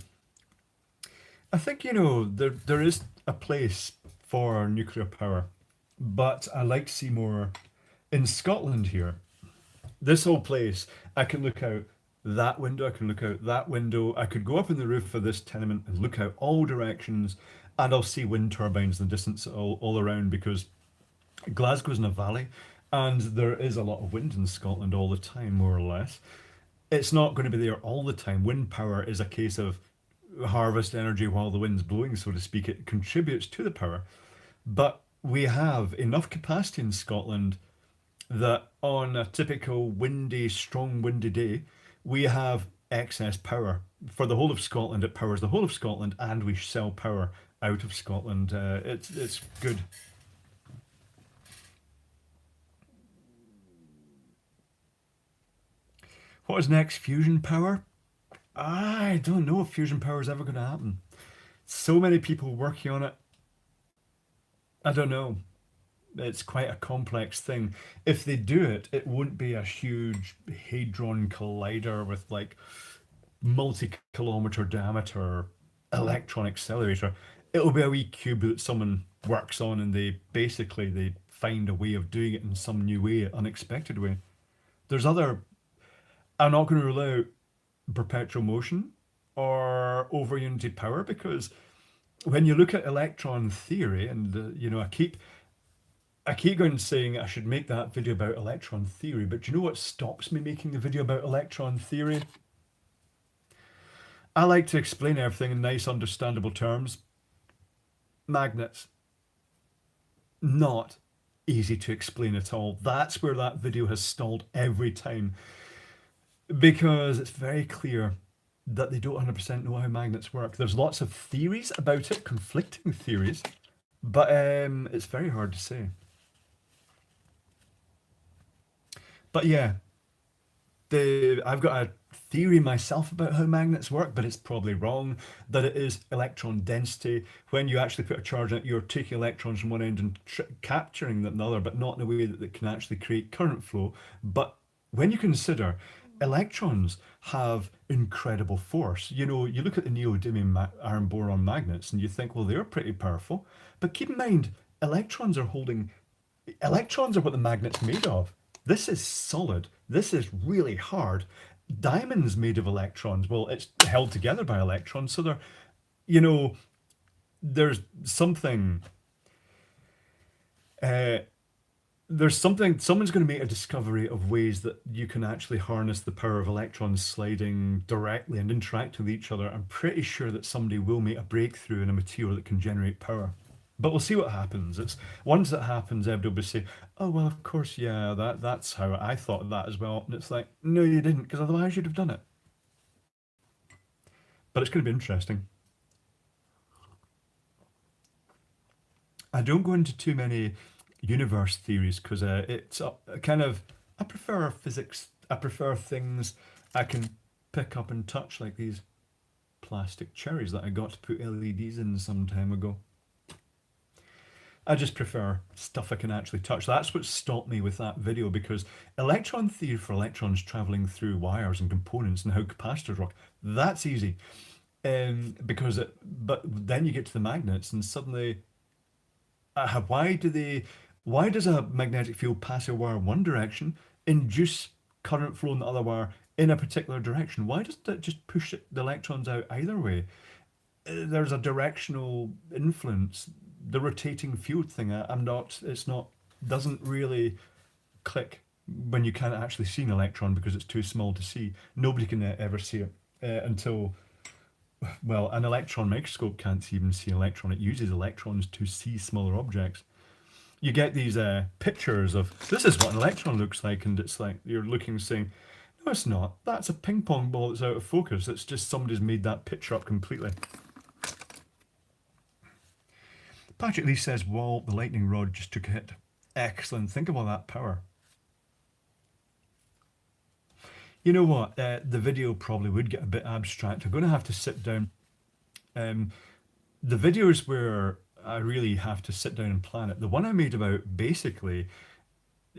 I think, there is a place for nuclear power, but I like to see more in Scotland here. This whole place, I can look out that window, I can look out that window, I could go up in the roof of this tenement and look out all directions, and I'll see wind turbines in the distance all around because Glasgow's in a valley, and there is a lot of wind in Scotland all the time, more or less. It's not going to be there all the time. Wind power is a case of harvest energy while the wind's blowing, so to speak. It contributes to the power. But we have enough capacity in Scotland that on a typical windy, strong windy day, we have excess power. For the whole of Scotland, it powers the whole of Scotland, and we sell power out of Scotland. It's good. What is next? Fusion power? I don't know if fusion power is ever going to happen. So many people working on it. I don't know. It's quite a complex thing. If they do it, it won't be a huge hadron collider with like multi-kilometer diameter electron accelerator. It'll be a wee cube that someone works on and they find a way of doing it in some new way, unexpected way. There's other. I'm not going to rule out perpetual motion or over unity power because when you look at electron theory, and I keep going saying I should make that video about electron theory, but do you know what stops me making the video about electron theory? I like to explain everything in nice, understandable terms. Magnets, not easy to explain at all. That's where that video has stalled every time because it's very clear that they don't 100% know how magnets work. There's lots of theories about it, conflicting theories, but it's very hard to say. But yeah, I've got a theory myself about how magnets work, but it's probably wrong. That it is electron density. When you actually put a charge on it, you're taking electrons from one end and capturing them another, but not in a way that it can actually create current flow. But when you consider electrons have incredible force, you look at the neodymium iron boron magnets and you think, well, they're pretty powerful. But keep in mind, electrons are holding electrons are what the magnet's made of. This is solid. This is really hard. Diamond's made of electrons. Well, it's held together by electrons. So you know, there's something. Uh, Someone's going to make a discovery of ways that you can actually harness the power of electrons sliding directly and interacting with each other. I'm pretty sure that somebody will make a breakthrough in a material that can generate power. But we'll see what happens. It's once that happens, everybody will say, "Oh well, of course, yeah, that's how I thought of that as well." And it's like, no, you didn't, because otherwise you'd have done it. But it's going to be interesting. I don't go into too many universe theories because it's kind of. I prefer physics. I prefer things I can pick up and touch, like these plastic cherries that I got to put LEDs in some time ago. I just prefer stuff I can actually touch. That's what stopped me with that video because electron theory for electrons traveling through wires and components and how capacitors work, that's easy. But then you get to the magnets and suddenly, why why does a magnetic field pass a wire one direction, induce current flow in the other wire in a particular direction? Why doesn't it just push the electrons out either way? There's a directional influence. The rotating field thing, I'm not, it's not, doesn't really click when you can't actually see an electron because it's too small to see. Nobody can ever see it until, well, an electron microscope can't even see an electron. It uses electrons to see smaller objects. You get these pictures of this is what an electron looks like, and it's like you're looking saying, no, it's not. That's a ping pong ball that's out of focus. It's just somebody's made that picture up completely. Patrick Lee says, "Wall, the lightning rod just took a hit." Excellent. Think about that power. You know what? The video probably would get a bit abstract. I'm going to have to sit down. Um, the videos where I really have to sit down and plan it. The one I made about basically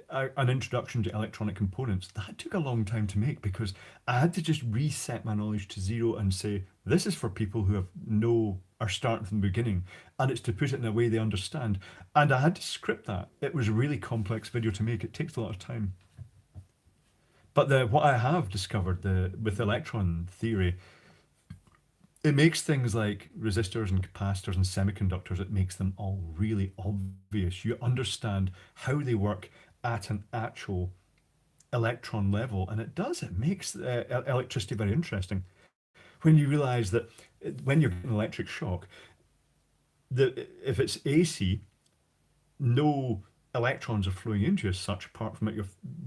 an introduction to electronic components, that took a long time to make because I had to just reset my knowledge to zero and say, this is for people who have no are starting from the beginning, and it's to put it in a way they understand. And I had to script that. It was a really complex video to make. It takes a lot of time. But what I have discovered with electron theory, it makes things like resistors and capacitors and semiconductors, it makes them all really obvious. You understand how they work at an actual electron level, and it does. It makes electricity very interesting when you realize that when you're getting electric shock, if it's AC, no electrons are flowing into you as such, apart from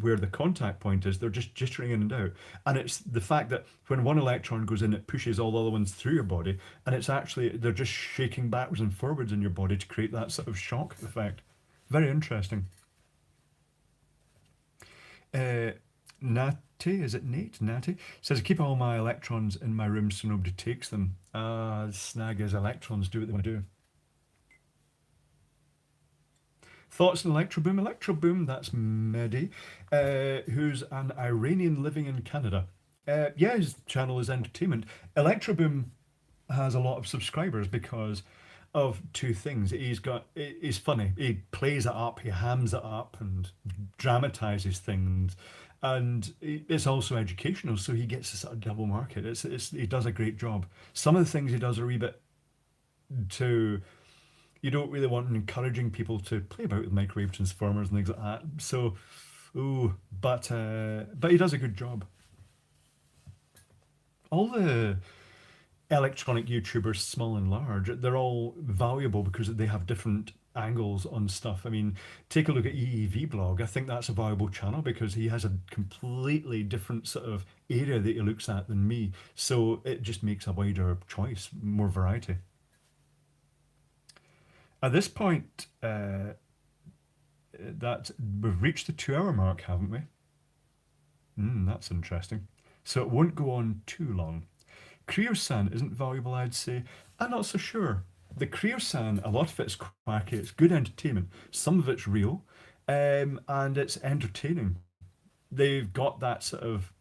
where the contact point is. They're just jittering in and out. And it's the fact that when one electron goes in, it pushes all the other ones through your body. And it's actually, they're just shaking backwards and forwards in your body to create that sort of shock effect. Very interesting. Uh, Natty, is it Nate? Natty says, I keep all my electrons in my room so nobody takes them. The snag is electrons do what they want to do. Thoughts on Electro Boom? Electro Boom, that's Mehdi, who's an Iranian living in Canada. Yeah, his channel is entertainment. Electro Boom has a lot of subscribers because of two things. He's funny. He plays it up, he hams it up, and dramatizes things. And it's also educational, so he gets a sort of double market. He does a great job. Some of the things he does are a wee bit too you don't really want encouraging people to play about with microwave transformers and things like that. So, ooh, but he does a good job. All the electronic YouTubers, small and large, they're all valuable because they have different angles on stuff. I mean, take a look at EEV blog. I think that's a valuable channel because he has a completely different sort of area that he looks at than me. So it just makes a wider choice, more variety. At this point, that we've reached the 2 hour mark, haven't we? That's interesting. So it won't go on too long. Creosan isn't valuable, I'd say. I'm not so sure. The Creosan, a lot of it's quacky, it's good entertainment. Some of it's real, and it's entertaining. They've got that sort of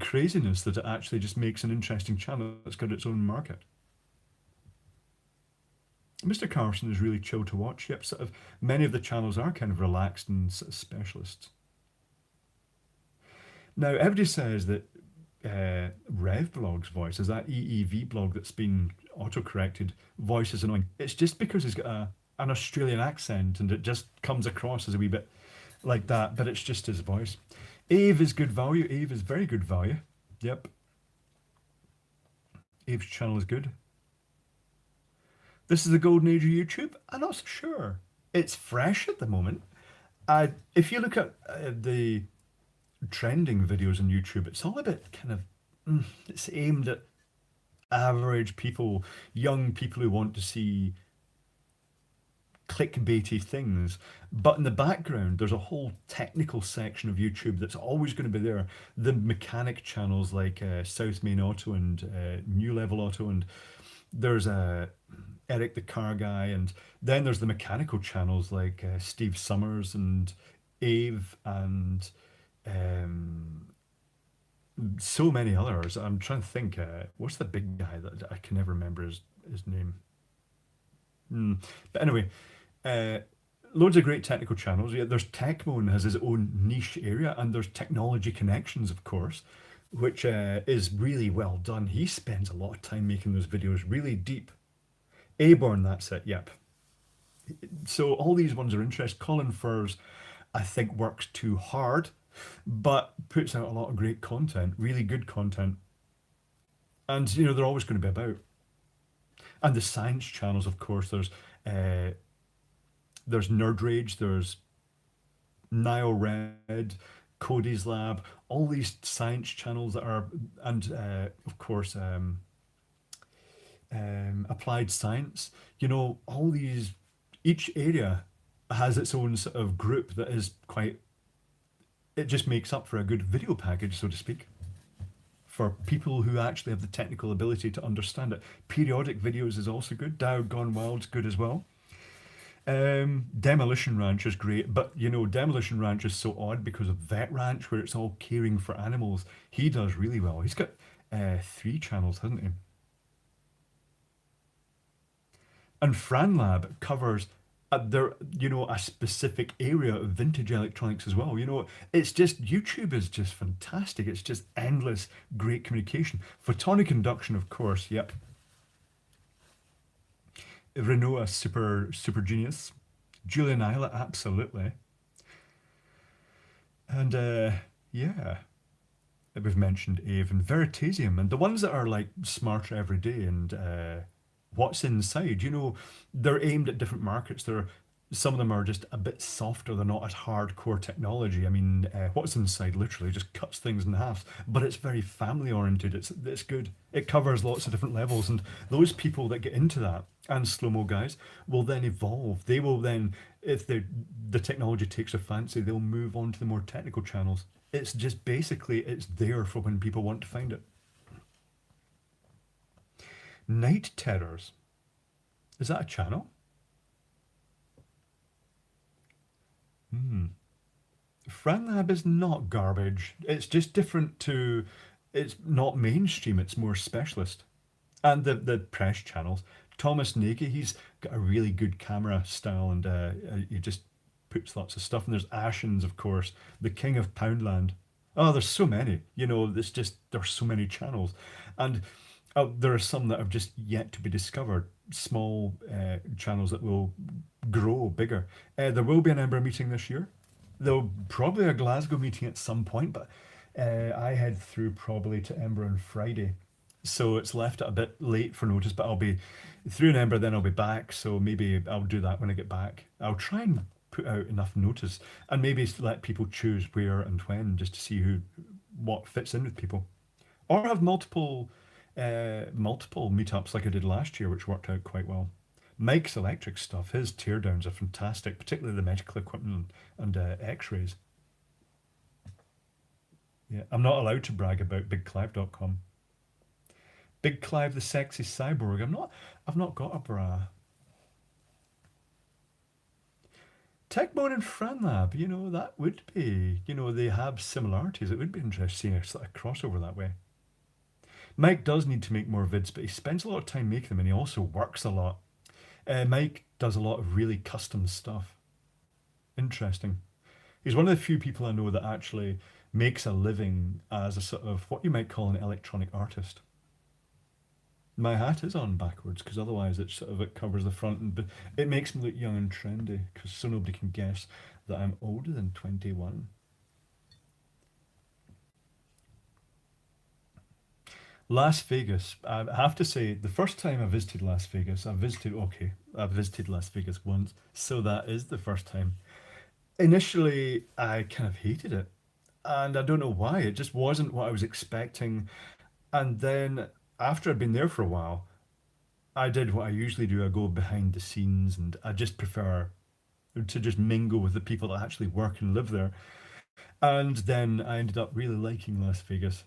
craziness that it actually just makes an interesting channel that's got its own market. Mr. Carson is really chill to watch. Yep, sort of many of the channels are kind of relaxed and sort of specialists. Now, everybody says that Rev Blog's voice is that EEV blog that's been auto-corrected voice is annoying. It's just because he's got an Australian accent and it just comes across as a wee bit like that, but it's just his voice. Ave is good value. Ave is very good value. Yep. Ave's channel is good. This is the golden age of YouTube? I'm not so sure. It's fresh at the moment. If you look at the trending videos on YouTube, it's all a bit kind of, it's aimed at average people, young people who want to see clickbaity things. But in the background, there's a whole technical section of YouTube that's always going to be there. The mechanic channels like South Main Auto and New Level Auto, and there's Eric the Car Guy, and then there's the mechanical channels like Steve Summers and Ave and um, so many others. I'm trying to think. What's the big guy that I can never remember his name? But anyway, uh, loads of great technical channels. Yeah, there's Techmoan has his own niche area, and there's Technology Connections, of course, which is really well done. He spends a lot of time making those videos really deep. Aborn, that's it. Yep. So all these ones are interesting. Colin Furs, I think, works too hard, but puts out a lot of great content, really good content. And they're always going to be about. And the science channels, of course. There's Nerd Rage, there's Nile Red, Cody's Lab, all these science channels that are, and of course, applied science. All these, each area has its own sort of group that is quite, it just makes up for a good video package, so to speak. for people who actually have the technical ability to understand it. Periodic videos is also good. Dow Gone Wild's good as well. Demolition Ranch is great, but you know, Demolition Ranch is so odd because of Vet Ranch, where it's all caring for animals. He does really well. He's got three channels, hasn't he? And FranLab covers a specific area of vintage electronics as well. You know, it's just YouTube is just fantastic. It's just endless great communication. Photonic induction, of course. Yep. Renoa, super genius. Julian Isla, absolutely. And yeah, we've mentioned Ave and Veritasium, and the ones that are like smarter every day and what's inside. You know, they're aimed at different markets. They're some of them are just a bit softer. They're not as hardcore technology. I mean, what's inside literally just cuts things in half, but it's very family oriented. It's good. It covers lots of different levels, and those people that get into that and slow mo guys will then evolve. They will then, if the technology takes a fancy, they'll move on to the more technical channels. It's just basically it's there for when people want to find it. Night Terrors. Is that a channel? Hmm. FranLab is not garbage. It's just different to. It's not mainstream. It's more specialist. And the press channels. Thomas Nagy, he's got a really good camera style, and he just puts lots of stuff. And there's Ashens, of course, the king of Poundland. Oh, there's so many. You know, there's so many channels, and there are some that have just yet to be discovered. Small channels that will grow bigger. There will be an Ember meeting this year. There'll probably a Glasgow meeting at some point, but I head through probably to Ember on Friday, so it's left it a bit late for notice. But I'll be through in Ember, then I'll be back. So maybe I'll do that when I get back. I'll try and put out enough notice and maybe let people choose where and when, just to see who what fits in with people, or have multiple meetups like I did last year, which worked out quite well. Mike's electric stuff, his teardowns are fantastic, particularly the medical equipment and X-rays. Yeah, I'm not allowed to brag about BigClive.com. Big Clive, the sexy cyborg. I've not got a bra. Techmode and FranLab, you know, that would be, you know, they have similarities. It would be interesting seeing a sort of crossover that way. Mike does need to make more vids, but he spends a lot of time making them, and he also works a lot. Mike does a lot of really custom stuff. Interesting. He's one of the few people I know that actually makes a living as a sort of what you might call an electronic artist. My hat is on backwards because otherwise it covers the front, and it makes me look young and trendy because so nobody can guess that I'm older than 21. Las Vegas. I have to say, the first time I visited Las Vegas, I visited Las Vegas once, so that is the first time. Initially, I kind of hated it, and I don't know why. It just wasn't what I was expecting. And then after I'd been there for a while, I did what I usually do. I go behind the scenes, and I just prefer to just mingle with the people that actually work and live there. And then I ended up really liking Las Vegas.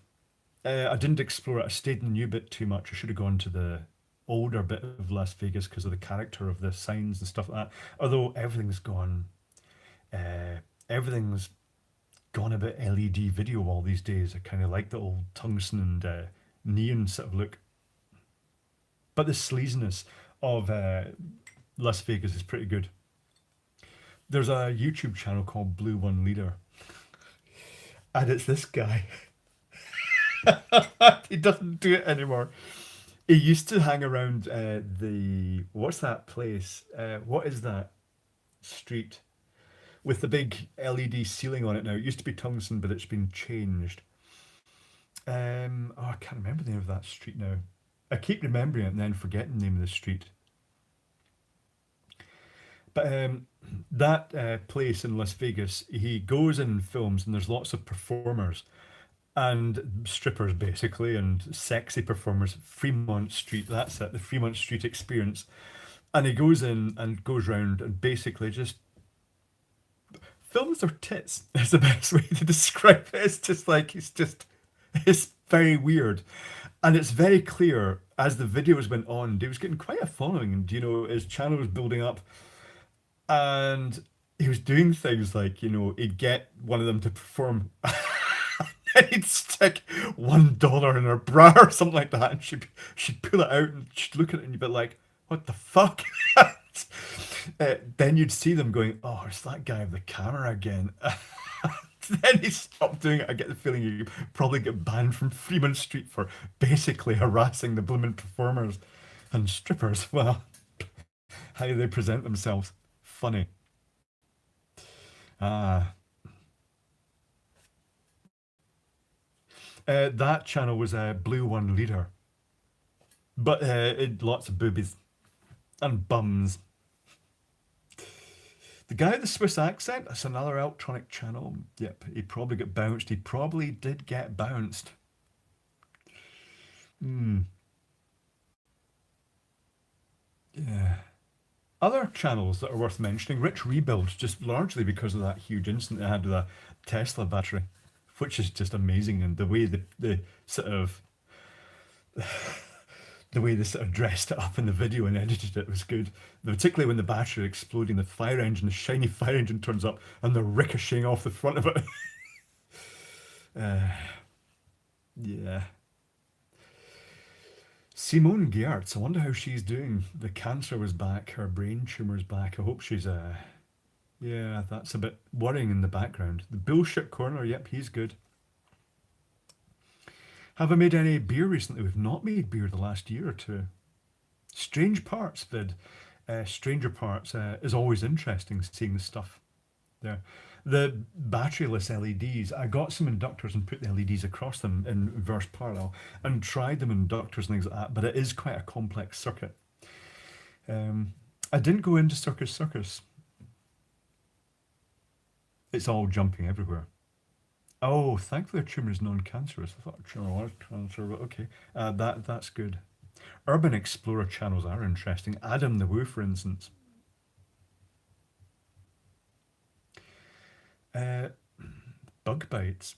I didn't explore it. I stayed in the new bit too much. I should have gone to the older bit of Las Vegas because of the character of the signs and stuff like that. Although uh, everything's gone a bit LED video all these days. I kind of like the old tungsten and neon sort of look. But the sleaziness of Las Vegas is pretty good. There's a YouTube channel called Blue One Leader, and it's this guy. He doesn't do it anymore. He used to hang around the what's that place? What is that street with the big LED ceiling on it now? It used to be tungsten, but it's been changed. Oh, I can't remember the name of that street now. I keep remembering it and then forgetting the name of the street. But that place in Las Vegas, he goes in and films, and there's lots of performers and strippers basically, and sexy performers. Fremont Street, that's it, the Fremont Street experience. And he goes in and goes round and basically just films their tits. Is the best way to describe it. It's just like it's just his very weird. And it's very clear as the videos went on, he was getting quite a following, and his channel was building up, and he was doing things like, he'd get one of them to perform, and he'd stick $1 in her bra or something like that, and she'd pull it out and she'd look at it and you'd be like, what the fuck? Then you'd see them going, oh, it's that guy with the camera again. Then he stopped doing it. I get the feeling you probably get banned from Freeman Street for basically harassing the blooming performers and strippers. Well, how they present themselves. Funny. Ah. That channel was a Blue One leader, but lots of boobies and bums. The guy with the Swiss accent, that's another electronic channel. Yep, he probably got bounced. He probably did get bounced. Hmm. Yeah. Other channels that are worth mentioning, Rich Rebuilds, just largely because of that huge incident they had with a Tesla battery, which is just amazing, and the sort of the way they sort of dressed it up in the video and edited it was good. Particularly when the battery exploding, the fire engine, the shiny fire engine turns up, and they're ricocheting off the front of it. uh, yeah. Simone Giertz, I wonder how she's doing. The cancer was back, her brain tumor's back. I hope she's yeah, that's a bit worrying in the background. The bullshit corner, yep, he's good. Have I made any beer recently? We've not made beer the last year or two. Strange Parts vid. Stranger Parts is always interesting seeing the stuff there. The batteryless LEDs, I got some inductors and put the LEDs across them in reverse parallel and tried them in inductors and things like that, but it is quite a complex circuit. Um, I didn't go into Circus Circus. It's all jumping everywhere. Oh, thankfully, the tumour is non-cancerous. I thought a tumour was cancer, but okay. That's good. Urban Explorer channels are interesting. Adam the Woo, for instance. Uh, Bug bites.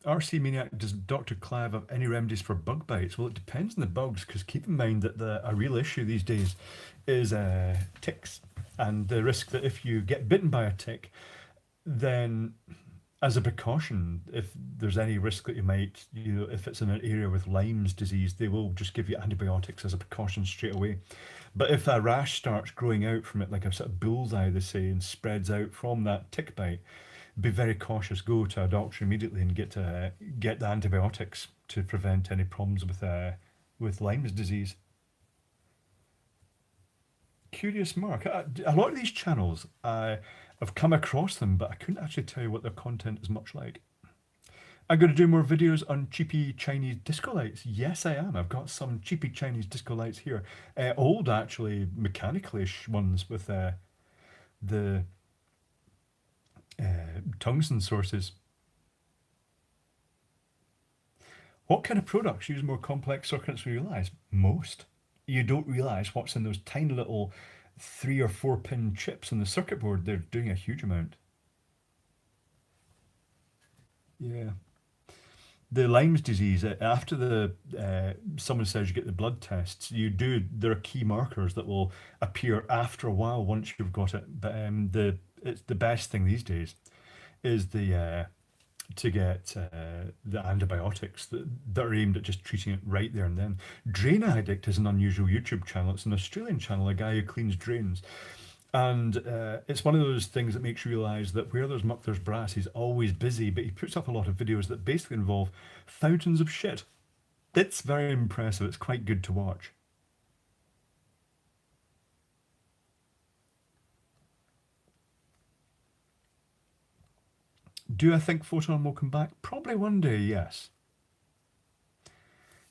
RC Maniac, does Dr. Clive have any remedies for bug bites? Well, it depends on the bugs, because keep in mind that a real issue these days is ticks, and the risk that if you get bitten by a tick, then as a precaution, if there's any risk that you might, if it's in an area with Lyme's disease, they will just give you antibiotics as a precaution straight away. But if a rash starts growing out from it, like a sort of bullseye, they say, and spreads out from that tick bite, be very cautious. Go to a doctor immediately and get the antibiotics to prevent any problems with Lyme's disease. Curious Mark. A lot of these channels, I've come across them, but I couldn't actually tell you what their content is much like. I'm going to do more videos on cheapy Chinese disco lights. Yes, I am. I've got some cheapy Chinese disco lights here. Old, actually, mechanical-ish ones with the tungsten sources. What kind of products use more complex circuits than you realise? Most. You don't realise what's in those tiny little 3 or 4 pin chips in the circuit board. They're doing a huge amount. Yeah. The Lyme's disease, after someone says you get the blood tests, there are key markers that will appear after a while once you've got it. But it's the best thing these days is to get the antibiotics that are aimed at just treating it right there and then. Drain Addict is an unusual YouTube channel. It's an Australian channel, a guy who cleans drains. And it's one of those things that makes you realise that where there's muck, there's brass. He's always busy, but he puts up a lot of videos that basically involve fountains of shit. It's very impressive. It's quite good to watch. Do I think Photon will come back? Probably one day, yes.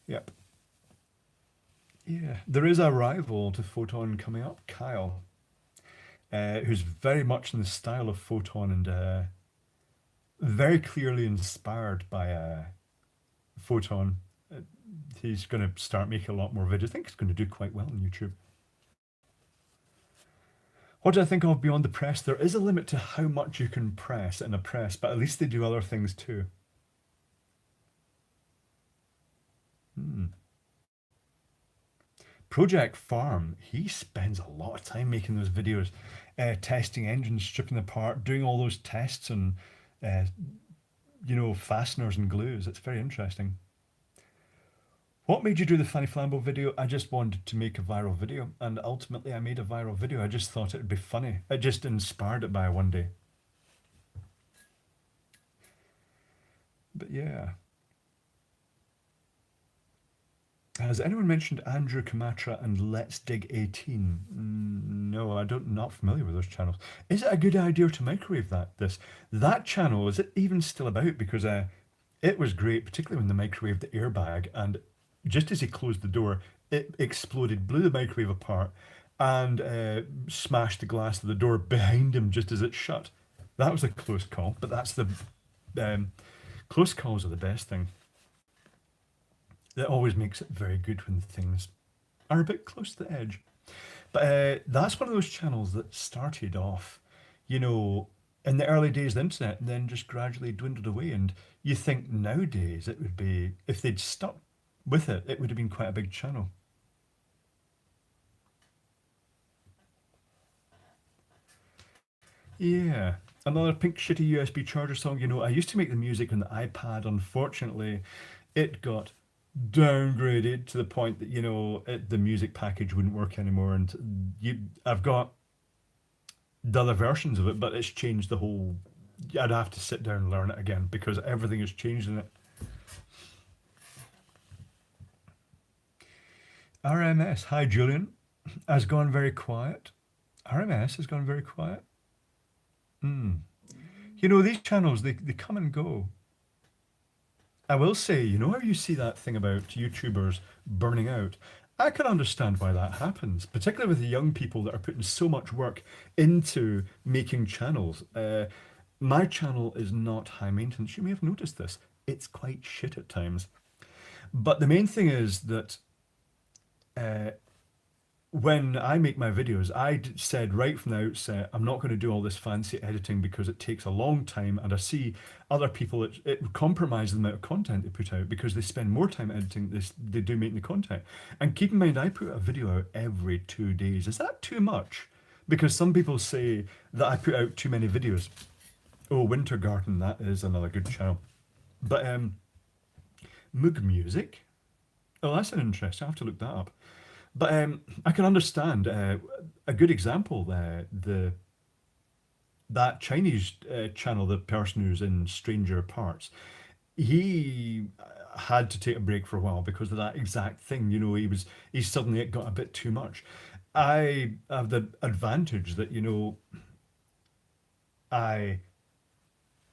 Yep. Yeah. There is a rival to Photon coming up, Kyle, who's very much in the style of Photon and very clearly inspired by Photon. Uh, he's going to start making a lot more videos. I think he's going to do quite well on YouTube. What do I think of Beyond the Press? There is a limit to how much you can press in a press, but at least they do other things too. Hmm. Project Farm, he spends a lot of time making those videos, testing engines, stripping them apart, doing all those tests and, uh, fasteners and glues. It's very interesting. What made you do the Fanny Flambeau video? I just wanted to make a viral video, and ultimately I made a viral video. I just thought it would be funny. It just inspired it by one day. But yeah. Has anyone mentioned Andrew Kamatra and Let's Dig 18? No, I don't. Not familiar with those channels. Is it a good idea to microwave that channel? Is it even still about? Because it was great, particularly when they microwaved the airbag, and just as he closed the door, it exploded, blew the microwave apart, and smashed the glass of the door behind him just as it shut. That was a close call, but that's the um, close calls are the best thing. It always makes it very good when things are a bit close to the edge. But that's one of those channels that started off, you know, in the early days of the internet and then just gradually dwindled away. And you think nowadays it would be, if they'd stuck with it, it would have been quite a big channel. Yeah. Another pink shitty USB charger song. I used to make the music on the iPad. Unfortunately, it got downgraded to the point that the music package wouldn't work anymore, and I've got the other versions of it, but it's changed the whole. I'd have to sit down and learn it again because everything has changed in it. RMS, hi Julian, has gone very quiet. RMS has gone very quiet. Hmm. These channels, they come and go. I will say, how you see that thing about YouTubers burning out? I can understand why that happens, particularly with the young people that are putting so much work into making channels. My channel is not high maintenance. You may have noticed this. It's quite shit at times. But the main thing is that uh, when I make my videos, said right from the outset, I'm not going to do all this fancy editing because it takes a long time, and I see other people, it compromises the amount of content they put out because they spend more time editing this they do making the content. And keep in mind, I put a video out every 2 days. Is that too much? Because some people say that I put out too many videos. Oh, Winter Garden, that is another good channel. But Moog Music. Oh, that's an interesting. I have to look that up. But I can understand a good example. The that Chinese channel, the person who's in Stranger Parts, he had to take a break for a while because of that exact thing. He suddenly it got a bit too much. I have the advantage that I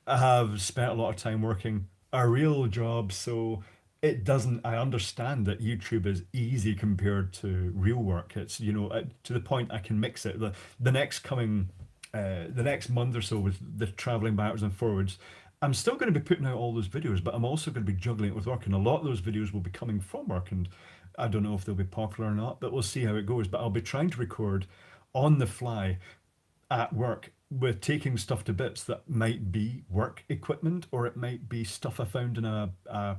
have spent a lot of time working a real job, so it doesn't. I understand that YouTube is easy compared to real work. It's to the point I can mix it. The next month or so with the traveling backwards and forwards, I'm still going to be putting out all those videos, but I'm also going to be juggling it with work, and a lot of those videos will be coming from work, and I don't know if they'll be popular or not, but we'll see how it goes. But I'll be trying to record on the fly at work with taking stuff to bits that might be work equipment or it might be stuff I found in a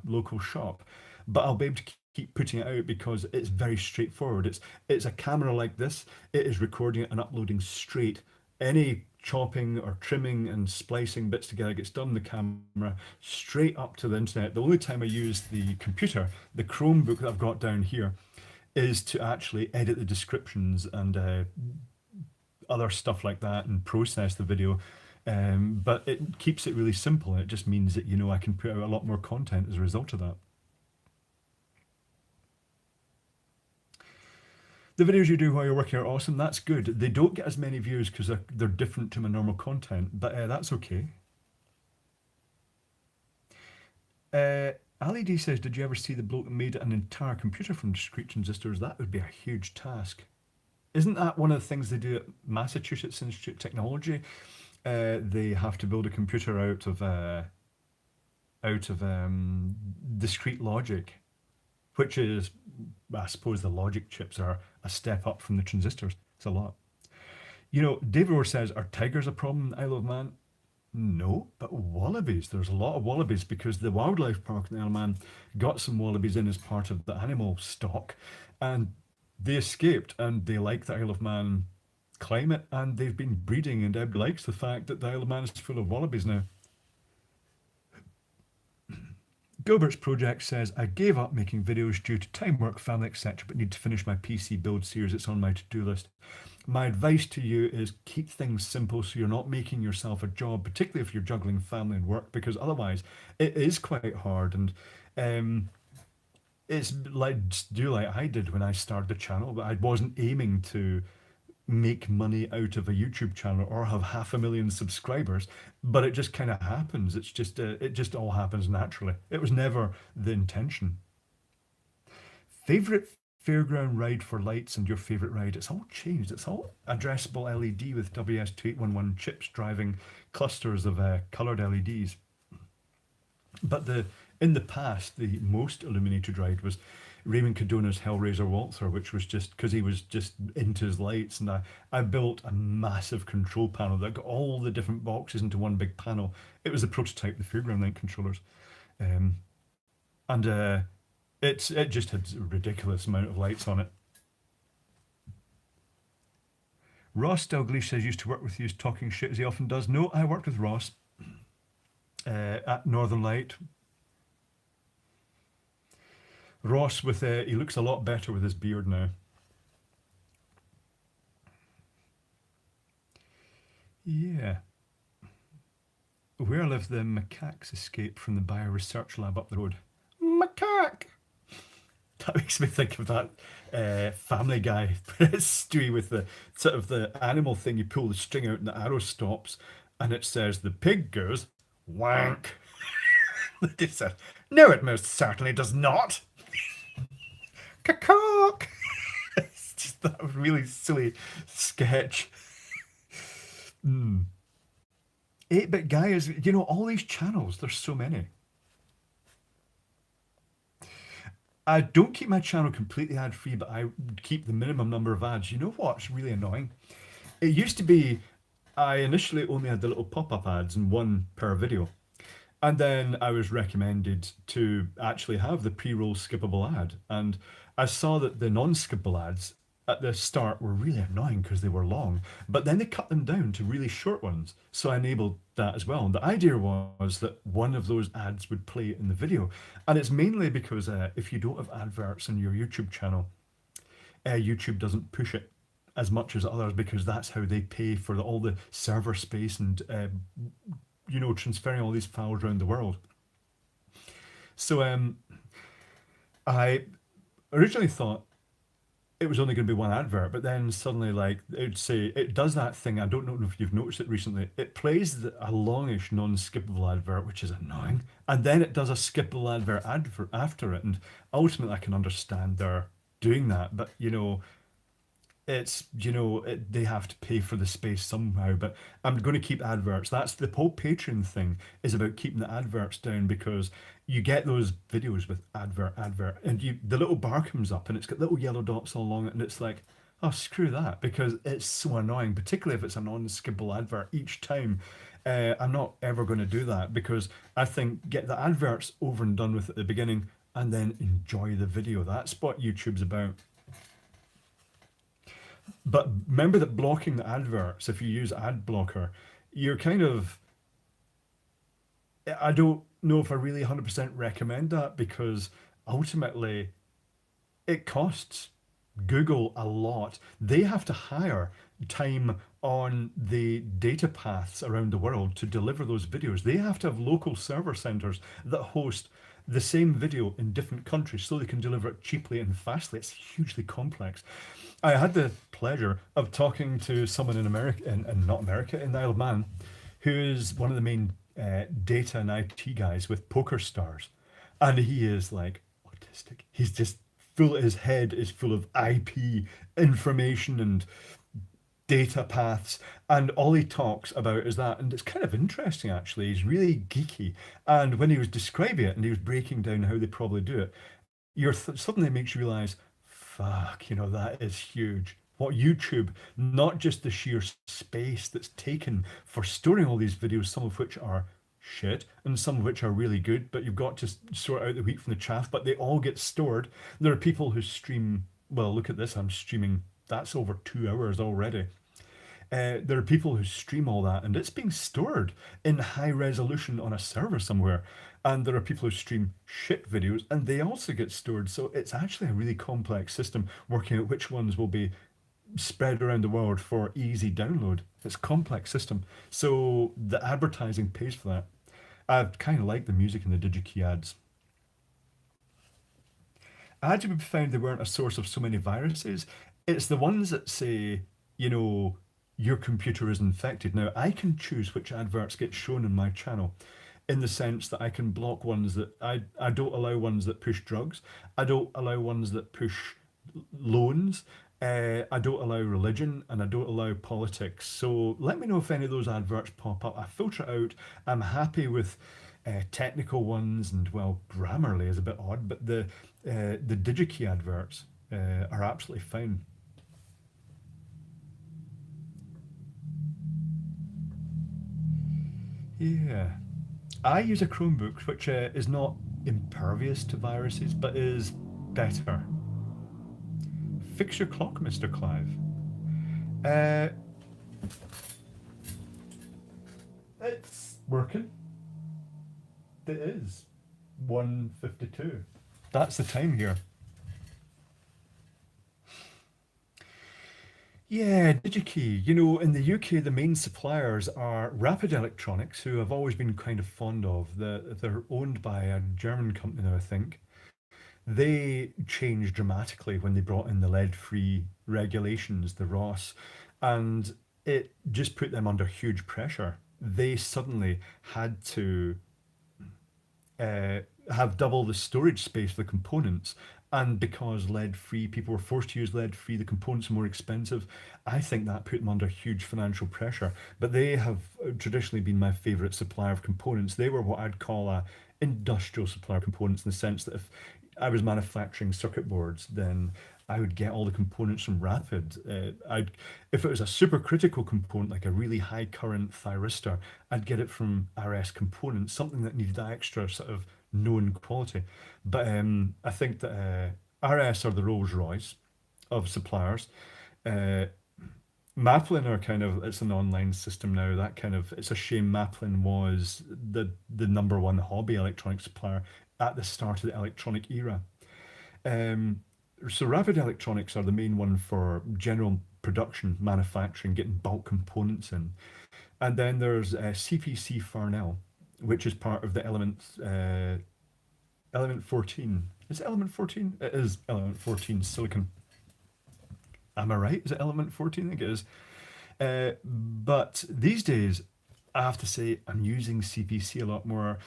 local shop. But I'll be able to keep putting it out because it's very straightforward. It's a camera like this. It is recording it and uploading straight. Any chopping or trimming and splicing bits together gets done in the camera straight up to the internet. The only time I use the computer, the Chromebook that I've got down here, is to actually edit the descriptions and other stuff like that and process the video. But it keeps it really simple. And it just means that I can put out a lot more content as a result of that. The videos you do while you're working are awesome. That's good. They don't get as many views because they're different to my normal content, but that's okay. Ali D says, "Did you ever see the bloke that made an entire computer from discrete transistors? That would be a huge task." Isn't that one of the things they do at Massachusetts Institute of Technology? They have to build a computer out of discrete logic, which is, I suppose, the logic chips are a step up from the transistors. It's a lot. David Orr says, "Are tigers a problem in Isle of Man?" No, but wallabies. There's a lot of wallabies because the wildlife park in the Isle of Man got some wallabies in as part of the animal stock, and they escaped. And they like the Isle of Man climate, and they've been breeding. And Ed likes the fact that the Isle of Man is full of wallabies now. Gilbert's project says, I gave up making videos due to time, work, family, etc., but need to finish my PC build series. It's on my to do list. My advice to you is keep things simple so you're not making yourself a job, particularly if you're juggling family and work, because otherwise it is quite hard. And um, it's like, do like I did when I started the channel, but I wasn't aiming to make money out of a YouTube channel or have 500,000 subscribers, but it just kind of happens. It's just it just all happens naturally. It was never the intention. Favorite fairground ride for lights and your favorite ride? It's all changed. It's all addressable LED with WS2811 chips driving clusters of colored LEDs. But the in the past, the most illuminated ride was Raymond Cadona's Hellraiser Waltzer, which was just because he was just into his lights, and I built a massive control panel that got all the different boxes into one big panel. It was the prototype, the Fairground Light controllers, um, and it just had a ridiculous amount of lights on it. Ross Dalglish says used to work with you, talking shit as he often does. No, I worked with Ross at Northern Light. Ross with he looks a lot better with his beard now. Yeah. Where live the macaques escaped from the bioresearch lab up the road? Macaque! That makes me think of that Family Guy Stewie with the sort of the animal thing. You pull the string out and the arrow stops, and it says the pig goes wank. It says, no, it most certainly does not. Cacock. It's just that really silly sketch. Mm. 8-bit guy is, all these channels, there's so many. I don't keep my channel completely ad free, but I keep the minimum number of ads. You know what's really annoying? It used to be I initially only had the little pop up ads and one per video. And then I was recommended to actually have the pre-roll skippable ad. And I saw that the non-skippable ads at the start were really annoying because they were long, but then they cut them down to really short ones. So I enabled that as well. And the idea was that one of those ads would play in the video. And it's mainly because if you don't have adverts on your YouTube channel, YouTube doesn't push it as much as others because that's how they pay for all the server space and transferring all these files around the world. So I originally thought it was only going to be one advert, but then suddenly, like, it would say it does that thing. I don't know if you've noticed it recently. It plays a longish, non-skippable advert, which is annoying, and then it does a skippable advert after it. And ultimately, I can understand they're doing that, but it's they have to pay for the space somehow, but I'm going to keep adverts. That's the whole Patreon thing, is about keeping the adverts down because you get those videos with advert and the little bar comes up and it's got little yellow dots all along it, and it's like, oh, screw that, because it's so annoying, particularly if it's a non-skippable advert each time. I'm not ever going to do that because I think get the adverts over and done with at the beginning and then enjoy the video. That's what YouTube's about. But remember that blocking the adverts, if you use ad blocker, you're kind of, I don't know if I really 100% recommend that because ultimately it costs Google a lot. They have to hire time on the data paths around the world to deliver those videos. They have to have local server centers that host the same video in different countries so they can deliver it cheaply and fastly. It's hugely complex. I had the pleasure of talking to someone in America, and not America, in the Isle of Man, who is one of the main data and IT guys with Poker Stars. And he is like autistic. He's just full, his head is full of IP information and data paths, and all he talks about is that. And it's kind of interesting, actually. He's really geeky. And when he was describing it and he was breaking down how they probably do it, suddenly makes you realize, fuck, that is huge. what YouTube, not just the sheer space that's taken for storing all these videos, some of which are shit and some of which are really good, but you've got to sort out the wheat from the chaff, but they all get stored. There are people who stream, well, look at this, I'm streaming, that's over 2 hours already. There are people who stream all that and it's being stored in high resolution on a server somewhere. And there are people who stream shit videos and they also get stored. So it's actually a really complex system working out which ones will be spread around the world for easy download. It's a complex system. So the advertising pays for that. I kind of like the music in the DigiKey ads. Ads would be found they weren't a source of so many viruses. It's the ones that say, you know, your computer is infected. Now, I can choose which adverts get shown in my channel in the sense that I can block ones that I don't allow ones that push drugs. I don't allow ones that push loans. I don't allow religion and I don't allow politics. So let me know if any of those adverts pop up. I filter it out. I'm happy with technical ones and well, Grammarly is a bit odd, but the DigiKey adverts are absolutely fine. Yeah, I use a Chromebook which is not impervious to viruses, but is better. Fix your clock, Mr. Clive. Uh, it's working. It is 1:52. That's the time here. Yeah, DigiKey. You know, in the UK, the main suppliers are Rapid Electronics, who I've always been kind of fond of. They're owned by a German company now, I think. They changed dramatically when they brought in the lead-free regulations, the ROS, and it just put them under huge pressure. They suddenly had to uh, have double the storage space for the components. And because lead free, people were forced to use lead free, the components are more expensive. I think that put them under huge financial pressure. But they have traditionally been my favorite supplier of components. They were what I'd call a industrial supplier of components in the sense that if I was manufacturing circuit boards, then I would get all the components from Rapid. If it was a supercritical component, like a really high current thyristor, I'd get it from RS Components, something that needed that extra sort of known quality. But I think that RS are the Rolls Royce of suppliers. Uh, Maplin are kind of it's an online system now. That kind of it's a shame Maplin was the number one hobby electronic supplier at the start of the electronic era. Um, so Rapid Electronics are the main one for general production, manufacturing, getting bulk components in. And then there's CPC Farnell, which is part of the Element 14. Is it Element 14? It is Element 14 Silicon. Am I right? Is it Element 14? I think it is. But these days, I have to say I'm using CPC a lot more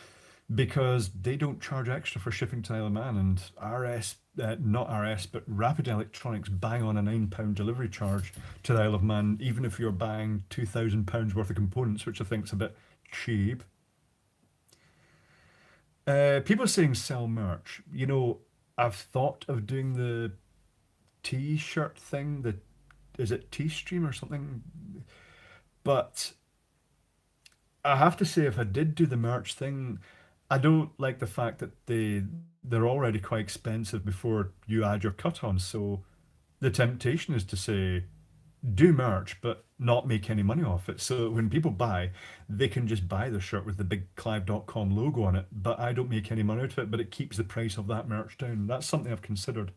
because they don't charge extra for shipping to Isle of Man, and RS, not RS, but Rapid Electronics bang on a £9 delivery charge to the Isle of Man, even if you're buying £2,000 worth of components, which I think is a bit cheap. People are saying sell merch. You know, I've thought of doing the T-shirt thing. The is it T-stream or something? But I have to say, if I did do the merch thing, I don't like the fact that they're already quite expensive before you add your cut on. So the temptation is to say, do merch, but not make any money off it. So when people buy, they can just buy the shirt with the big Clive.com logo on it, but I don't make any money out of it, but it keeps the price of that merch down. That's something I've considered.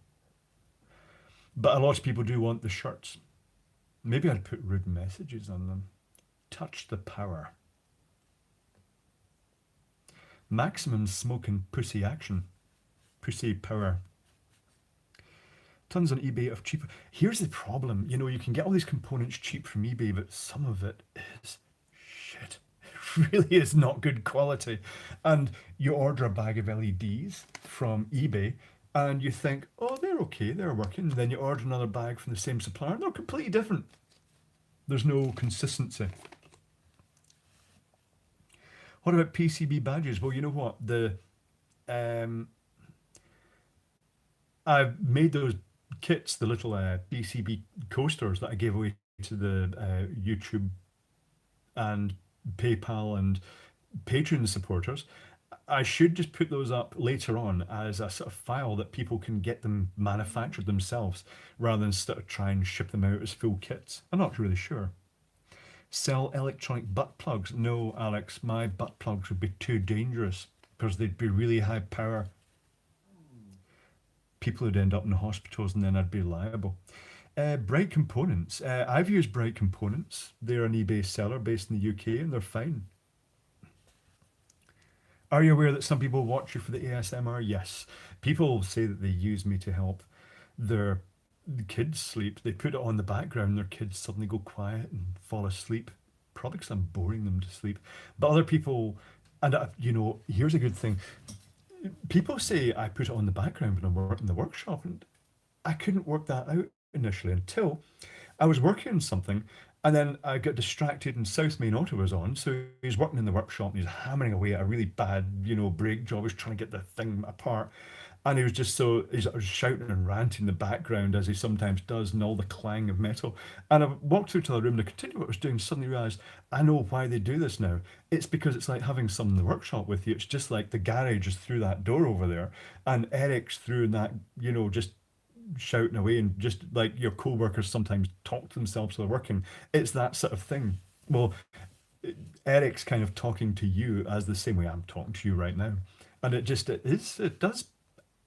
But a lot of people do want the shirts. Maybe I'd put rude messages on them. Touch the power. Maximum smoking pussy action. Pussy power. Tons on eBay of cheaper. Here's the problem. You know, you can get all these components cheap from eBay, but some of it is shit. It really is not good quality. And you order a bag of LEDs from eBay and you think, oh, they're okay, they're working. Then you order another bag from the same supplier, and they're completely different. There's no consistency. What about PCB badges? Well, you know what? Um, I've made those kits, the little PCB coasters that I gave away to the YouTube and PayPal and Patreon supporters, I should just put those up later on as a sort of file that people can get them manufactured themselves rather than sort of try and ship them out as full kits. I'm not really sure. Sell electronic butt plugs? No, Alex, my butt plugs would be too dangerous because they'd be really high power. People would end up in hospitals and then I'd be liable. Bright Components. I've used Bright Components. They're an eBay seller based in the UK and they're fine. Are you aware that some people watch you for the ASMR? Yes. People say that they use me to help their kids sleep. They put it on the background, their kids suddenly go quiet and fall asleep. Probably because I'm boring them to sleep. But other people, and here's a good thing. People say I put it on the background when I work in the workshop, and I couldn't work that out initially until I was working on something and then I got distracted and South Main Auto was on. So he's working in the workshop and he's hammering away at a really bad, brake job. He's trying to get the thing apart. And he was just he's shouting and ranting in the background as he sometimes does, and all the clang of metal. And I walked through to the room to continue what I was doing, suddenly realised I know why they do this now. It's because it's like having someone in the workshop with you. It's just like the garage is through that door over there, and Eric's through that, just shouting away, and just like your co-workers sometimes talk to themselves while they're working. It's that sort of thing. Well, Eric's kind of talking to you as the same way I'm talking to you right now. And it does,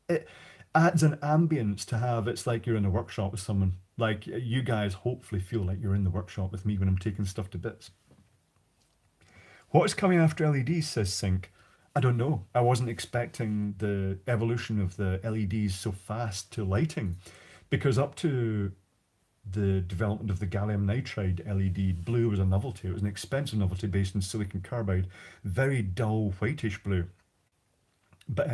it adds an ambience to have. It's like you're in a workshop with someone. Like you guys hopefully feel like you're in the workshop with me when I'm taking stuff to bits. What is coming after LEDs, says Sync? I don't know. I wasn't expecting the evolution of the LEDs so fast to lighting, because up to the development of the gallium nitride LED, blue was a novelty. It was an expensive novelty based in silicon carbide, very dull whitish blue. But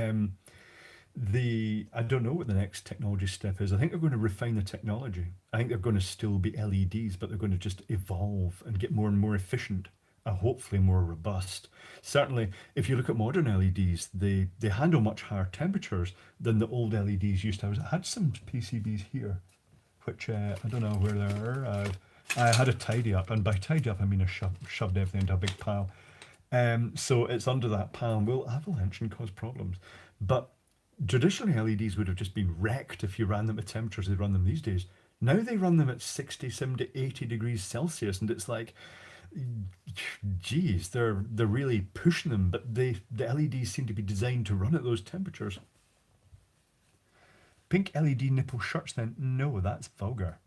the I don't know what the next technology step is. I think they're going to refine the technology. I think they're going to still be LEDs, but they're going to just evolve and get more and more efficient and hopefully more robust. Certainly, if you look at modern LEDs, they handle much higher temperatures than the old LEDs used to. I had some PCBs here, which I don't know where they are. I had a tidy up, and by tidy up I mean I shoved everything into a big pile. So it's under that pile and will avalanche and cause problems. But traditionally, LEDs would have just been wrecked if you ran them at temperatures they run them these days. Now they run them at 60, 70, 80 degrees Celsius, and it's like, geez, they're really pushing them. But the LEDs seem to be designed to run at those temperatures. Pink LED nipple shirts, then? No, that's vulgar.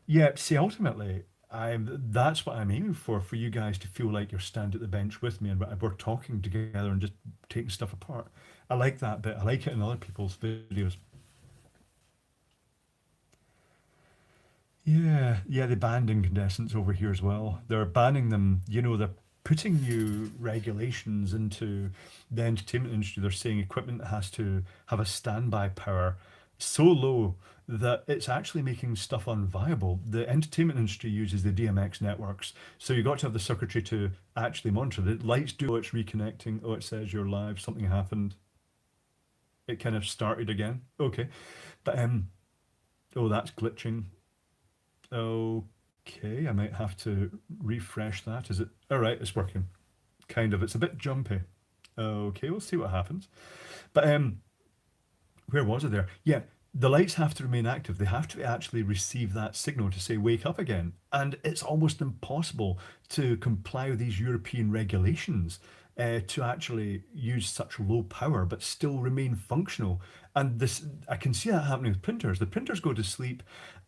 Yeah, see, ultimately, that's what I'm aiming for you guys to feel like you're standing at the bench with me and we're talking together and just taking stuff apart. I like that bit. I like it in other people's videos. Yeah, yeah, they banned incandescents over here as well. They're banning them, they're putting new regulations into the entertainment industry. They're saying equipment has to have a standby power so low that it's actually making stuff unviable. The entertainment industry uses the DMX networks, so you got to have the circuitry to actually monitor. The lights do, oh, it's reconnecting, oh, it says you're live, something happened. It kind of started again. Okay. But oh, that's glitching. Okay, I might have to refresh that. Is it? All right, it's working. Kind of. It's a bit jumpy. Okay, we'll see what happens. But where was it there? Yeah, the lights have to remain active. They have to actually receive that signal to say wake up again. And it's almost impossible to comply with these European regulations to actually use such low power but still remain functional. And this, I can see that happening with printers. The printers go to sleep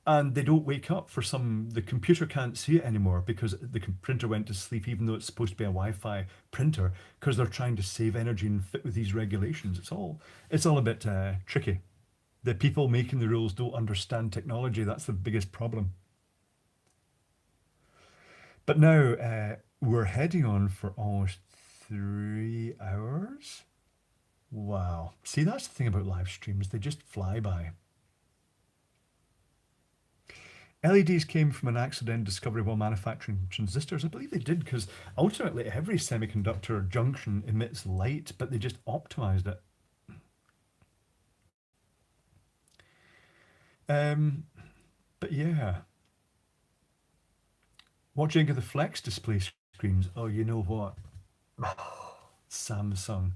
and they don't wake up the computer can't see it anymore because the printer went to sleep even though it's supposed to be a Wi-Fi printer because they're trying to save energy and fit with these regulations. It's all a bit tricky. The people making the rules don't understand technology. That's the biggest problem. But now we're heading on for almost 3 hours. Wow. See, that's the thing about live streams. They just fly by. LEDs came from an accidental discovery while manufacturing transistors. I believe they did because ultimately every semiconductor junction emits light, but they just optimized it. Um, but yeah, what do you think of the flex display screens? Oh, you know what? Samsung.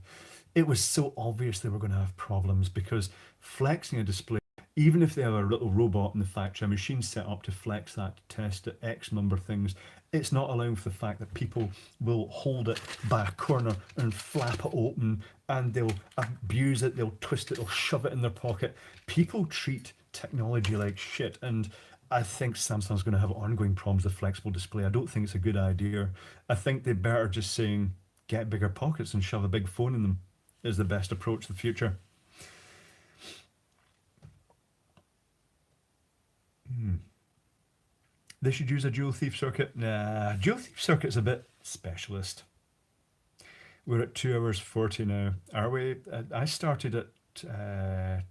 It was so obvious they were going to have problems because flexing a display, even if they have a little robot in the factory, a machine set up to flex that to test at X number of things, it's not allowing for the fact that people will hold it by a corner and flap it open and they'll abuse it, they'll twist it, they'll shove it in their pocket. People treat technology like shit, and I think Samsung's going to have ongoing problems with flexible display. I don't think it's a good idea. I think they better just saying get bigger pockets and shove a big phone in them is the best approach to the future. Hmm. They should use a dual thief circuit. Nah, dual thief circuit's a bit specialist. We're at 2 hours 40 now. Are we? I started at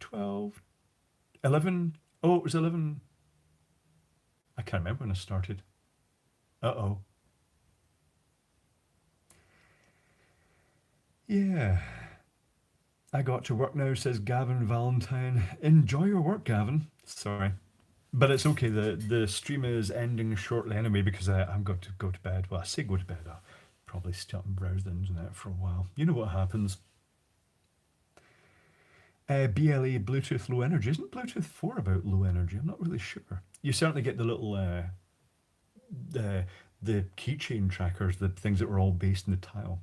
12, 11. Oh, it was 11. I can't remember when I started. Uh oh. Yeah. I got to work now, says Gavin Valentine. Enjoy your work, Gavin. Sorry. But it's okay. The stream is ending shortly anyway because I'm going to go to bed. Well, I say go to bed. I'll probably start and browse the internet for a while. You know what happens. BLE Bluetooth low energy. Isn't Bluetooth 4 about low energy? I'm not really sure. You certainly get the little the keychain trackers, the things that were all based in the tile.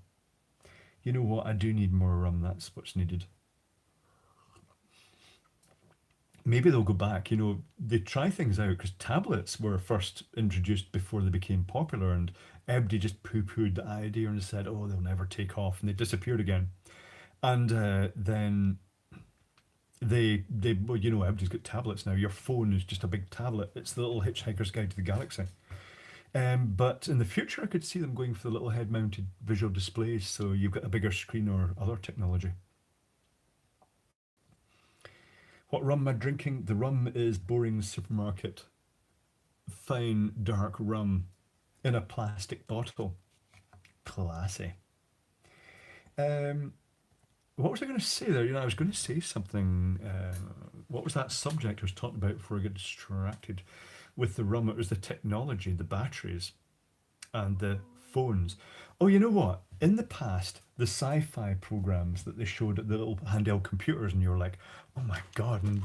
You know what? I do need more RAM. That's what's needed. Maybe they'll go back. They try things out because tablets were first introduced before they became popular, and everybody just poo-pooed the idea and said, "Oh, they'll never take off," and they disappeared again. And then well, everybody's got tablets now. Your phone is just a big tablet. It's the little Hitchhiker's Guide to the Galaxy. But in the future, I could see them going for the little head-mounted visual displays, so you've got a bigger screen or other technology. What rum am I drinking? The rum is Boring Supermarket fine dark rum in a plastic bottle. Classy. Um, what was I going to say there? I was going to say something. What was that subject I was talking about before I get distracted with the rum? It was the technology, the batteries, and the phones. Oh, you know what? In the past, the sci-fi programs that they showed at the little handheld computers, and you were like, "Oh my god!" And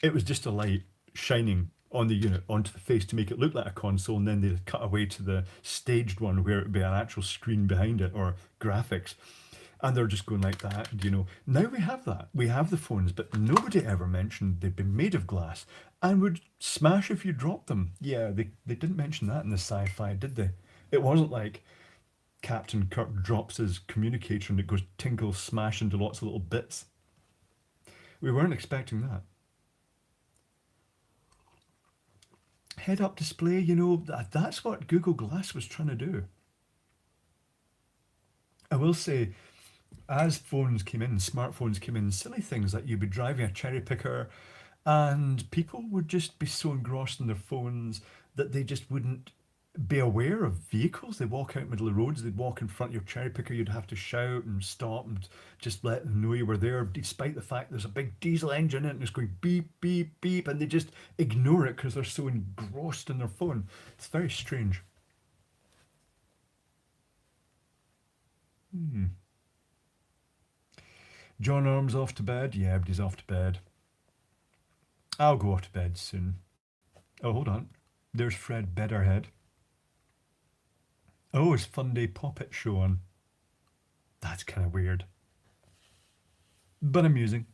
it was just a light shining on the unit onto the face to make it look like a console, and then they'd cut away to the staged one where it would be an actual screen behind it or graphics. And they're just going like that. Now we have that. We have the phones, but nobody ever mentioned they'd been made of glass and would smash if you dropped them. Yeah, they didn't mention that in the sci-fi, did they? It wasn't like Captain Kirk drops his communicator and it goes tinkle smash into lots of little bits. We weren't expecting that. Head up display, that's what Google Glass was trying to do. I will say, as phones came in, smartphones came in, silly things like you'd be driving a cherry picker and people would just be so engrossed in their phones that they just wouldn't be aware of vehicles. They'd walk out middle of the roads, they'd walk in front of your cherry picker, you'd have to shout and stop and just let them know you were there, despite the fact there's a big diesel engine in it and it's going beep, beep, beep, and they just ignore it because they're so engrossed in their phone. It's very strange. Hmm. John Arm's off to bed. Yeah, everybody's off to bed. I'll go off to bed soon. Oh, hold on. There's Fred Bedderhead. Oh, it's Fun Day Poppet Show on. That's kind of weird, but amusing.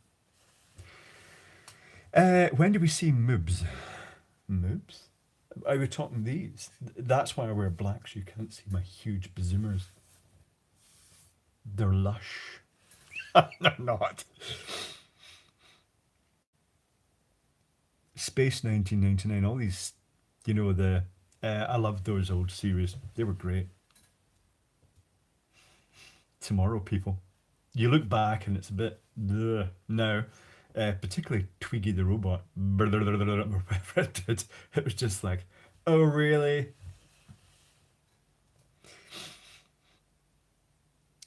When do we see Moobs? Moobs? Are we talking these? That's why I wear black so you can't see my huge bazoomers. They're lush. They're not. Space 1999, all these, I love those old series. They were great. Tomorrow, people. You look back and it's a bit ugh, now, particularly Twiggy the robot. Whatever it did, it was just like, oh really?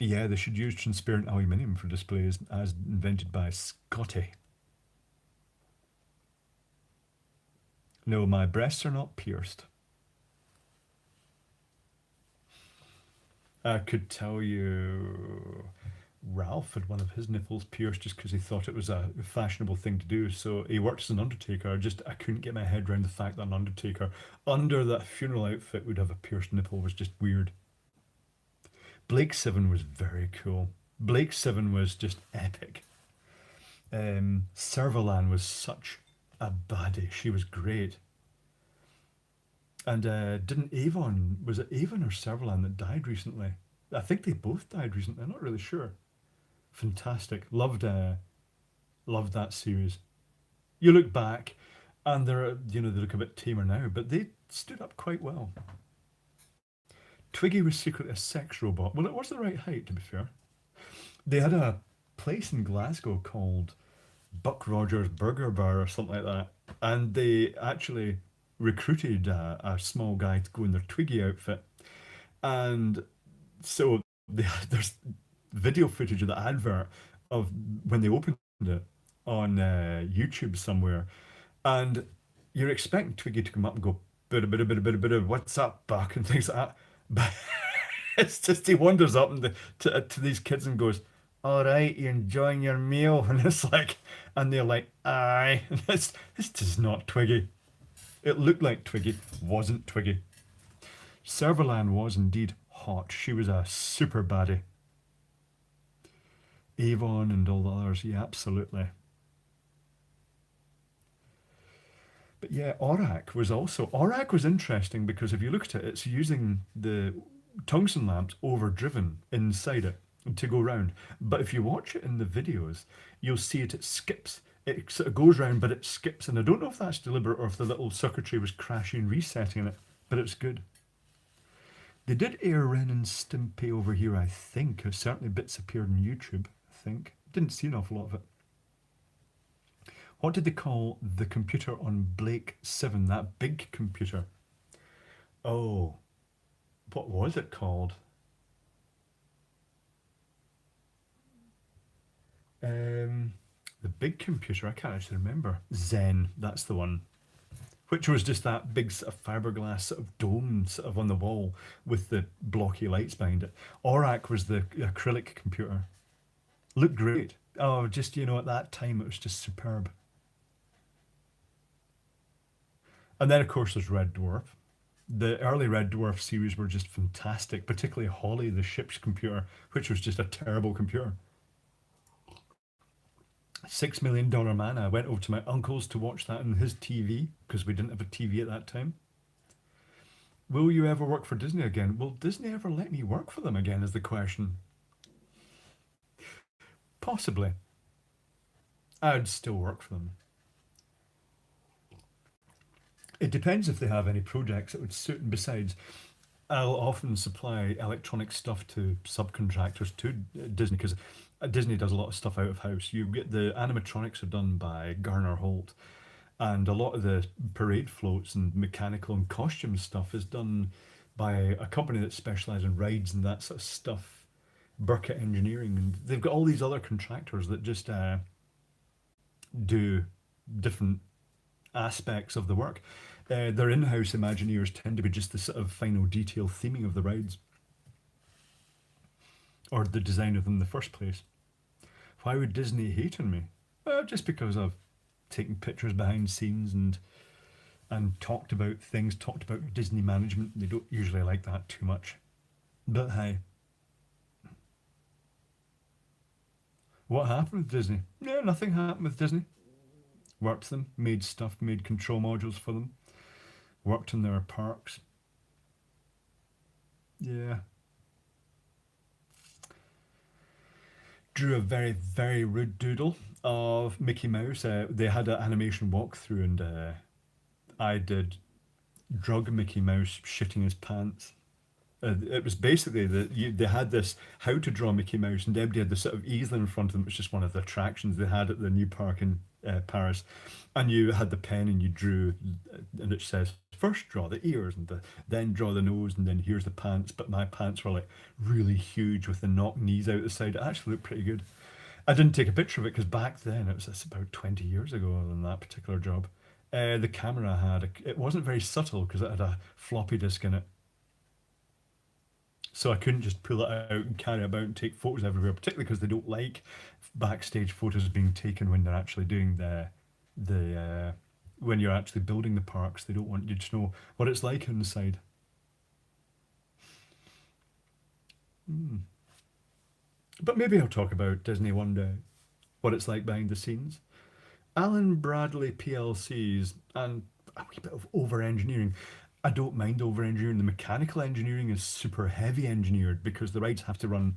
Yeah, they should use transparent aluminium for displays as invented by Scotty. No, my breasts are not pierced. I could tell you Ralph had one of his nipples pierced just because he thought it was a fashionable thing to do. So he worked as an undertaker. I couldn't get my head around the fact that an undertaker under that funeral outfit would have a pierced nipple was just weird. Blake Seven was very cool. Blake Seven was just epic. Servalan was such a baddie. She was great. And didn't Avon, was it Avon or Servalan that died recently? I think they both died recently. I'm not really sure. Fantastic. Loved that series. You look back and they look a bit tamer now, but they stood up quite well. Twiggy was secretly a sex robot. Well, it was the right height, to be fair. They had a place in Glasgow called Buck Rogers Burger Bar or something like that, and they actually recruited a small guy to go in their Twiggy outfit, and so there's video footage of the advert of when they opened it on YouTube somewhere, and you're expecting Twiggy to come up and go bit, what's up, Buck, and things like that, but it's just he wanders up to these kids and goes, "All right, you enjoying your meal?" And it's like, and they're like, "Aye." And it's just not Twiggy. It looked like Twiggy, wasn't Twiggy. Servalan was indeed hot. She was a super baddie. Avon and all the others, yeah, absolutely. But yeah, Aurak was interesting because if you look at it, it's using the tungsten lamps overdriven inside it to go round. But if you watch it in the videos, you'll see it skips. It sort of goes round, but it skips. And I don't know if that's deliberate or if the little circuitry was crashing, resetting it, but it's good. They did air Ren and Stimpy over here, I think. Certainly bits appeared on YouTube, I think. Didn't see an awful lot of it. What did they call the computer on Blake 7, that big computer? Oh, what was it called? Um, the big computer, I can't actually remember. Zen, that's the one. Which was just that big sort of fiberglass sort of dome sort of on the wall with the blocky lights behind it. Aurak was the acrylic computer. Looked great. Oh, just, at that time it was just superb. And then, of course, there's Red Dwarf. The early Red Dwarf series were just fantastic, particularly Holly, the ship's computer, which was just a terrible computer. $6 million man. I went over to my uncle's to watch that on his TV because we didn't have a TV at that time. Will you ever work for Disney again? Will Disney ever let me work for them again? Is the question. Possibly. I'd still work for them. It depends if they have any projects that would suit. And besides, I'll often supply electronic stuff to subcontractors to Disney because Disney does a lot of stuff out of house. You get the animatronics are done by Garner Holt, and a lot of the parade floats and mechanical and costume stuff is done by a company that specialises in rides and that sort of stuff. Burkett Engineering, and they've got all these other contractors that just do different aspects of the work. Their in-house Imagineers tend to be just the sort of final detail theming of the rides or the design of them in the first place. Why would Disney hate on me? Well, just because I've taken pictures behind scenes and talked about Disney management. They don't usually like that too much. But hey, what happened with Disney? Yeah, nothing happened with Disney. Worked them, made stuff, made control modules for them, worked in their parks. Yeah, drew a very, very rude doodle of Mickey Mouse. They had an animation walkthrough, and I did drug Mickey Mouse shitting his pants. It was basically they had this how to draw Mickey Mouse, and everybody had this sort of easel in front of them. It was just one of the attractions they had at the new park in Paris, and you had the pen and you drew, and it says first draw the ears and then draw the nose and then here's the pants. But my pants were like really huge with the knock knees out the side. It actually looked pretty good. I didn't take a picture of it because back then it was about 20 years ago than that particular job. The camera had it wasn't very subtle because it had a floppy disk in it, so I couldn't just pull it out and carry it about and take photos everywhere. Particularly because they don't like backstage photos being taken when they're actually doing the when you're actually building the parks. They don't want you to know what it's like inside. Mm. But maybe I'll talk about Disney one day, what it's like behind the scenes. Alan Bradley PLCs and a wee bit of over engineering. I don't mind over engineering. The mechanical engineering is super heavy engineered because the rides have to run,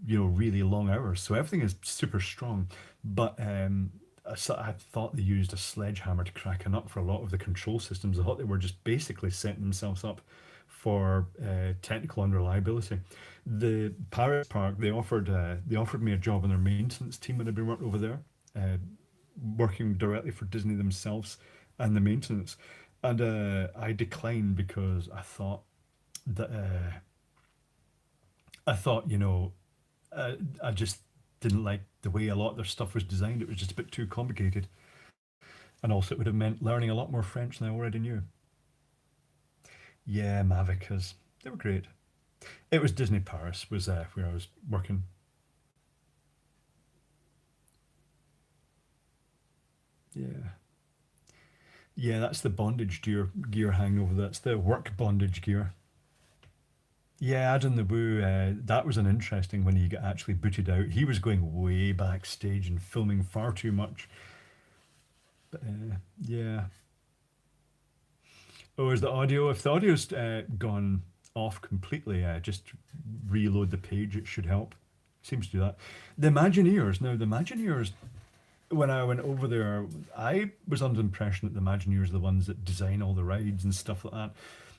really long hours. So everything is super strong. But I thought they used a sledgehammer to crack a nut for a lot of the control systems. I thought they were just basically setting themselves up for technical unreliability. The Paris park, they offered me a job on their maintenance team when I'd been working over there. Uh, Working directly for Disney themselves and the maintenance. And I declined because that I thought, I just didn't like the way a lot of their stuff was designed. It was just a bit too complicated, and also it would have meant learning a lot more French than I already knew. Yeah, Mavicas, they were great. It was Disney Paris was where I was working. Yeah, yeah, that's the bondage gear hanging over. That's the work bondage gear. Yeah, Adam the Woo, that was an interesting when he got actually booted out. He was going way backstage and filming far too much. But yeah. Oh, is the audio? If the audio's gone off completely, just reload the page. It should help. Seems to do that. The Imagineers. Now, the Imagineers, when I went over there, I was under the impression that the Imagineers are the ones that design all the rides and stuff like that.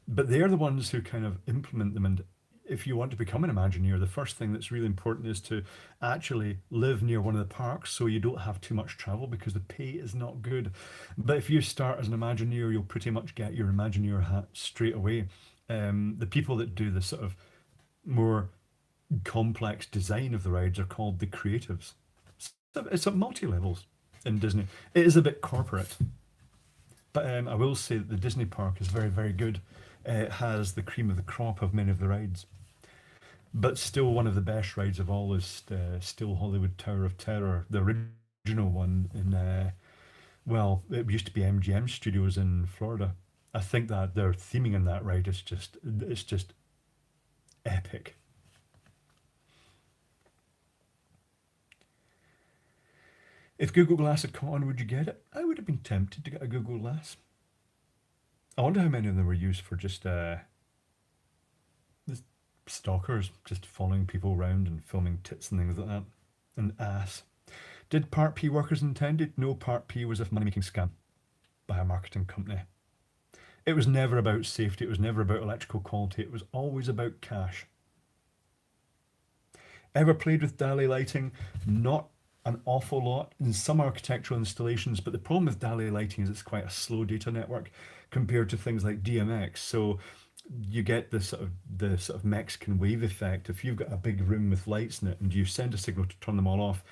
But they're the ones who kind of implement them. And if you want to become an Imagineer, the first thing that's really important is to actually live near one of the parks so you don't have too much travel because the pay is not good. But if you start as an Imagineer, you'll pretty much get your Imagineer hat straight away. The people that do the sort of more complex design of the rides are called the creatives. It's at multi levels in Disney. It is a bit corporate, but I will say that the Disney park is very, very good. It has the cream of the crop of many of the rides, but still one of the best rides of all is still Hollywood Tower of Terror, the original one in well, it used to be MGM Studios in Florida. I think that their theming in that ride is just epic. If Google Glass had come on, would you get it? I would have been tempted to get a Google Glass. I wonder how many of them were used for just the stalkers, just following people around and filming tits and things like that, and ass. Did Part P workers intended? No, Part P was a money making scam by a marketing company. It was never about safety. It was never about electrical quality. It was always about cash. Ever played with Dali lighting? Not an awful lot in some architectural installations, but the problem with Dali lighting is it's quite a slow data network compared to things like DMX. So you get the sort of Mexican wave effect. If you've got a big room with lights in it and you send a signal to turn them all off,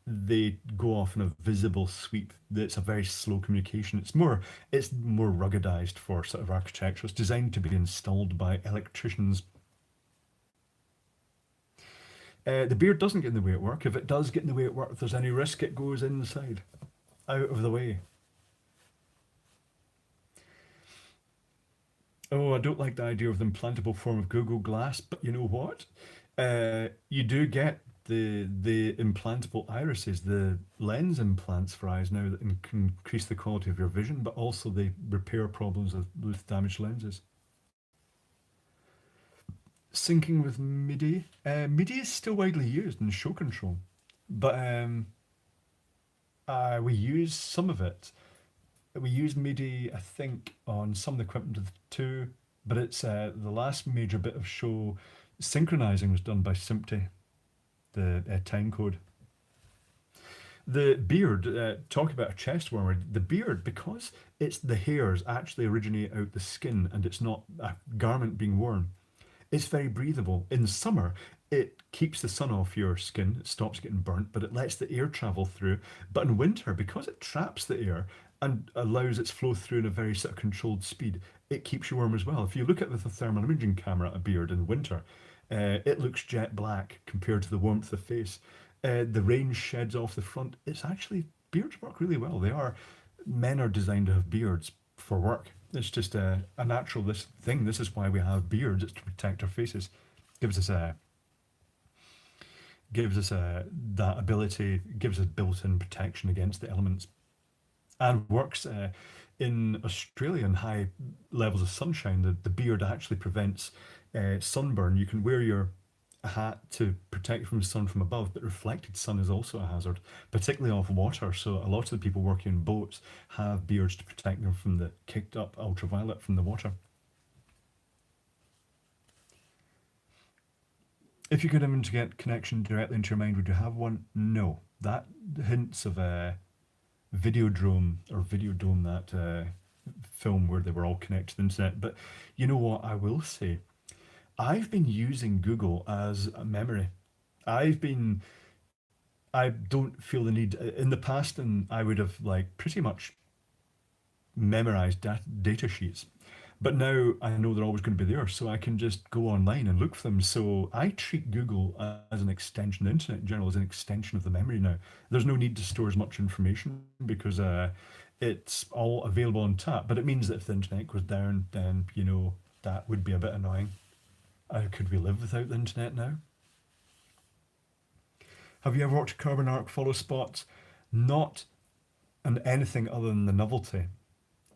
they go off in a visible sweep. It's a very slow communication. It's more ruggedized for sort of architecture. It's designed to be installed by electricians. The beard doesn't get in the way at work. If it does get in the way at work, if there's any risk, it goes inside, out of the way. Oh, I don't like the idea of the implantable form of Google Glass, but you know what? You do get the implantable irises, the lens implants for eyes now that can increase the quality of your vision, but also they repair problems with damaged lenses. Syncing with MIDI. MIDI is still widely used in show control, but we use some of it. We use MIDI, I think, on some of the equipment of the two, but it's the last major bit of show synchronizing was done by SMPTE, the time code. The beard, talk about a chest warmer, the beard, because it's the hairs actually originate out the skin and it's not a garment being worn, it's very breathable. In summer, it keeps the sun off your skin, it stops getting burnt, but it lets the air travel through. But in winter, because it traps the air, and allows its flow through in a very sort of controlled speed, it keeps you warm as well. If you look at with a thermal imaging camera at a beard in winter, it looks jet black compared to the warmth of the face. The rain sheds off the front. It's actually, beards work really well. They are, men are designed to have beards for work. It's just a natural this thing. This is why we have beards. It's to protect our faces. Gives us a that ability. Gives us built-in protection against the elements, and works in Australia in high levels of sunshine. The beard actually prevents sunburn. You can wear your hat to protect you from sun from above, but reflected sun is also a hazard, particularly off water. So a lot of the people working in boats have beards to protect them from the kicked up ultraviolet from the water. If you could get connection directly into your mind, would you have one? No. That hints of a Videodrome or Videodome, that film where they were all connected to the internet. But you know what? I will say, I've been using Google as a memory. I've been, I don't feel the need in the past, and I would have like pretty much memorized data sheets. But now I know they're always going to be there, so I can just go online and look for them. So I treat Google as an extension, the internet in general, as an extension of the memory now. There's no need to store as much information because it's all available on tap. But it means that if the internet goes down, then that would be a bit annoying. Could we live without the internet now? Have you ever watched Carbon Arc follow spots? Not on anything other than the novelty.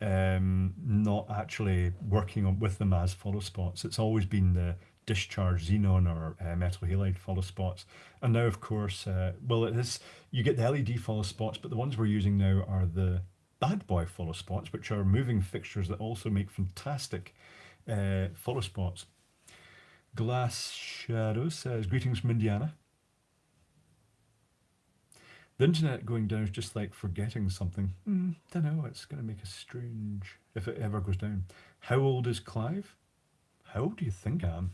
Not actually working with them as follow spots. It's always been the discharge xenon or metal halide follow spots. And now, of course, well, it is, you get the LED follow spots, but the ones we're using now are the bad boy follow spots, which are moving fixtures that also make fantastic follow spots. Glass Shadow says, greetings from Indiana. The internet going down is just like forgetting something. Don't know, it's going to make us strange if it ever goes down. How old is Clive? How old do you think I am?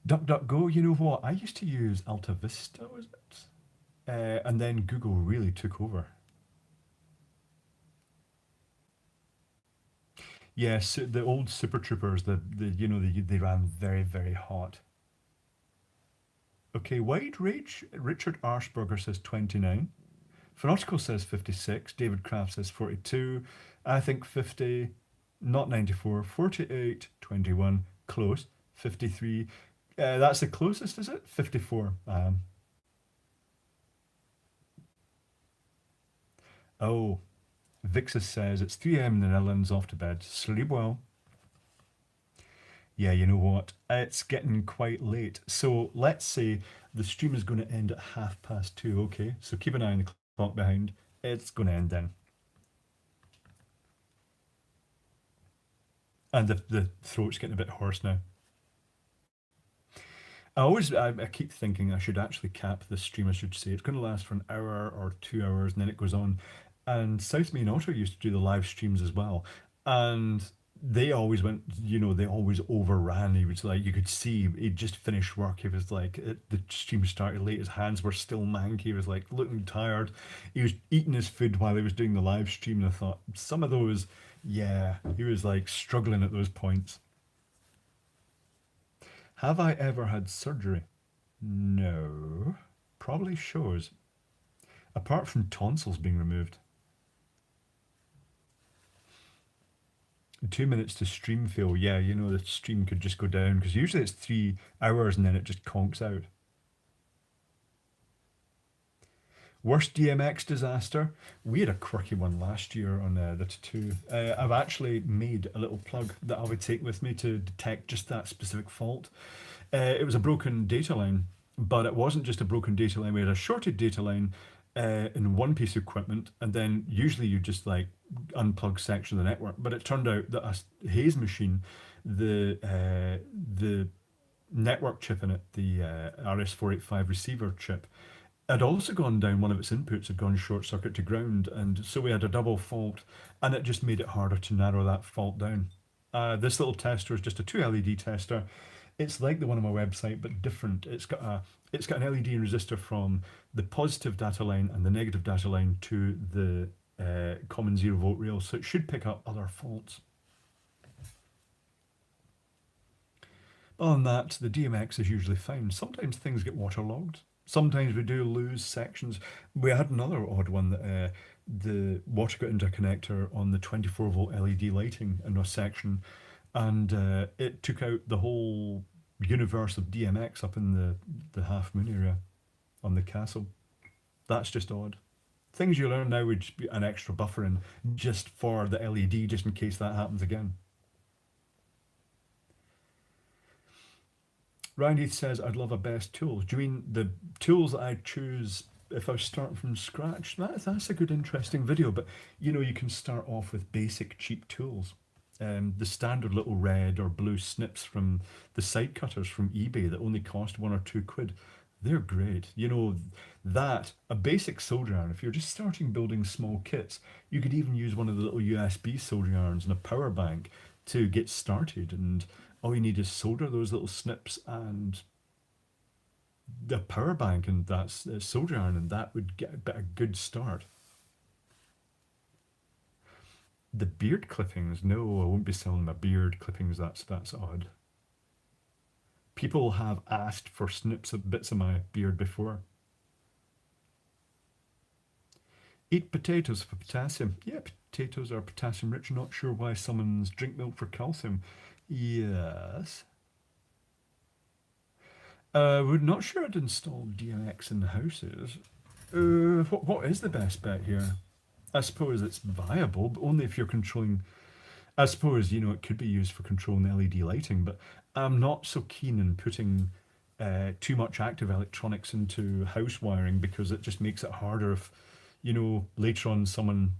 DuckDuckGo, you know what? I used to use Alta Vista, was it? And then Google really took over. Yes, the old Super Troopers, they ran very, very hot. Okay, Wide Rage, Richard Arshberger says 29. Phenotical says 56. David Kraft says 42. I think 50. Not 94. 48. 21. Close. 53. That's the closest, is it? 54. Oh, Vixus says it's 3 a.m. in the Netherlands, off to bed. Sleep well. Yeah, you know what? It's getting quite late. So let's say the stream is going to end at 2:30. Okay, so keep an eye on the clock behind. It's going to end then. And the throat's getting a bit hoarse now. I keep thinking I should actually cap the stream. I should say it's going to last for an hour or 2 hours, and then it goes on. And South Main Auto used to do the live streams as well, and they always went. They always overran. He was like, you could see he'd just finished work. He was like, the stream started late. His hands were still manky. He was like looking tired. He was eating his food while he was doing the live stream, and I thought some of those, yeah, he was like struggling at those points. Have I ever had surgery? No. Probably shows. Apart from tonsils being removed. 2 minutes to stream fail. Yeah, the stream could just go down because usually it's 3 hours and then it just conks out. Worst DMX disaster? We had a quirky one last year on the Tattoo. I've actually made a little plug that I would take with me to detect just that specific fault. It was a broken data line, but it wasn't just a broken data line. We had a shorted data line in one piece of equipment, and then usually you just like unplug section of the network. But it turned out that a Hayes machine, the network chip in it, the RS485 receiver chip, had also gone down. One of its inputs had gone short circuit to ground, and so we had a double fault, and it just made it harder to narrow that fault down. This little tester is just a 2 LED tester. It's like the one on my website, but different. It's got an LED resistor from the positive data line and the negative data line to the common 0 volt rail, so it should pick up other faults. Other than that, the DMX is usually fine. Sometimes things get waterlogged. Sometimes we do lose sections. We had another odd one that the water got into a connector on the 24 volt LED lighting in a section, and it took out the whole universe of DMX up in the half moon area on the castle. That's just odd. Things you learn now would just be an extra buffer in just for the LED, just in case that happens again. Randy says, I'd love a best tools. Do you mean the tools that I choose if I start from scratch? That's a good, interesting video. But you can start off with basic, cheap tools. The standard little red or blue snips from the side cutters from eBay that only cost 1 or 2 quid. They're great. A basic soldering iron, if you're just starting building small kits, you could even use one of the little USB soldering irons and a power bank to get started. And all you need is solder those little snips and the power bank, and that's a soldering iron, and that would get a good start. The beard clippings, no, I won't be selling my beard clippings. That's odd. People have asked for snips of bits of my beard before. Eat potatoes for potassium. Yeah, potatoes are potassium rich. Not sure why someone's drink milk for calcium. Yes. We're not sure I'd install DMX in the houses. What is the best bet here? I suppose it's viable, but only if you're controlling. I suppose it could be used for controlling LED lighting, but I'm not so keen in putting too much active electronics into house wiring because it just makes it harder if later on someone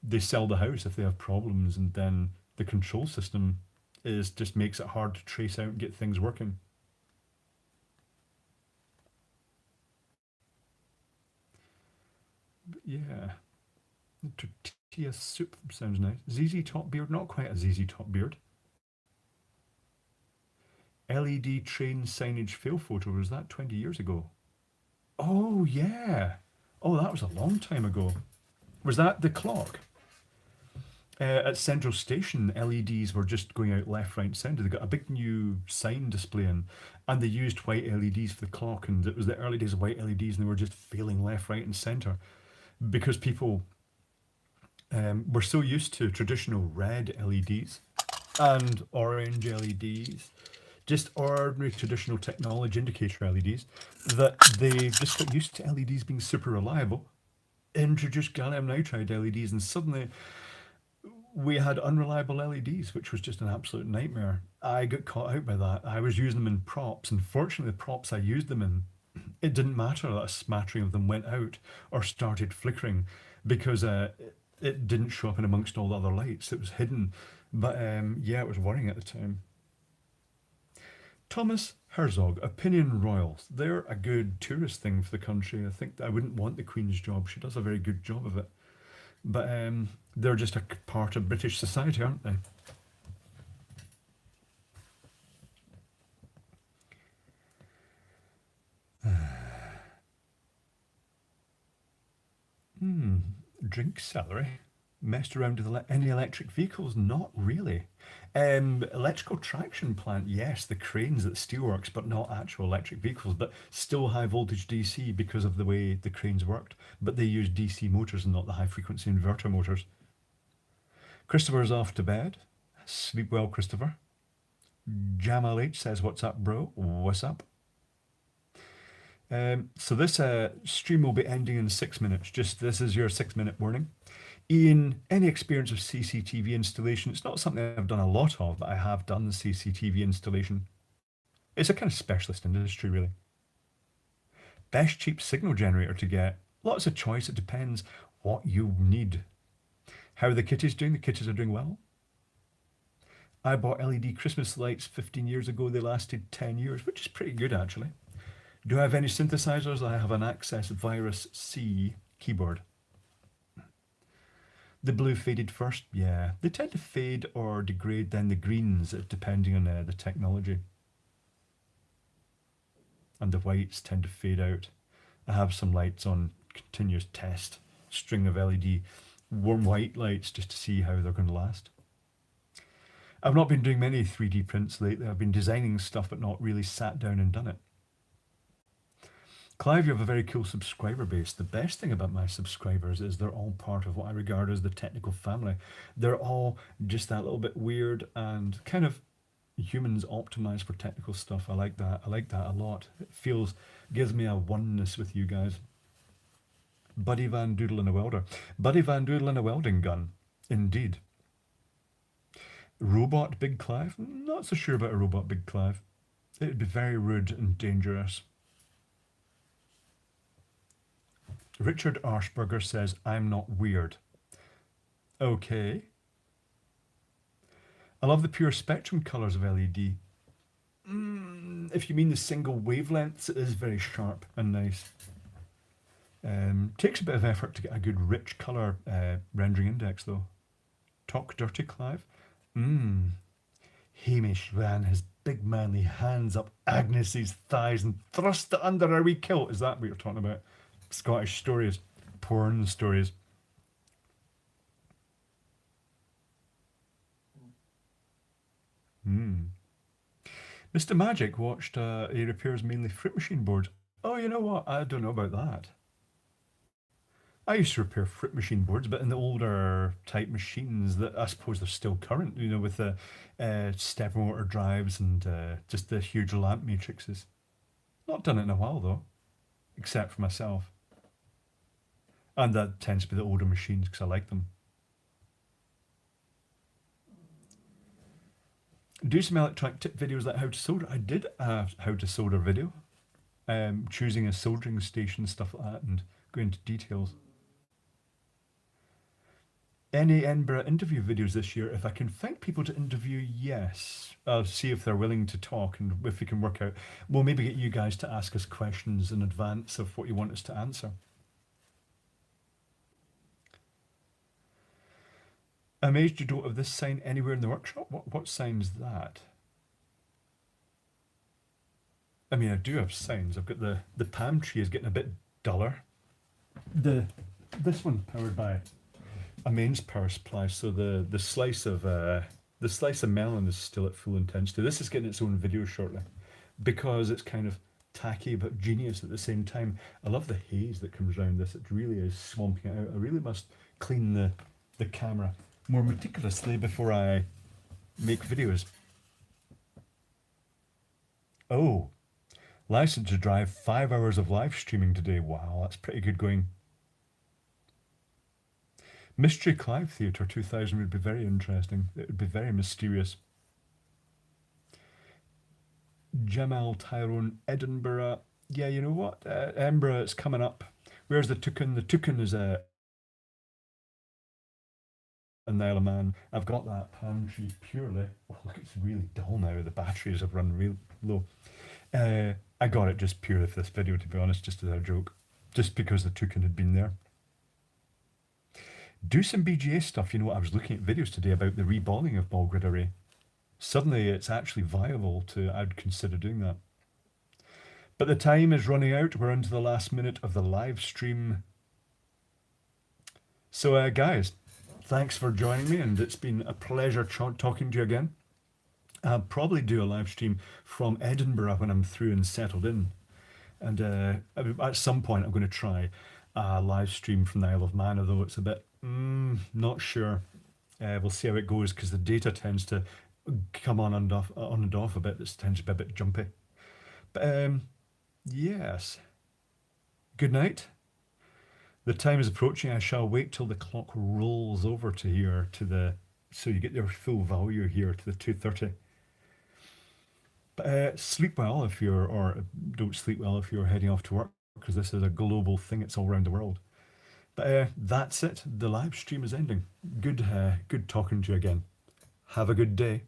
they sell the house if they have problems, and then the control system is just makes it hard to trace out and get things working. But yeah, tortilla soup sounds nice. ZZ Top Beard, not quite a ZZ Top Beard. LED train signage fail photo, was that 20 years ago? Oh, yeah. Oh, that was a long time ago. Was that the clock? At Central Station, LEDs were just going out left, right, and centre. They got a big new sign display in, and they used white LEDs for the clock. And it was the early days of white LEDs, and they were just failing left, right, and centre because people were so used to traditional red LEDs and orange LEDs, just ordinary traditional technology indicator LEDs, that they just got used to LEDs being super reliable. Introduced gallium nitride LEDs, and suddenly we had unreliable LEDs, which was just an absolute nightmare. I got caught out by that. I was using them in props, and fortunately, the props I used them in, it didn't matter that a smattering of them went out or started flickering because it didn't show up in amongst all the other lights. It was hidden. But yeah, it was worrying at the time. Thomas Herzog, Opinion Royals. They're a good tourist thing for the country. I think I wouldn't want the Queen's job. She does a very good job of it. But they're just a part of British society, aren't they? Hmm. Drink celery. Messed around with any electric vehicles? Not really. Electrical traction plant, yes, the cranes at steelworks, but not actual electric vehicles, but still high voltage DC because of the way the cranes worked. But they use DC motors and not the high frequency inverter motors. Christopher's off to bed. Sleep well, Christopher. Jamal H says, "What's up, bro? What's up?" So this stream will be ending in 6 minutes. Just this is your 6 minute warning. Ian, any experience of CCTV installation? It's not something I've done a lot of, but I have done CCTV installation. It's a kind of specialist industry, really. Best cheap signal generator to get? Lots of choice. It depends what you need. How are the kitties doing? The kitties are doing well. I bought LED Christmas lights 15 years ago. They lasted 10 years, which is pretty good, actually. Do I have any synthesizers? I have an Access Virus C keyboard. The blue faded first, yeah. They tend to fade or degrade, then the greens, depending on the technology. and the whites tend to fade out. I have some lights on continuous test, string of LED warm white lights just to see how they're going to last. I've not been doing many 3D prints lately. I've been designing stuff but not really sat down and done it. Clive, you have a very cool subscriber base. The best thing about my subscribers is they're all part of what I regard as the technical family. They're all just that little bit weird and kind of humans optimized for technical stuff. I like that. I like that a lot. It feels, gives me a oneness with you guys. Buddy Van Doodle and a welder. Buddy Van Doodle and a welding gun. Indeed. Robot Big Clive? Not so sure about a robot Big Clive. It would be very rude and dangerous. Richard Arshberger says, I'm not weird. Okay. I love the pure spectrum colours of LED. If you mean the single wavelengths, it is very sharp and nice. Takes a bit of effort to get a good rich colour rendering index though. Talk dirty, Clive. Hamish ran his big manly hands up Agnes's thighs and thrust it under her wee kilt. Is that what you're talking about? Scottish stories, porn stories. Mr. Magic watched, he repairs mainly fruit machine boards. Oh, you know what? I don't know about that. I used to repair fruit machine boards, but in the older type machines that I suppose they're still current, you know, with the step motor drives and just the huge lamp matrices. Not done it in a while though, except for myself. And that tends to be the older machines because I like them. Do some electronic tip videos like how to solder. I did a how to solder video, choosing a soldering station, stuff like that, and go into details. Any Edinburgh interview videos this year? If I can find people to interview, yes. I'll see if they're willing to talk and if we can work out. We'll maybe get you guys to ask us questions in advance of what you want us to answer. Amazed you don't have this sign anywhere in the workshop? What sign's that? I mean, I do have signs. I've got the palm tree is getting a bit duller. The this one powered by a mains power supply, so the slice of melon is still at full intensity. This is getting its own video shortly because it's kind of tacky but genius at the same time. I love the haze that comes around this. It really is swamping it out. I really must clean the camera more meticulously before I make videos. Oh, license to drive 5 hours of live streaming today. Wow, that's pretty good going. Mystery Clive Theatre 2000 would be very interesting. It would be very mysterious. Jamal Tyrone, Edinburgh. Yeah, you know what? Edinburgh, it's coming up. Where's the toucan? The toucan is a Isle of Man. I've got that palm tree purely. Oh, look, it's really dull now. The batteries have run real low. I got it just purely for this video, to be honest, just as a joke. Just because the toucan had been there. Do some BGA stuff. You know what? I was looking at videos today about the reballing of ball grid array. Suddenly it's actually viable to, I'd consider doing that. But the time is running out. We're into the last minute of the live stream. So guys, thanks for joining me, and it's been a pleasure talking to you again. I'll probably do a live stream from Edinburgh when I'm through and settled in. And at some point I'm going to try a live stream from the Isle of Man, although it's a bit, not sure. We'll see how it goes because the data tends to come on and off a bit. It tends to be a bit jumpy. But yes. Good night. The time is approaching. I shall wait till the clock rolls over to here so you get your full value here to the 2:30. But sleep well or don't sleep well if you're heading off to work, because this is a global thing. It's all around the world. But that's it. The live stream is ending. Good talking to you again. Have a good day.